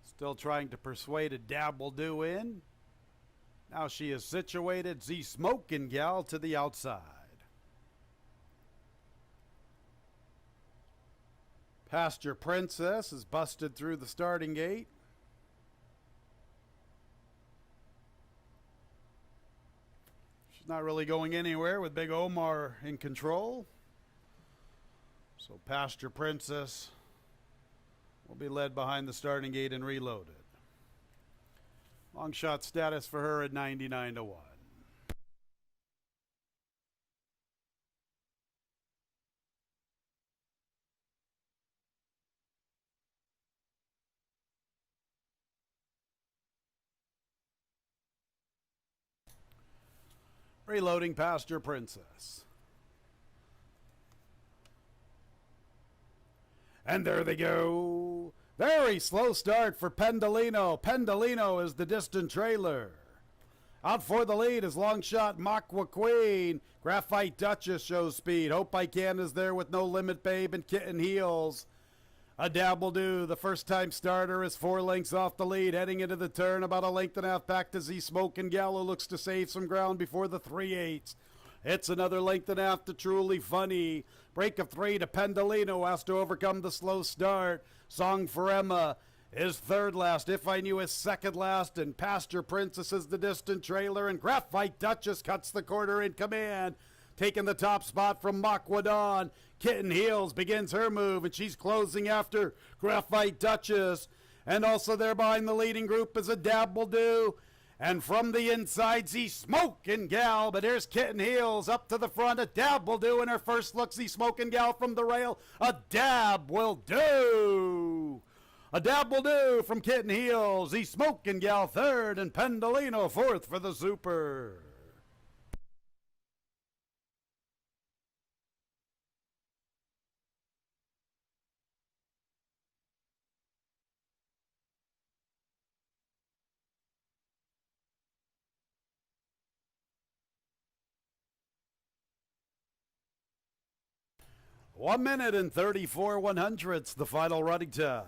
Still trying to persuade A Dab Will Do in. Now she is situated. Z Smokin' Gal to the outside. Pasture Princess is busted through the starting gate. She's not really going anywhere with Big Omar in control. So Pasture Princess will be led behind the starting gate and reloaded. Long shot status for her at 99-1. Reloading Pasture Princess. And there they go. Very slow start for Pendolino. Pendolino is the distant trailer. Out for the lead is long shot Makwa Queen. Graphite Duchess shows speed. Hope I Can is there with No Limit Babe and Kitten Heels. A Dab Will Do, the first time starter, is 4 lengths off the lead, heading into the turn, about a length and a half back to Z Smokin' Gal, who looks to save some ground before the 3/8. It's another length and a half to Truly Funny. Break of 3 to Pendolino, has to overcome the slow start. Song for Emma is third last. If I Knew is second last, and Pasture Princess is the distant trailer, and Graphite Duchess cuts the quarter in command. Taking the top spot from Makwadon. Kitten Heels begins her move, and she's closing after Graphite Duchess. And also there behind the leading group is A Dab Will Do. And from the inside, Z Smokin' Gal. But here's Kitten Heels up to the front. A Dab Will Do in her first look. Z Smokin' Gal from the rail. A Dab Will Do. A Dab Will Do from Kitten Heels. Z Smokin' Gal third, and Pendolino fourth for the Super. One minute and 34 100ths, the final running time.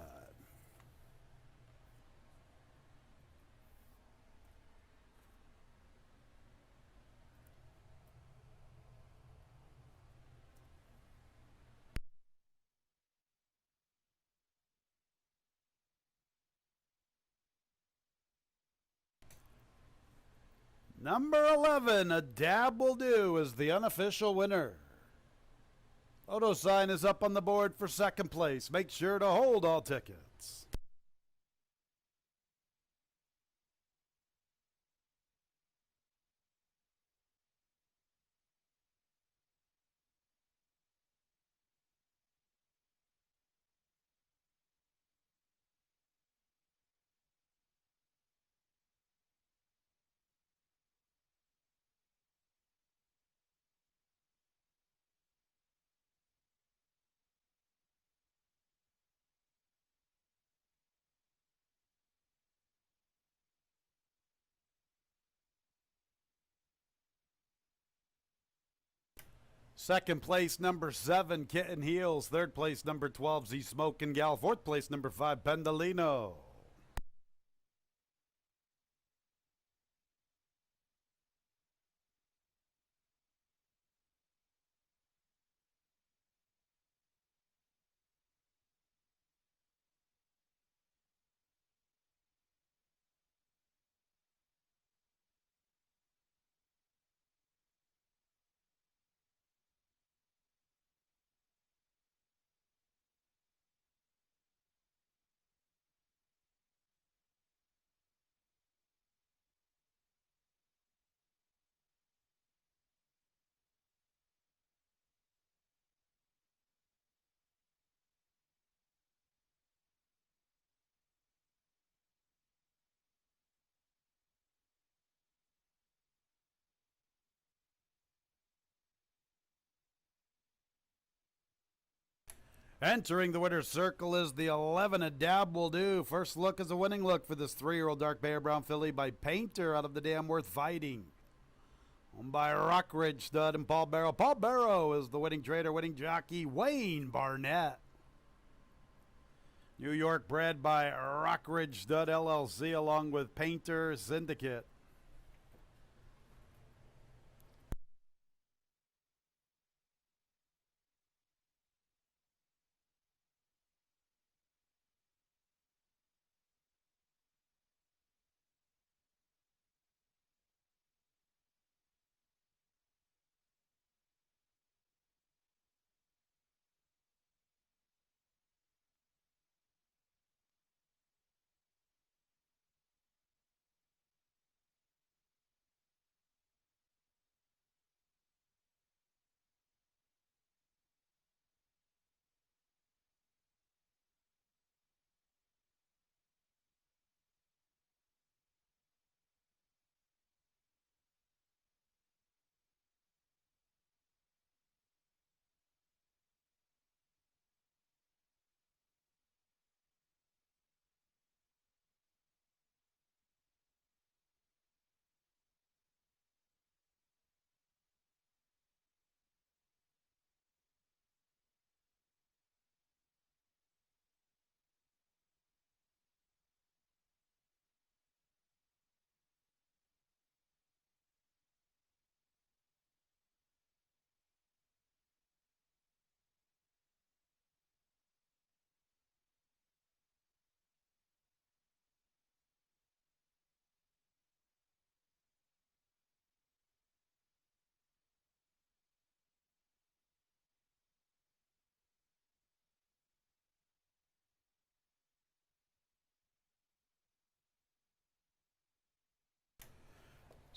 Number 11, A Dab Will Do, is the unofficial winner. Photo sign is up on the board for second place. Make sure to hold all tickets. Second place, number 7, Kitten Heels. Third place, number 12, Z Smokin' Gal. Fourth place, number 5, Pendolino. Entering the winner's circle is the 11. A dab will do. First look is a winning look for this 3-year-old dark Bear Brown filly by Painter out of the Damn Worth Fighting. Owned by Rockridge Stud and Paul Barrow. Paul Barrow is the winning trader, winning jockey Wayne Barnett. New York bred by Rockridge Stud LLC along with Painter Syndicate.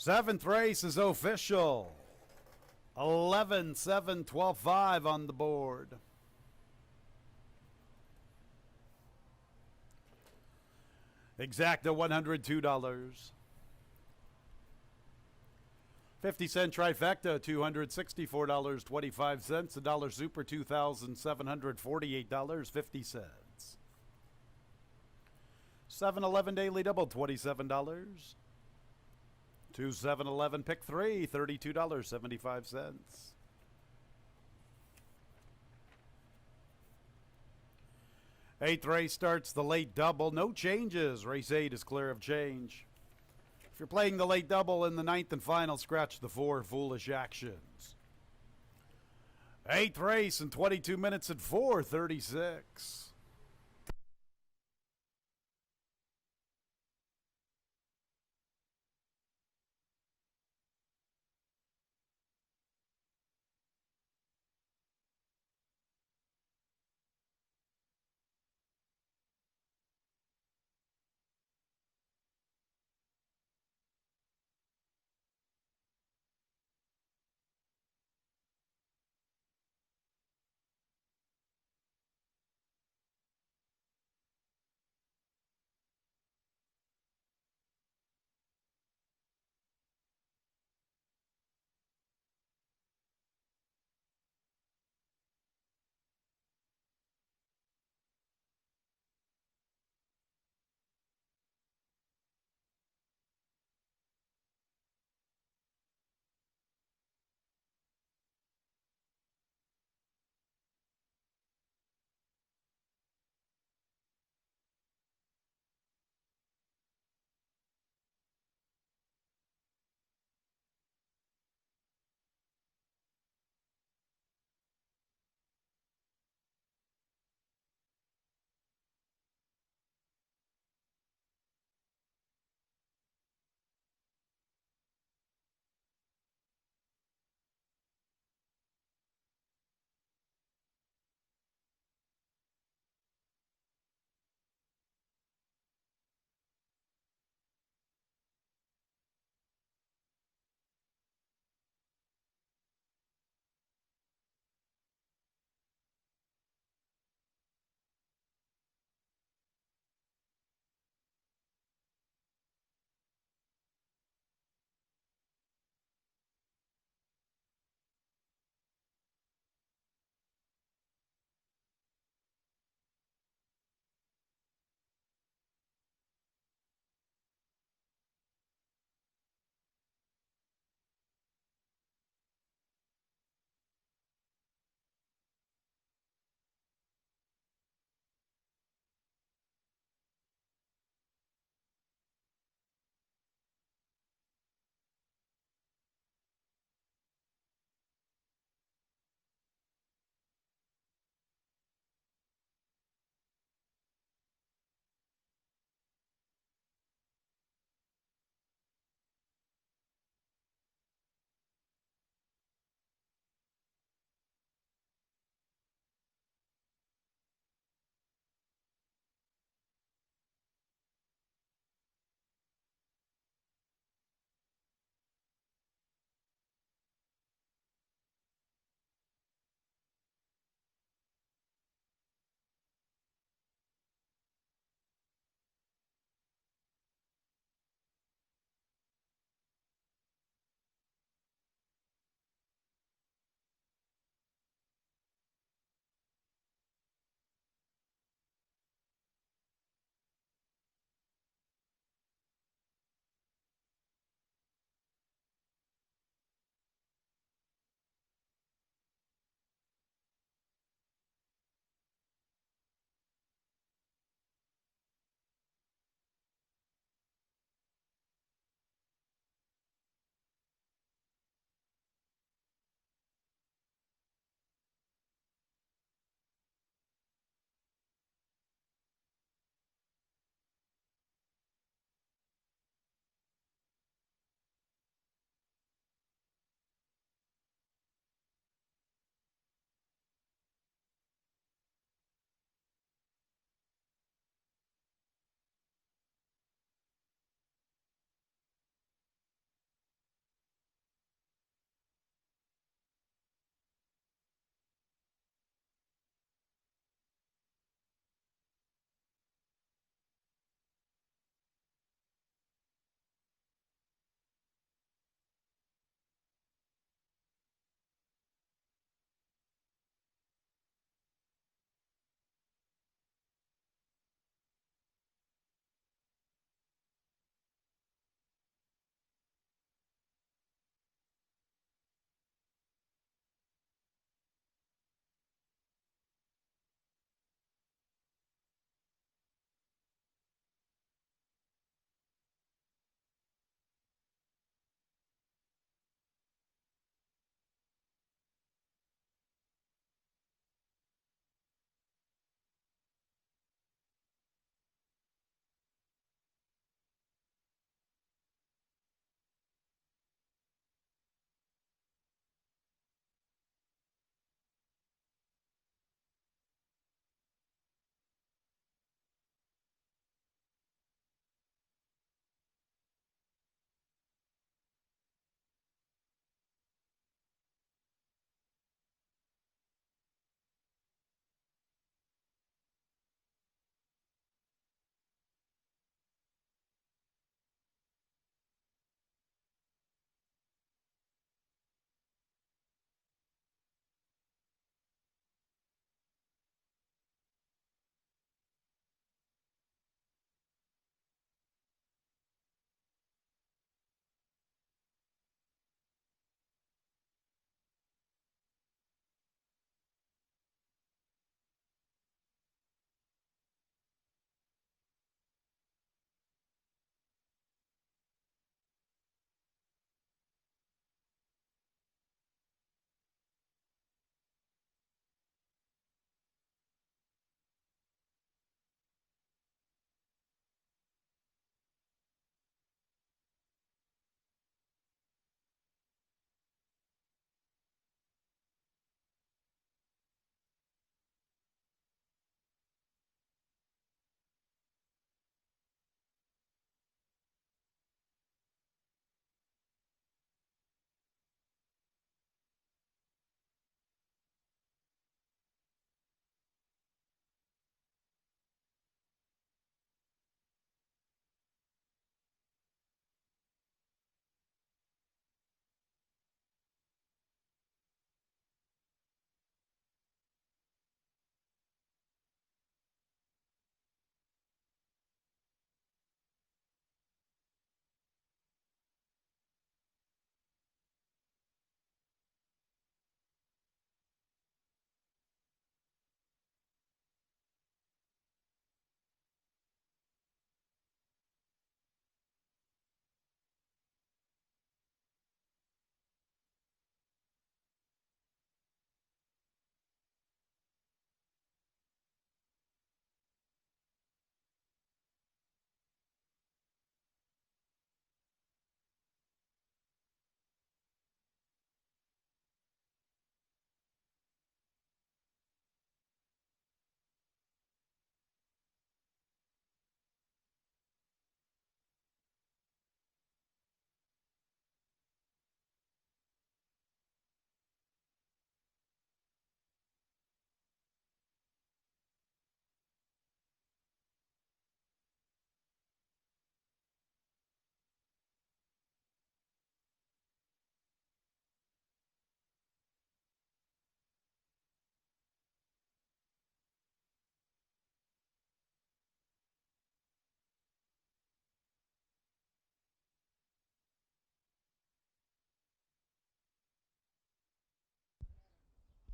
Seventh race is official. 11, 7, 12, 5 on the board. Exacta $102. 50-cent trifecta, $264.25. A dollar super, $2,748.50. 7-Eleven daily double, $27. 2 7-Eleven pick 3, $32.75. Eighth race starts the late double. No changes. Race 8 is clear of change. If you're playing the late double in the ninth and final, scratch the 4 foolish actions. Eighth race in 22 minutes at 4:36.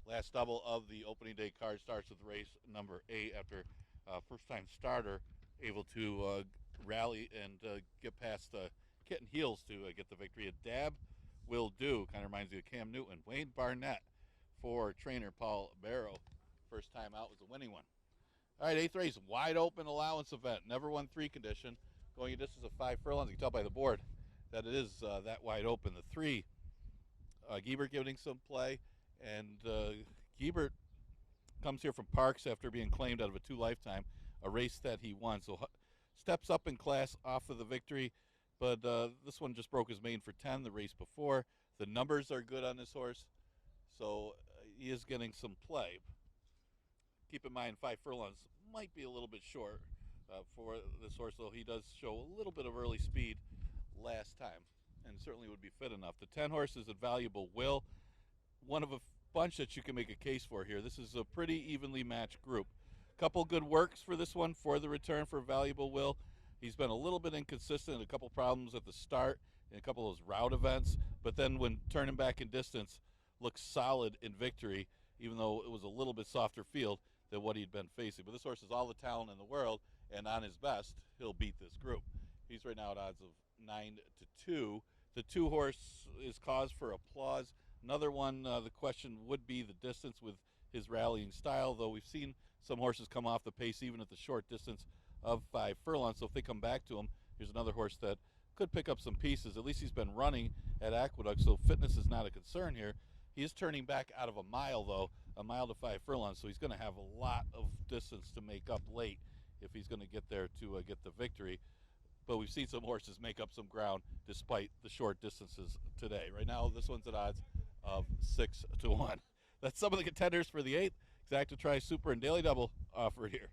Last double of the opening day card starts with race number 8 after first-time starter able to rally and get past Kitten Heels to get the victory. A dab will do. Kind of reminds me of Cam Newton. Wayne Barnett for trainer Paul Barrow. First time out was a winning one. All right, 8th race, wide open allowance event. Never won 3 condition. Going a distance of 5 furlongs. You can tell by the board that it is that wide open. The 3, Giebert giving some play. And Giebert comes here from Parks after being claimed out of a 2 lifetime, a race that he won. So steps up in class off of the victory, but this one just broke his main for 10 the race before. The numbers are good on this horse, so he is getting some play. Keep in mind 5 furlongs might be a little bit short for this horse, though he does show a little bit of early speed last time and certainly would be fit enough. The 10 horse is a Valuable Will, one of a bunch that you can make a case for here. This is a pretty evenly matched group. Couple good works for this one for the return for Valuable Will. He's been a little bit inconsistent, a couple problems at the start in a couple of those route events, but then when turning back in distance, looks solid in victory, even though it was a little bit softer field than what he'd been facing. But this horse has all the talent in the world, and on his best, he'll beat this group. He's right now at odds of 9-2. The 2 horse is cause for applause. Another one, the question would be the distance with his rallying style, though we've seen some horses come off the pace even at the short distance of 5 furlongs. So if they come back to him, here's another horse that could pick up some pieces. At least he's been running at Aqueduct, so fitness is not a concern here. He is turning back out of a mile, though, a mile to 5 furlongs, so he's going to have a lot of distance to make up late if he's going to get there to get the victory. But we've seen some horses make up some ground despite the short distances today. Right now, this one's at odds of 6-1. That's some of the contenders for the 8th. Exacta Tri Super and Daily Double offered here.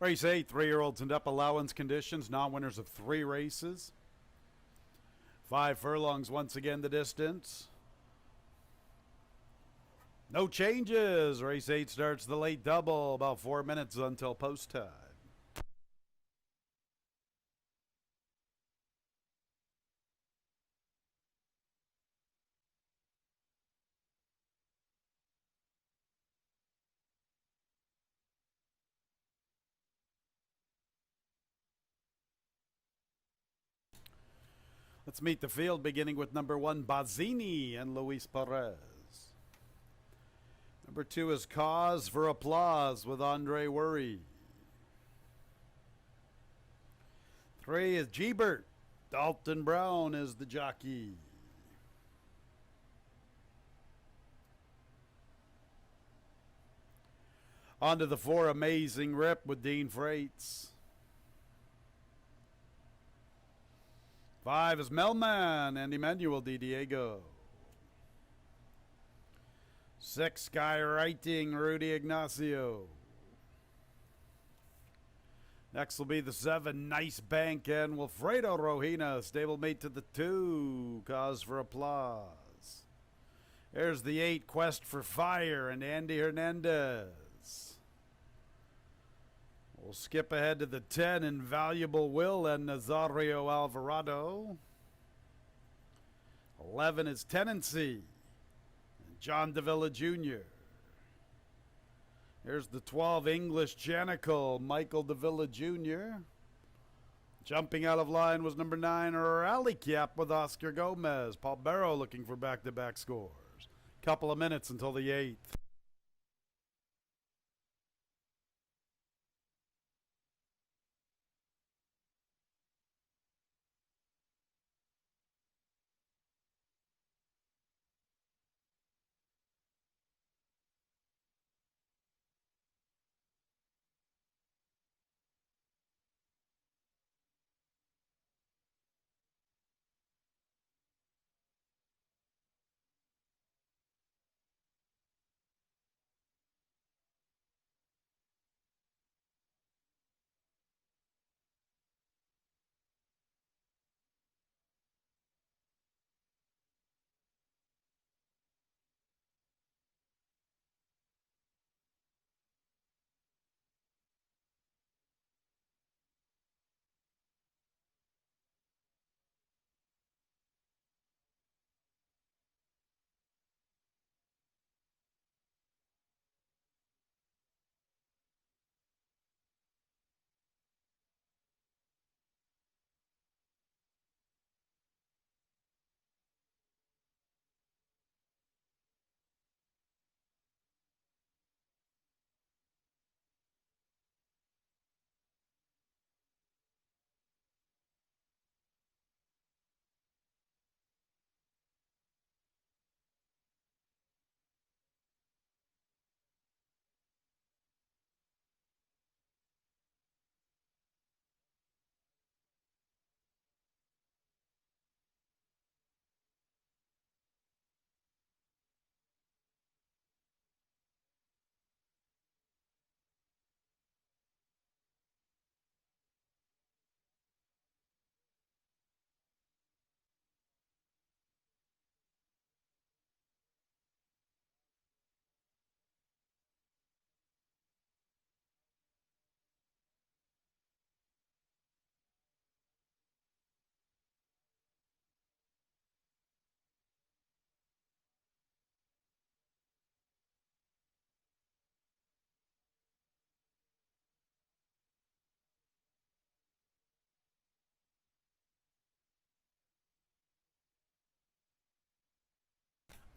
Race 8, 3-year-olds and up, allowance conditions, non-winners of 3 races. 5 furlongs once again the distance. No changes. Race 8 starts the late double, about 4 minutes until post time. Let's meet the field, beginning with number 1, Bazzini and Luis Perez. Number 2 is Cause for Applause with Andre Worry. 3 is Gebert. Dalton Brown is the jockey. On to the 4, Amazing Rip with Dean Freites. 5 is Melman and Emmanuel Di Diego. 6, Sky Writing, Rudy Ignacio. Next will be the 7, Nice Bank and Wilfredo Rohina, stablemate to the 2, Cause for Applause. There's the 8, Quest for Fire and Andy Hernandez. We'll skip ahead to the 10, Invaluable Will and Nazario Alvarado. 11 is Tenancy and John Davila Jr. Here's the 12, English Janicle, Michael Davila Jr. Jumping out of line was number 9, Rally Cap with Oscar Gomez. Paul Barrow looking for back-to-back scores. Couple of minutes until the 8th.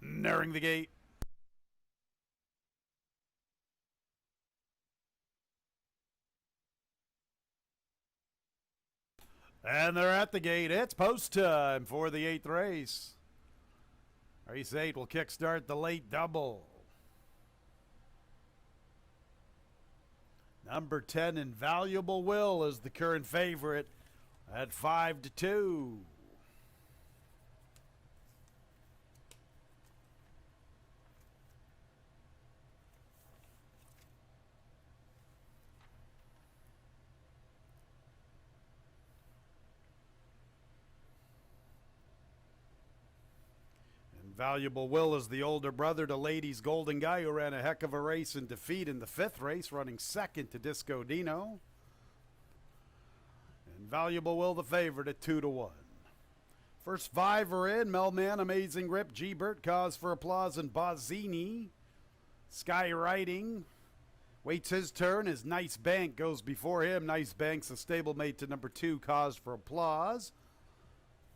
Nearing the gate. And they're at the gate. It's post time for the 8th race. Race 8 will kickstart the late double. Number 10, Invaluable Will, is the current favorite at 5-2. Valuable Will is the older brother to Ladies Golden Guy, who ran a heck of a race in defeat in the 5th race, running second to Disco Dino. And Valuable Will the favorite at 2-1. First 5 are in. Melman, Amazing Rip, G-Bert, Cause for Applause, and Bozzini. Skywriting waits his turn as Nice Bank goes before him. Nice Bank's a stablemate to number 2, Cause for Applause.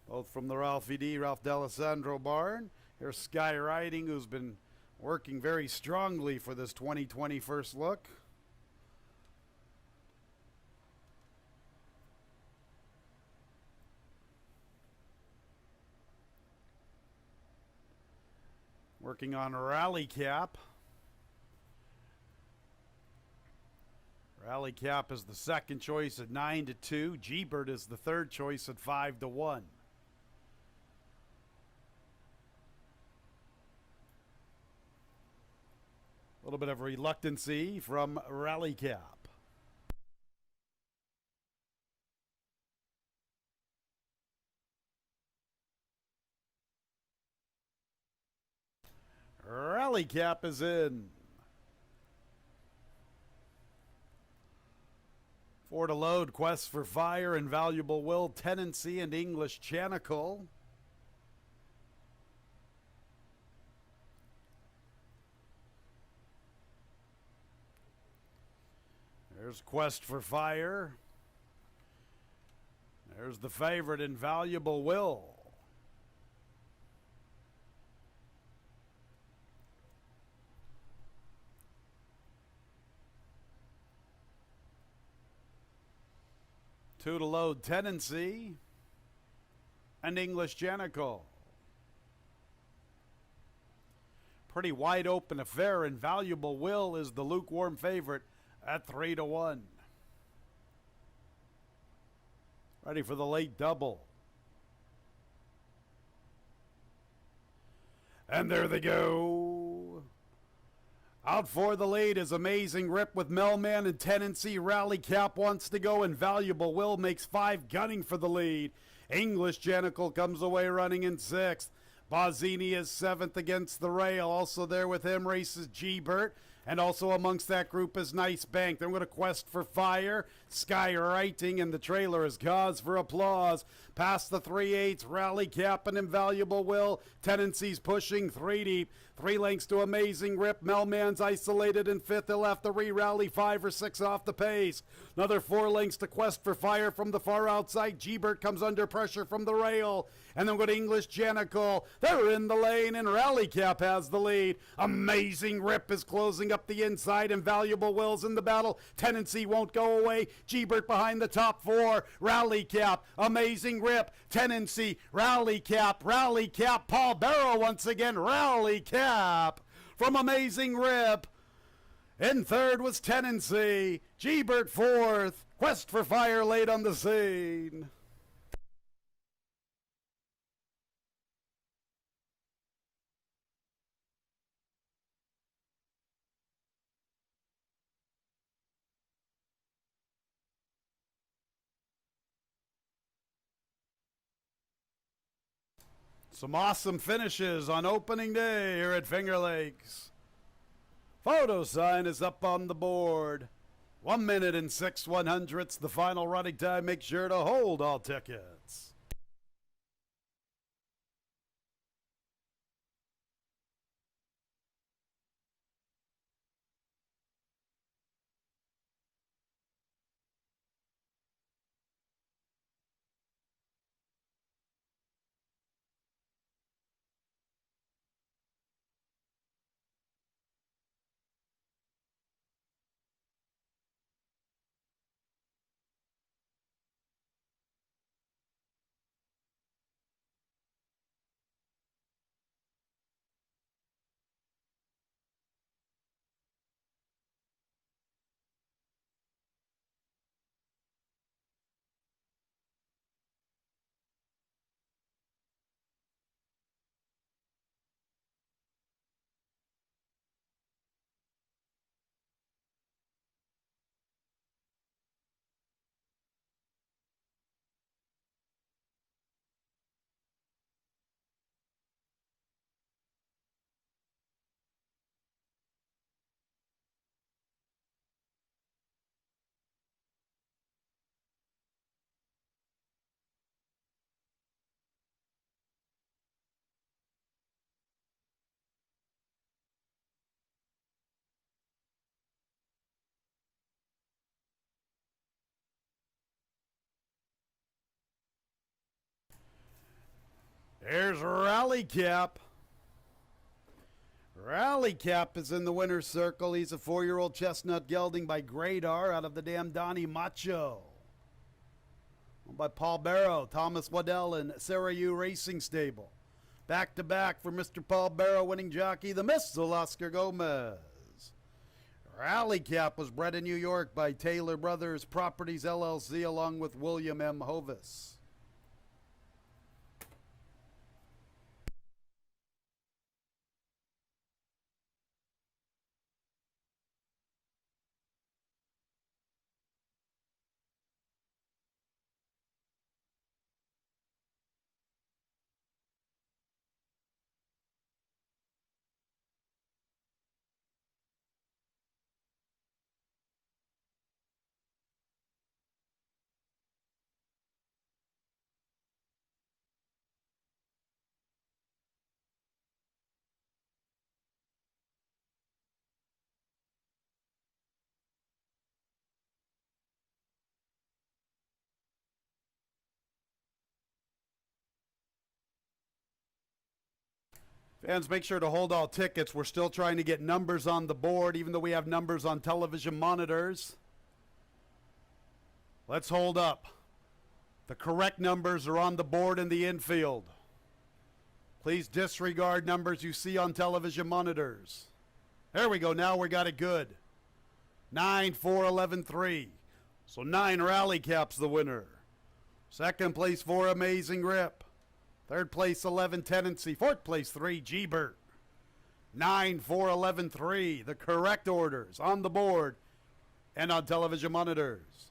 Both from the Ralph D'Alessandro barn. Here's Skywriting, who's been working very strongly for this 2020 first look. Working on Rally Cap. Rally Cap is the second choice at 9-2. G-Bird is the third choice at 5-1. A little bit of reluctancy from Rally Cap. Rally Cap is in. 4 to load, Quest for Fire, Invaluable Will, Tenancy, and English Chanical. There's Quest for Fire. There's the favorite, Invaluable Will. Two to load, Tenancy, and English Chanical. Pretty wide open affair. Invaluable Will is the lukewarm favorite at 3-1. Ready for the late double. And there they go. Out for the lead is Amazing Rip with Melman and Tenancy. Rally Cap wants to go. Invaluable Will makes 5, gunning for the lead. English Chanical comes away running in 6th. Bozzini is 7th against the rail. Also there with him races G-Bert. And also amongst that group is Nice Bank. Then we're going to Quest for Fire, Skywriting, and the trailer is Cause for Applause. Past the 3/8, Rally Cap and Invaluable Will. Tenancy's pushing 3 deep. 3 lengths to Amazing Rip. Melman's isolated in 5th. He'll have to re-rally 5 or 6 off the pace. Another 4 lengths to Quest for Fire from the far outside. G-Bert comes under pressure from the rail. And then we're going to English Chanical. They're in the lane, and Rally Cap has the lead. Amazing Rip is closing up the inside. Invaluable Will's in the battle. Tenancy won't go away. G-Bert behind the top 4. Rally Cap, Amazing Rip, Tenancy, Rally Cap, Paul Barrow once again, Rally Cap from Amazing Rip. In 3rd was Tenancy. G-Bert 4th. Quest for Fire late on the scene. Some awesome finishes on opening day here at Finger Lakes. Photo sign is up on the board. 1 minute and 6/100ths, the final running time. Make sure to hold all tickets. There's Rally Cap. Rally Cap is in the winner's circle. He's a 4-year-old chestnut gelding by Gradar out of the damn Donnie Macho. Owned by Paul Barrow, Thomas Waddell, and Sarah Yu Racing Stable. Back to back for Mr. Paul Barrow, winning jockey, the Missile Oscar Gomez. Rally Cap was bred in New York by Taylor Brothers Properties LLC along with William M. Hovis. Fans, make sure to hold all tickets. We're still trying to get numbers on the board, even though we have numbers on television monitors. Let's hold up. The correct numbers are on the board in the infield. Please disregard numbers you see on television monitors. There we go. Now we got it good. 9, 4, 11, 3. So 9 Rally Cap's the winner. Second place, 4 Amazing Grip. Third place, 11 Tendency. Fourth place, 3 G-Bert. 9, 4, 11, 3. The correct orders on the board and on television monitors.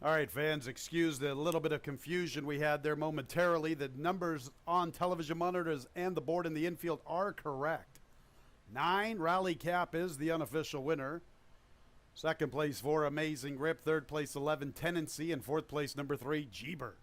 All right, fans, excuse the little bit of confusion we had there momentarily. The numbers on television monitors and the board in the infield are correct. 9 Rally Cap is the unofficial winner. Second place, 4 Amazing Grip. Third place, 11 Tendency. And fourth place, number 3 G-Bert.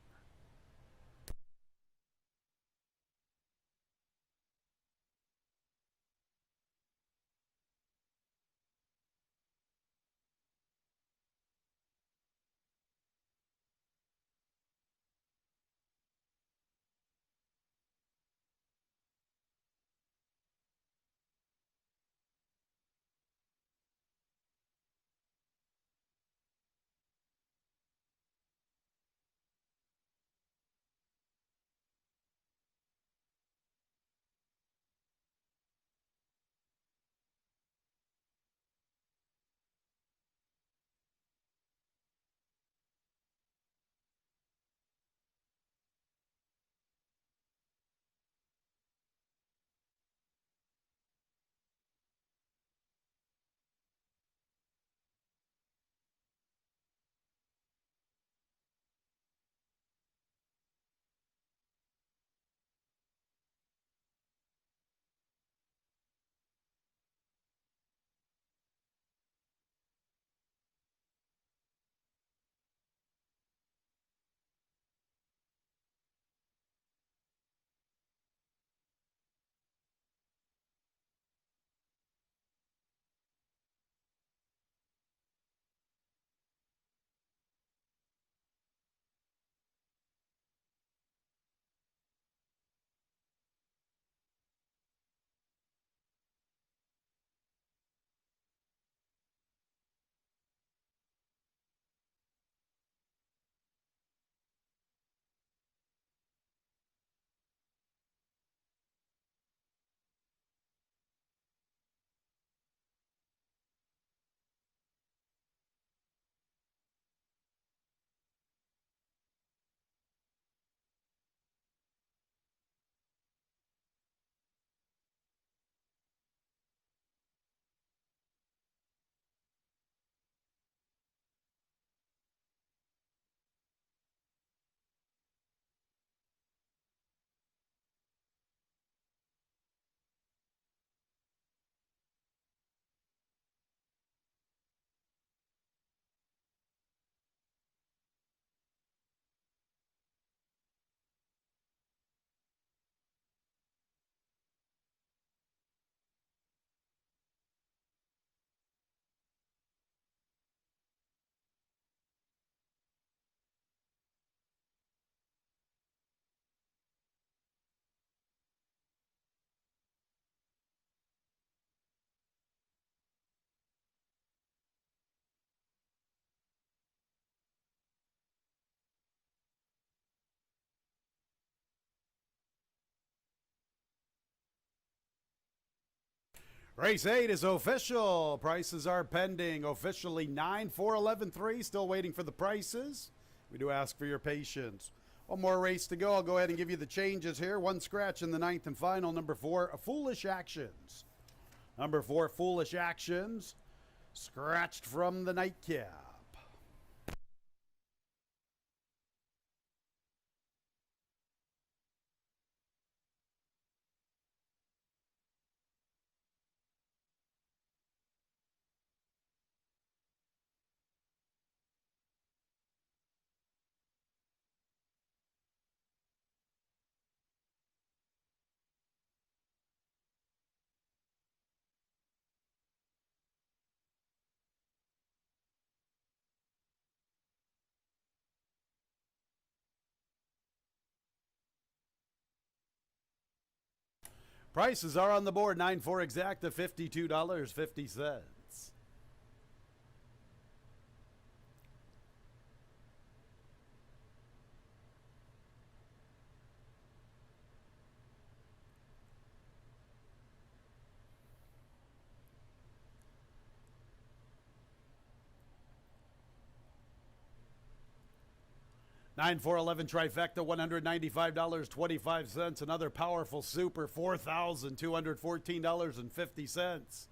Race 8 is official. Prices are pending. Officially 9, 4, 11, 3. Still waiting for the prices. We do ask for your patience. One more race to go. I'll go ahead and give you the changes here. One scratch in the ninth and final. Number 4, Foolish Actions. Number 4, Foolish Actions. Scratched from the nightcap. Prices are on the board. 9-4 exacta, $52.50. 9-4-11 trifecta, $195.25. Another powerful super, $4,214.50.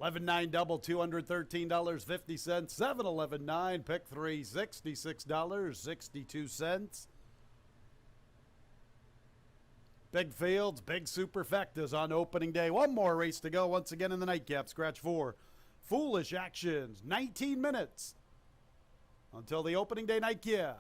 11-9 double, $213.50. 7-11-9 pick 3, $66.62. Big fields, big superfectas on opening day. One more race to go. Once again in the nightcap. Scratch 4. Foolish Actions. 19 minutes until the opening day nightcap.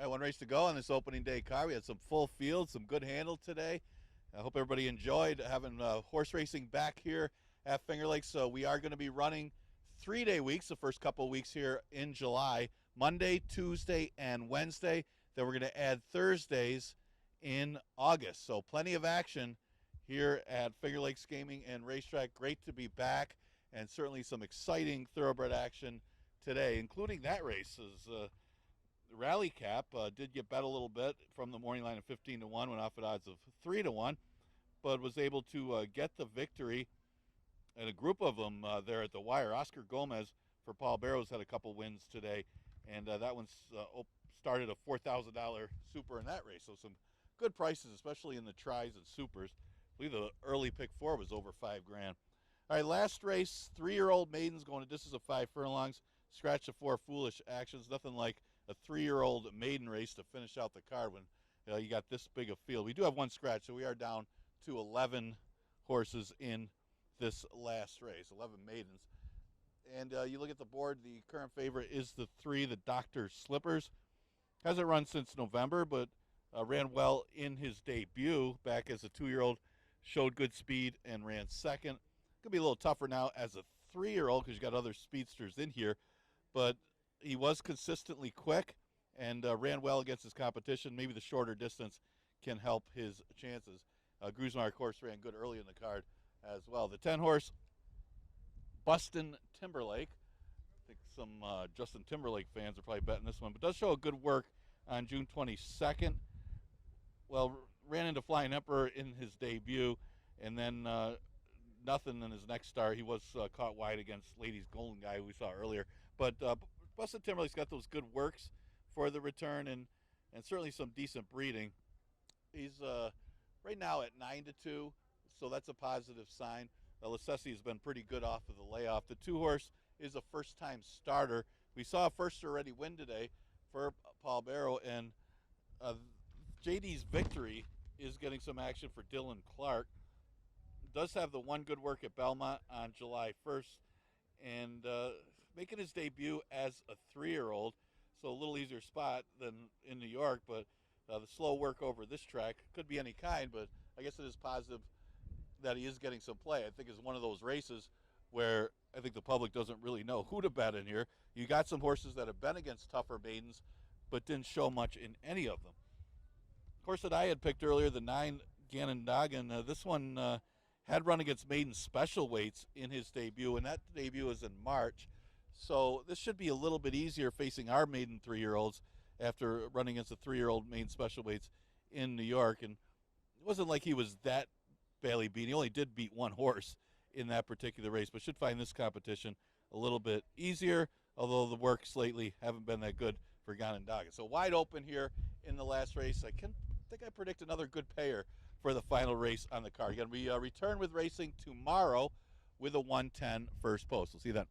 All right, one race to go on this opening day car. We had some full field, some good handle today. I hope everybody enjoyed having horse racing back here at Finger Lakes. So we are going to be running 3-day weeks, the first couple of weeks here in July, Monday, Tuesday, and Wednesday. Then we're going to add Thursdays in August. So plenty of action here at Finger Lakes Gaming and Racetrack. Great to be back, and certainly some exciting thoroughbred action today, including that race. The Rally Cap did get bet a little bit from the morning line of 15-1, went off at odds of 3-1, but was able to get the victory. And a group of them there at the wire. Oscar Gomez for Paul Barrows had a couple wins today, and that one started a $4,000 super in that race. So some good prices, especially in the tries and supers. I believe the early pick 4 was over $5,000. All right, last race, 3-year-old maidens going to distance of 5 furlongs. Scratch the 4 foolish actions. Nothing like a 3-year-old maiden race to finish out the card when you got this big a field. We do have one scratch, so we are down to 11 horses in this last race, 11 maidens. And you look at the board, the current favorite is the 3, the Dr. Slippers. Hasn't run since November, but ran well in his debut back as a 2-year-old, showed good speed and ran second. Could be a little tougher now as a 3-year-old because you got other speedsters in here, but he was consistently quick and ran well against his competition. Maybe the shorter distance can help his chances. Gruzmar, of course, ran good early in the card as well. The 10-horse, Bustin' Timberlake. I think some Justin Timberlake fans are probably betting this one, but does show a good work on June 22nd. Well, ran into Flying Emperor in his debut, and then nothing in his next start. He was caught wide against Ladies Golden Guy, who we saw earlier. But Bustin' Timberlake's got those good works for the return, and certainly some decent breeding. He's right now at 9-2, so that's a positive sign. Lacessi has been pretty good off of the layoff. The 2-horse is a first-time starter. We saw a first already win today for Paul Barrow, and JD's Victory is getting some action for Dylan Clark. Does have the one good work at Belmont on July 1st, and making his debut as a 3-year-old, so a little easier spot than in New York, but the slow work over this track could be any kind, but I guess it is positive that he is getting some play. I think it's one of those races where I think the public doesn't really know who to bet in here. You got some horses that have been against tougher maidens, but didn't show much in any of them. Of course, that I had picked earlier, the 9, Ganondagan. This one had run against maiden special weights in his debut, and that debut is in March. So this should be a little bit easier facing our maiden 3-year-olds after running against the 3-year-old maiden special weights in New York. And it wasn't like he was that badly beat. He only did beat one horse in that particular race, but should find this competition a little bit easier, although the works lately haven't been that good for Ganondagan. So wide open here in the last race. I think I predict another good payer for the final race on the card. Again, we return with racing tomorrow with a 110 first post. We'll see you then.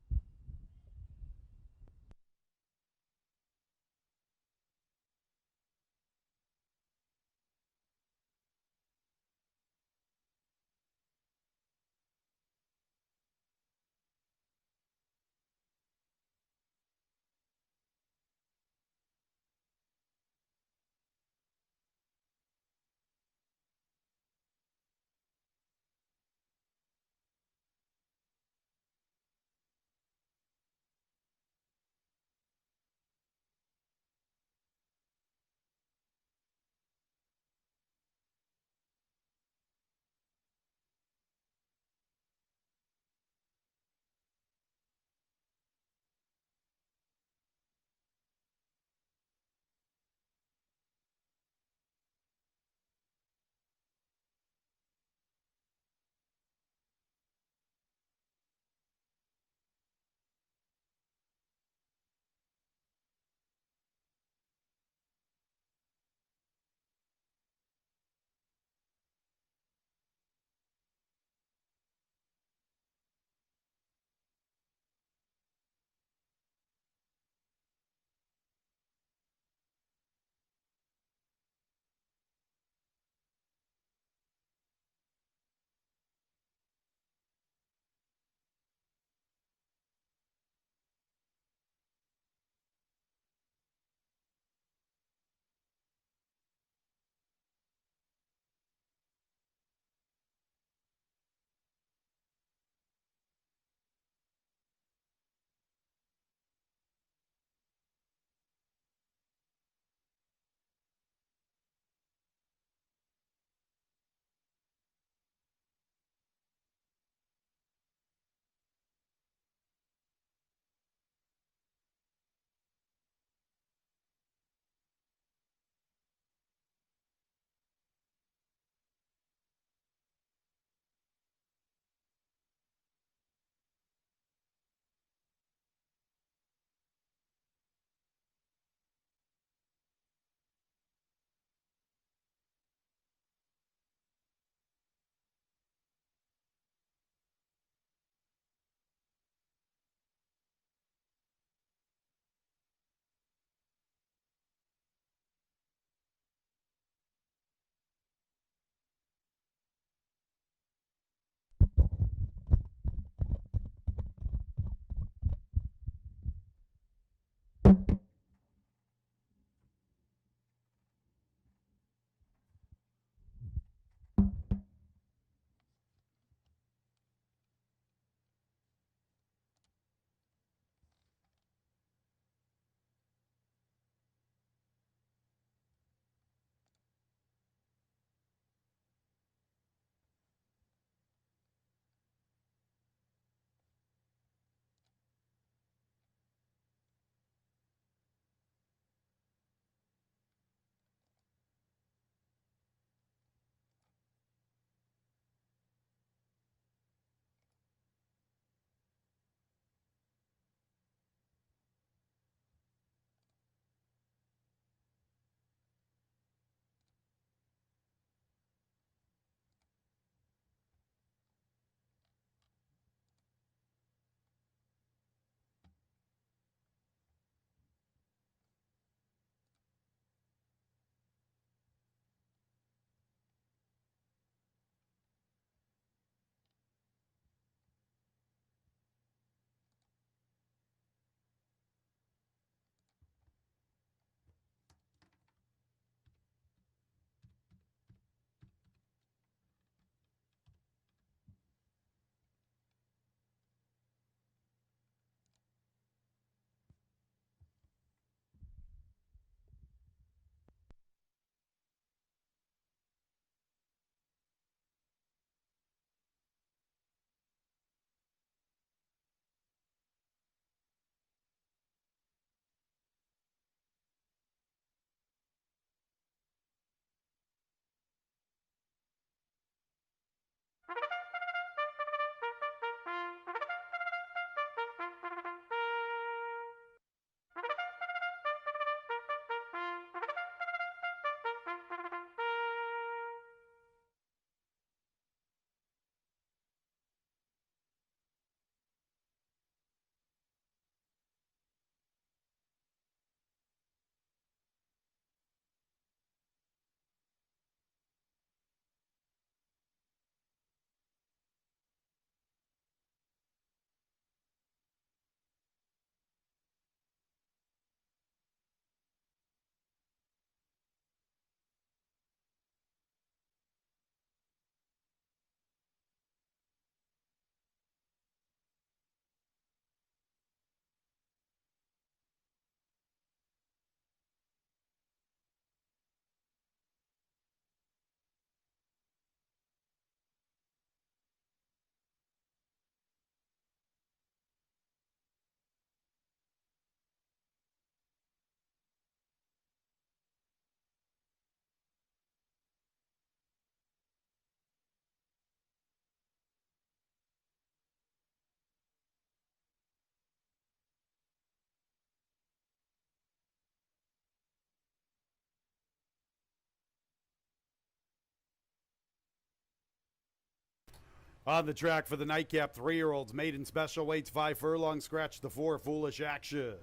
On the track for the nightcap, 3-year-olds, maiden special weights, 5 furlongs, scratch the 4, Foolish Actions.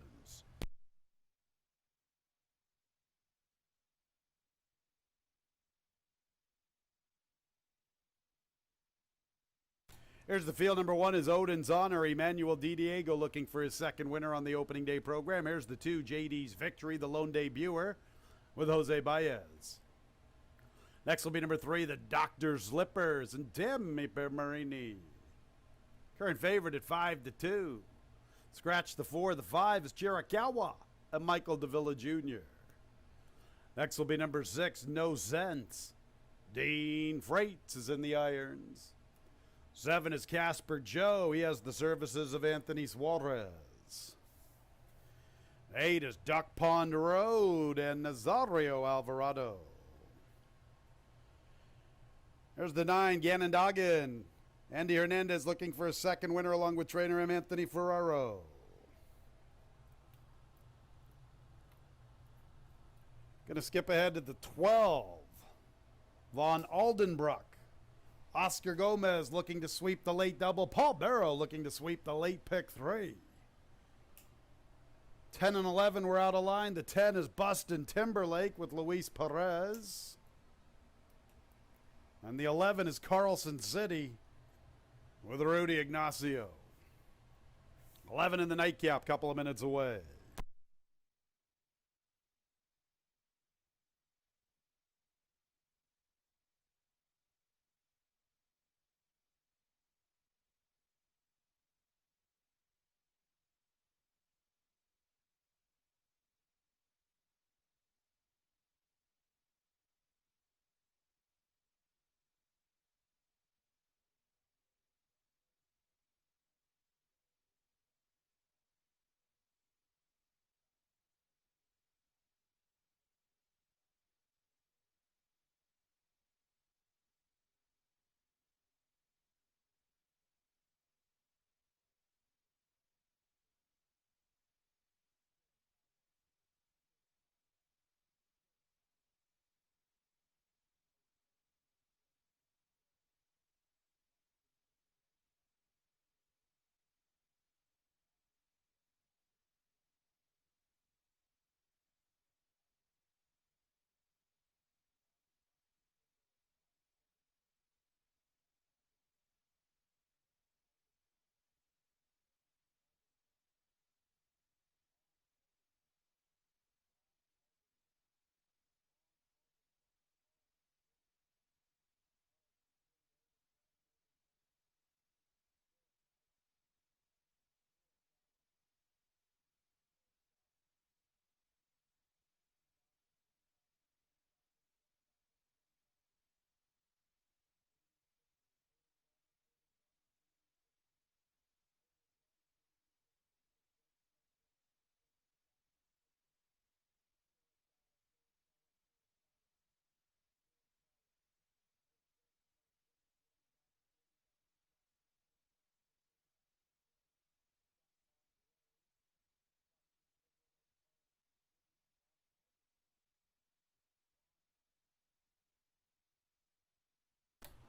Here's the field. Number 1 is Odin's Honor. Emmanuel Di Diego looking for his second winner on the opening day program. Here's the 2, JD's Victory, the lone debuter with Jose Baez. Next will be number 3, the Dr. Slippers and Tim Marini. Current favorite at 5-2. Scratch the 4. The 5 is Chiricahua and Michael Davila Jr. Next will be number 6, No Sense. Dean Freites is in the irons. 7 is Casper Joe. He has the services of Anthony Suarez. 8 is Duck Pond Road and Nazario Alvarado. There's the 9, Ganondagan. Andy Hernandez looking for a second winner along with trainer M. Anthony Ferraro. Going to skip ahead to the 12, Von Aldenbruck. Oscar Gomez looking to sweep the late double. Paul Barrow looking to sweep the late pick 3. 10 and 11 were out of line. The 10 is Bustin' Timberlake with Luis Perez. And the 11 is Carlson City with Rudy Ignacio. 11 in the nightcap, couple of minutes away.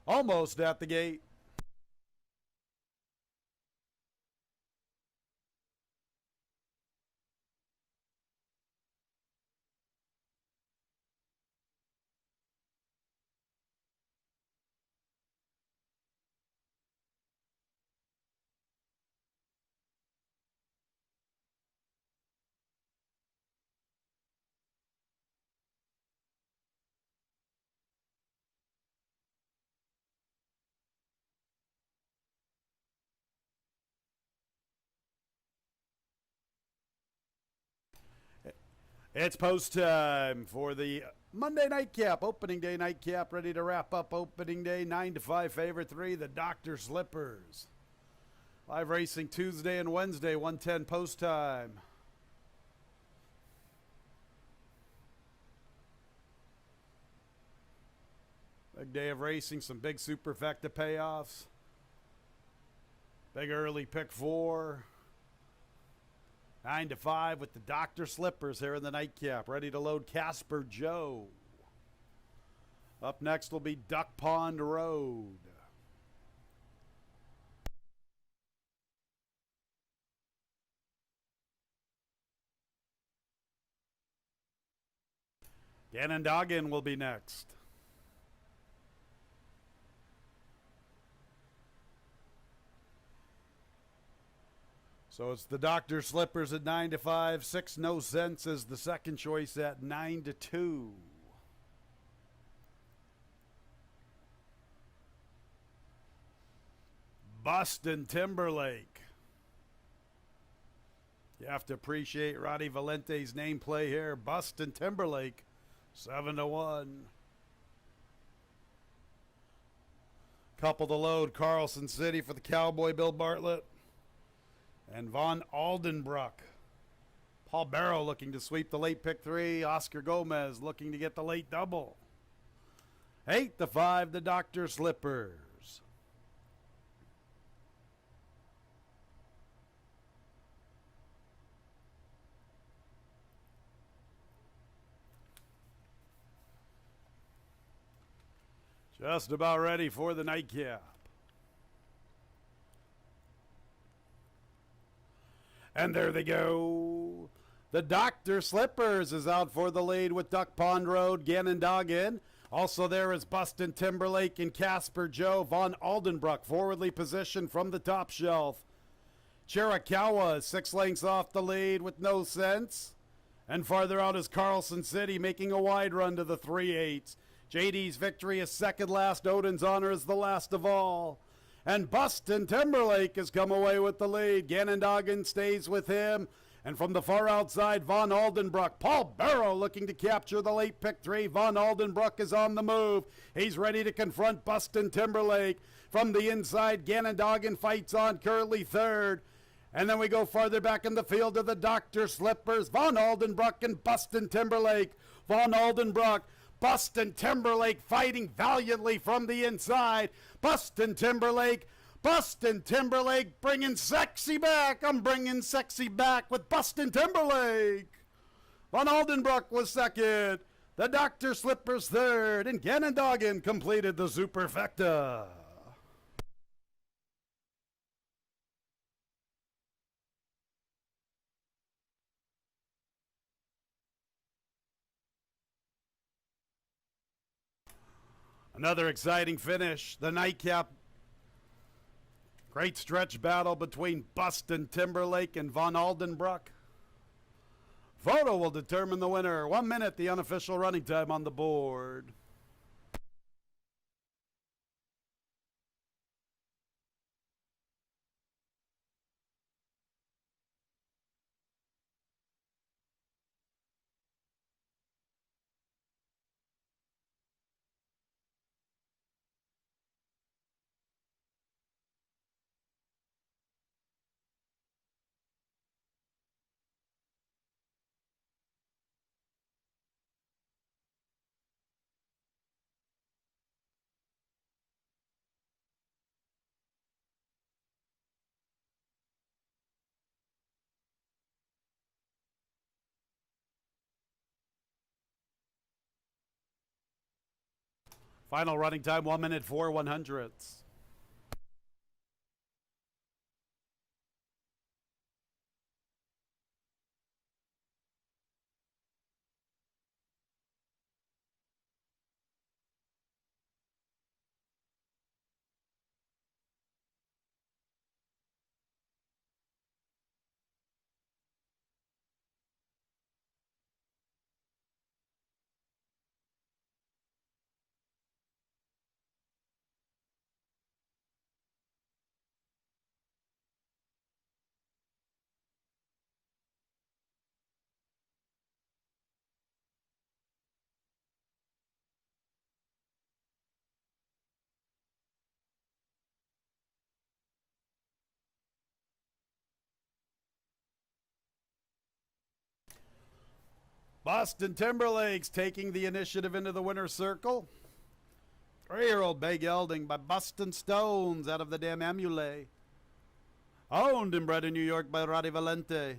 Almost at the gate. It's post time for the Monday nightcap, opening day nightcap, ready to wrap up opening day. 9-5 favorite 3, the Dr. Slippers. Live racing Tuesday and Wednesday, 1:10 post time. Big day of racing, some big superfecta payoffs. Big early pick 4. 9-5 with the Dr. Slippers here in the nightcap. Ready to load Casper Joe. Up next will be Duck Pond Road. Ganondagan will be next. So it's the Dr. Slippers at 9-5. 6 No Sense is the second choice at 9-2. Boston Timberlake. You have to appreciate Roddy Valente's nameplay here. Boston Timberlake, 7-1. Couple to load, Carlson City for the Cowboy, Bill Bartlett. And Von Aldenbruck. Paul Barrow looking to sweep the late pick 3. Oscar Gomez looking to get the late double. 8-5, the Dr. Slippers. Just about ready for the nightcap. And there they go. The Dr. Slippers is out for the lead with Duck Pond Road, Ganondagan. Also there is Boston Timberlake and Casper Joe. Von Aldenbruck forwardly positioned from the top shelf. Chiricahua is 6 lengths off the lead with No Sense. And farther out is Carlson City making a wide run to the 3/8. JD's Victory is second last. Odin's Honor is the last of all. And Boston Timberlake has come away with the lead. Ganondagan stays with him. And from the far outside, Von Aldenbruck. Paul Barrow looking to capture the late pick 3. Von Aldenbruck is on the move. He's ready to confront Boston Timberlake. From the inside, Ganondagan fights on, currently third. And then we go farther back in the field to the Dr. Slippers. Von Aldenbruck and Boston Timberlake. Von Aldenbruck. Boston Timberlake fighting valiantly from the inside. Boston Timberlake bringing sexy back. I'm bringing sexy back with Boston Timberlake. Von Aldenbruck was second. The Dr. Slippers third. And Ganondagan completed the superfecta. Another exciting finish. The nightcap. Great stretch battle between Boston Timberlake and Von Aldenbruck. Photo will determine the winner. 1 minute, the unofficial running time on the board. Final running time, 1 minute, 4 100ths. Boston Timberlake's taking the initiative into the winner's circle. 3-year-old Bay Gelding by Boston Stones out of the Dam Amulets. Owned and bred in New York by Roddy Valente.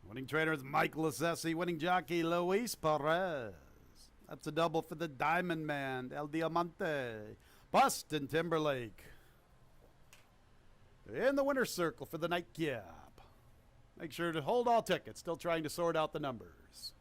Winning trainer is Mike Lassesi. Winning jockey Luis Perez. That's a double for the Diamond Man, El Diamante. Boston Timberlake in the winner's circle for the nightcap. Make sure to hold all tickets. Still trying to sort out the numbers.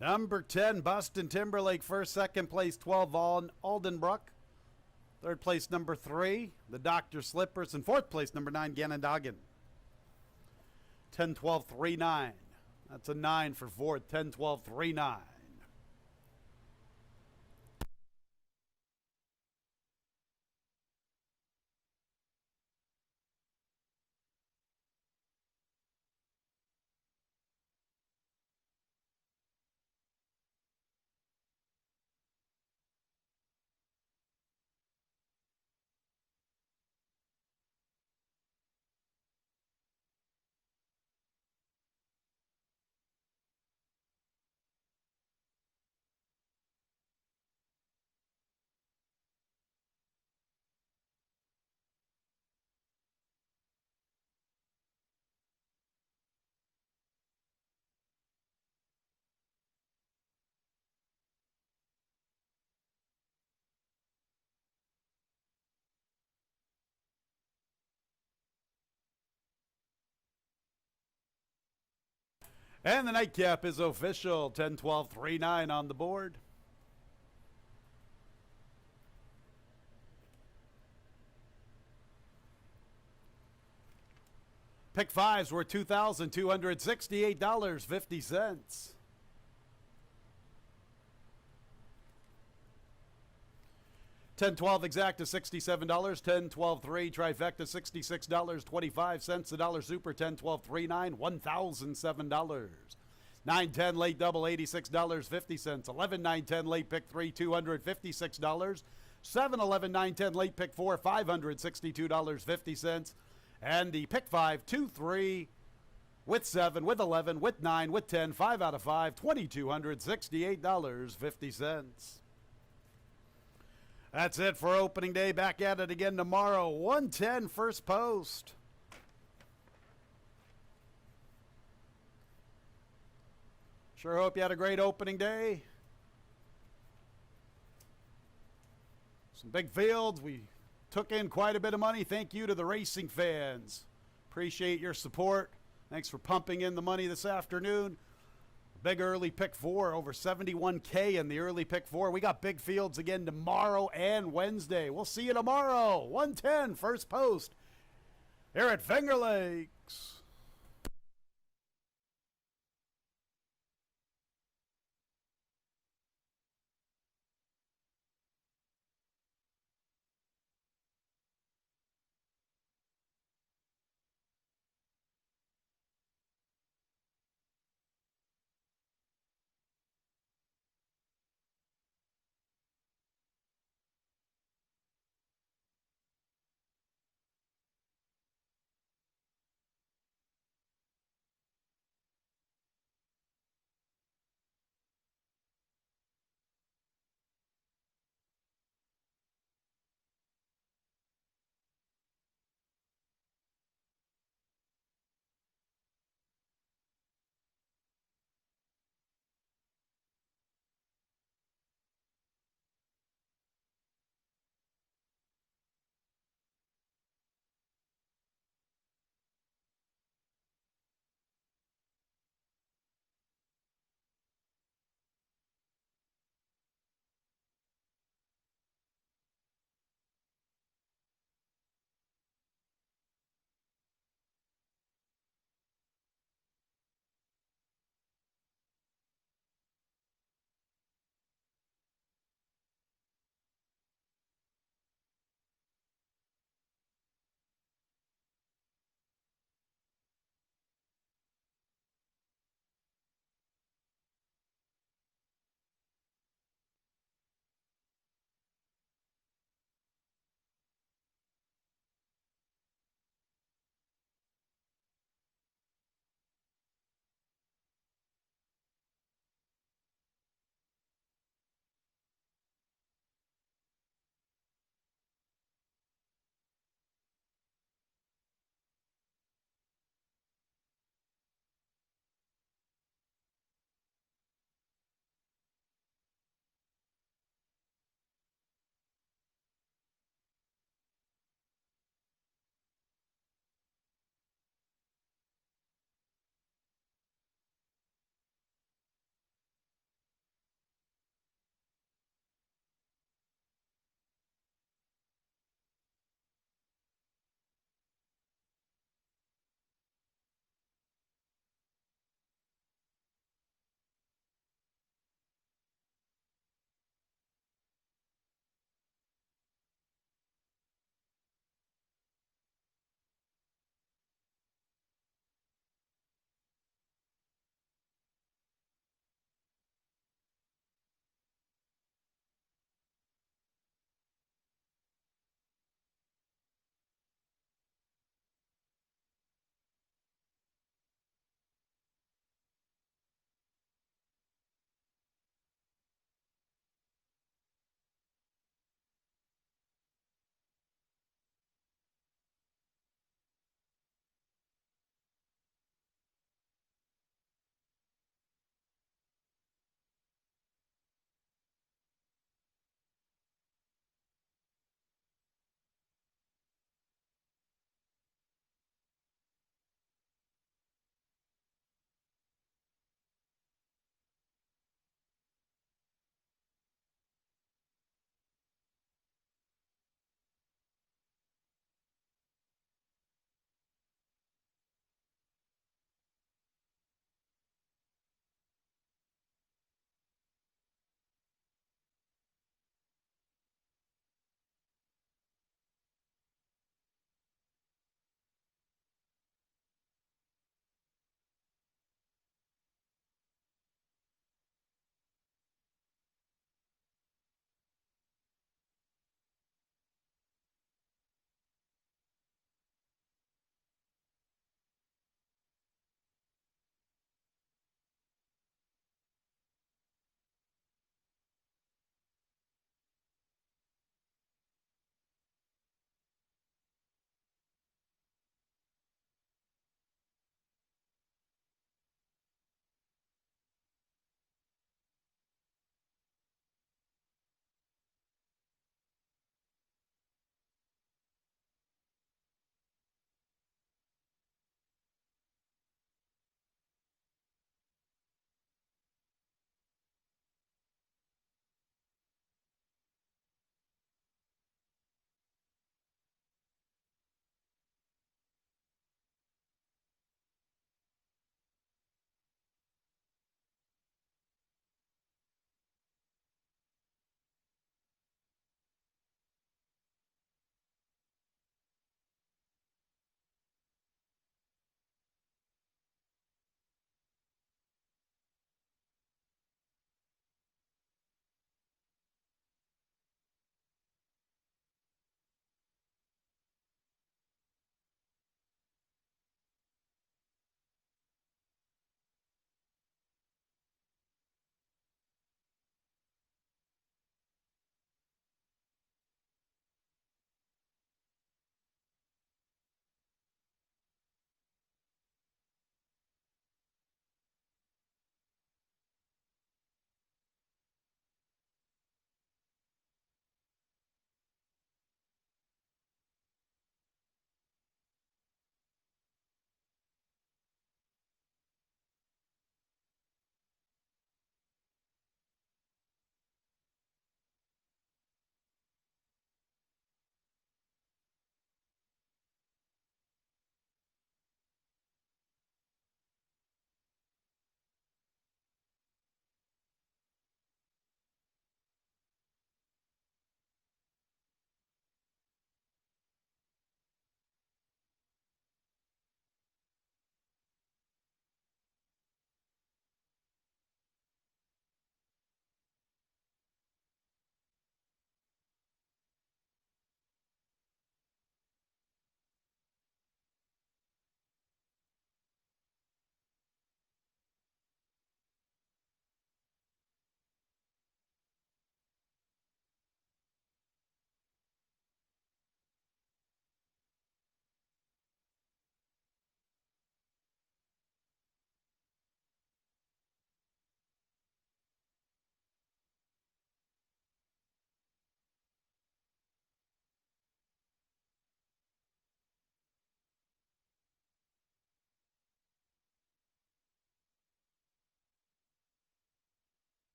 Number 10, Boston Timberlake, first, second place, 12, Aldenbrook. Third place, number 3, the Dr. Slippers. And fourth place, number 9, Ganondagan. 10, 12, 3, 9. That's a 9 for fourth, 10, 12, 3, 9. And the nightcap is official. 10, 12, 3, 9 on the board. Pick fives were $2,268.50. 10-12 exacta $67. 10-12-3 trifecta $66.25. The dollar super 10-12-3 9 $1,007. 9-10 late double $86.50. 11-9-10 late pick 3 $256. 7-11-9-10 late pick 4 $562.50. And the pick 5 2-3 with 7 with 11 with 9 with 10 5 out of 5 $2,268.50. That's it for opening day. Back at it again tomorrow. 110 first post. Sure hope you had a great opening day. Some big fields. We took in quite a bit of money. Thank you to the racing fans. Appreciate your support. Thanks for pumping in the money this afternoon. Big early pick 4, over 71K in the early pick 4. We got big fields again tomorrow and Wednesday. We'll see you tomorrow. 110 first post here at Finger Lakes.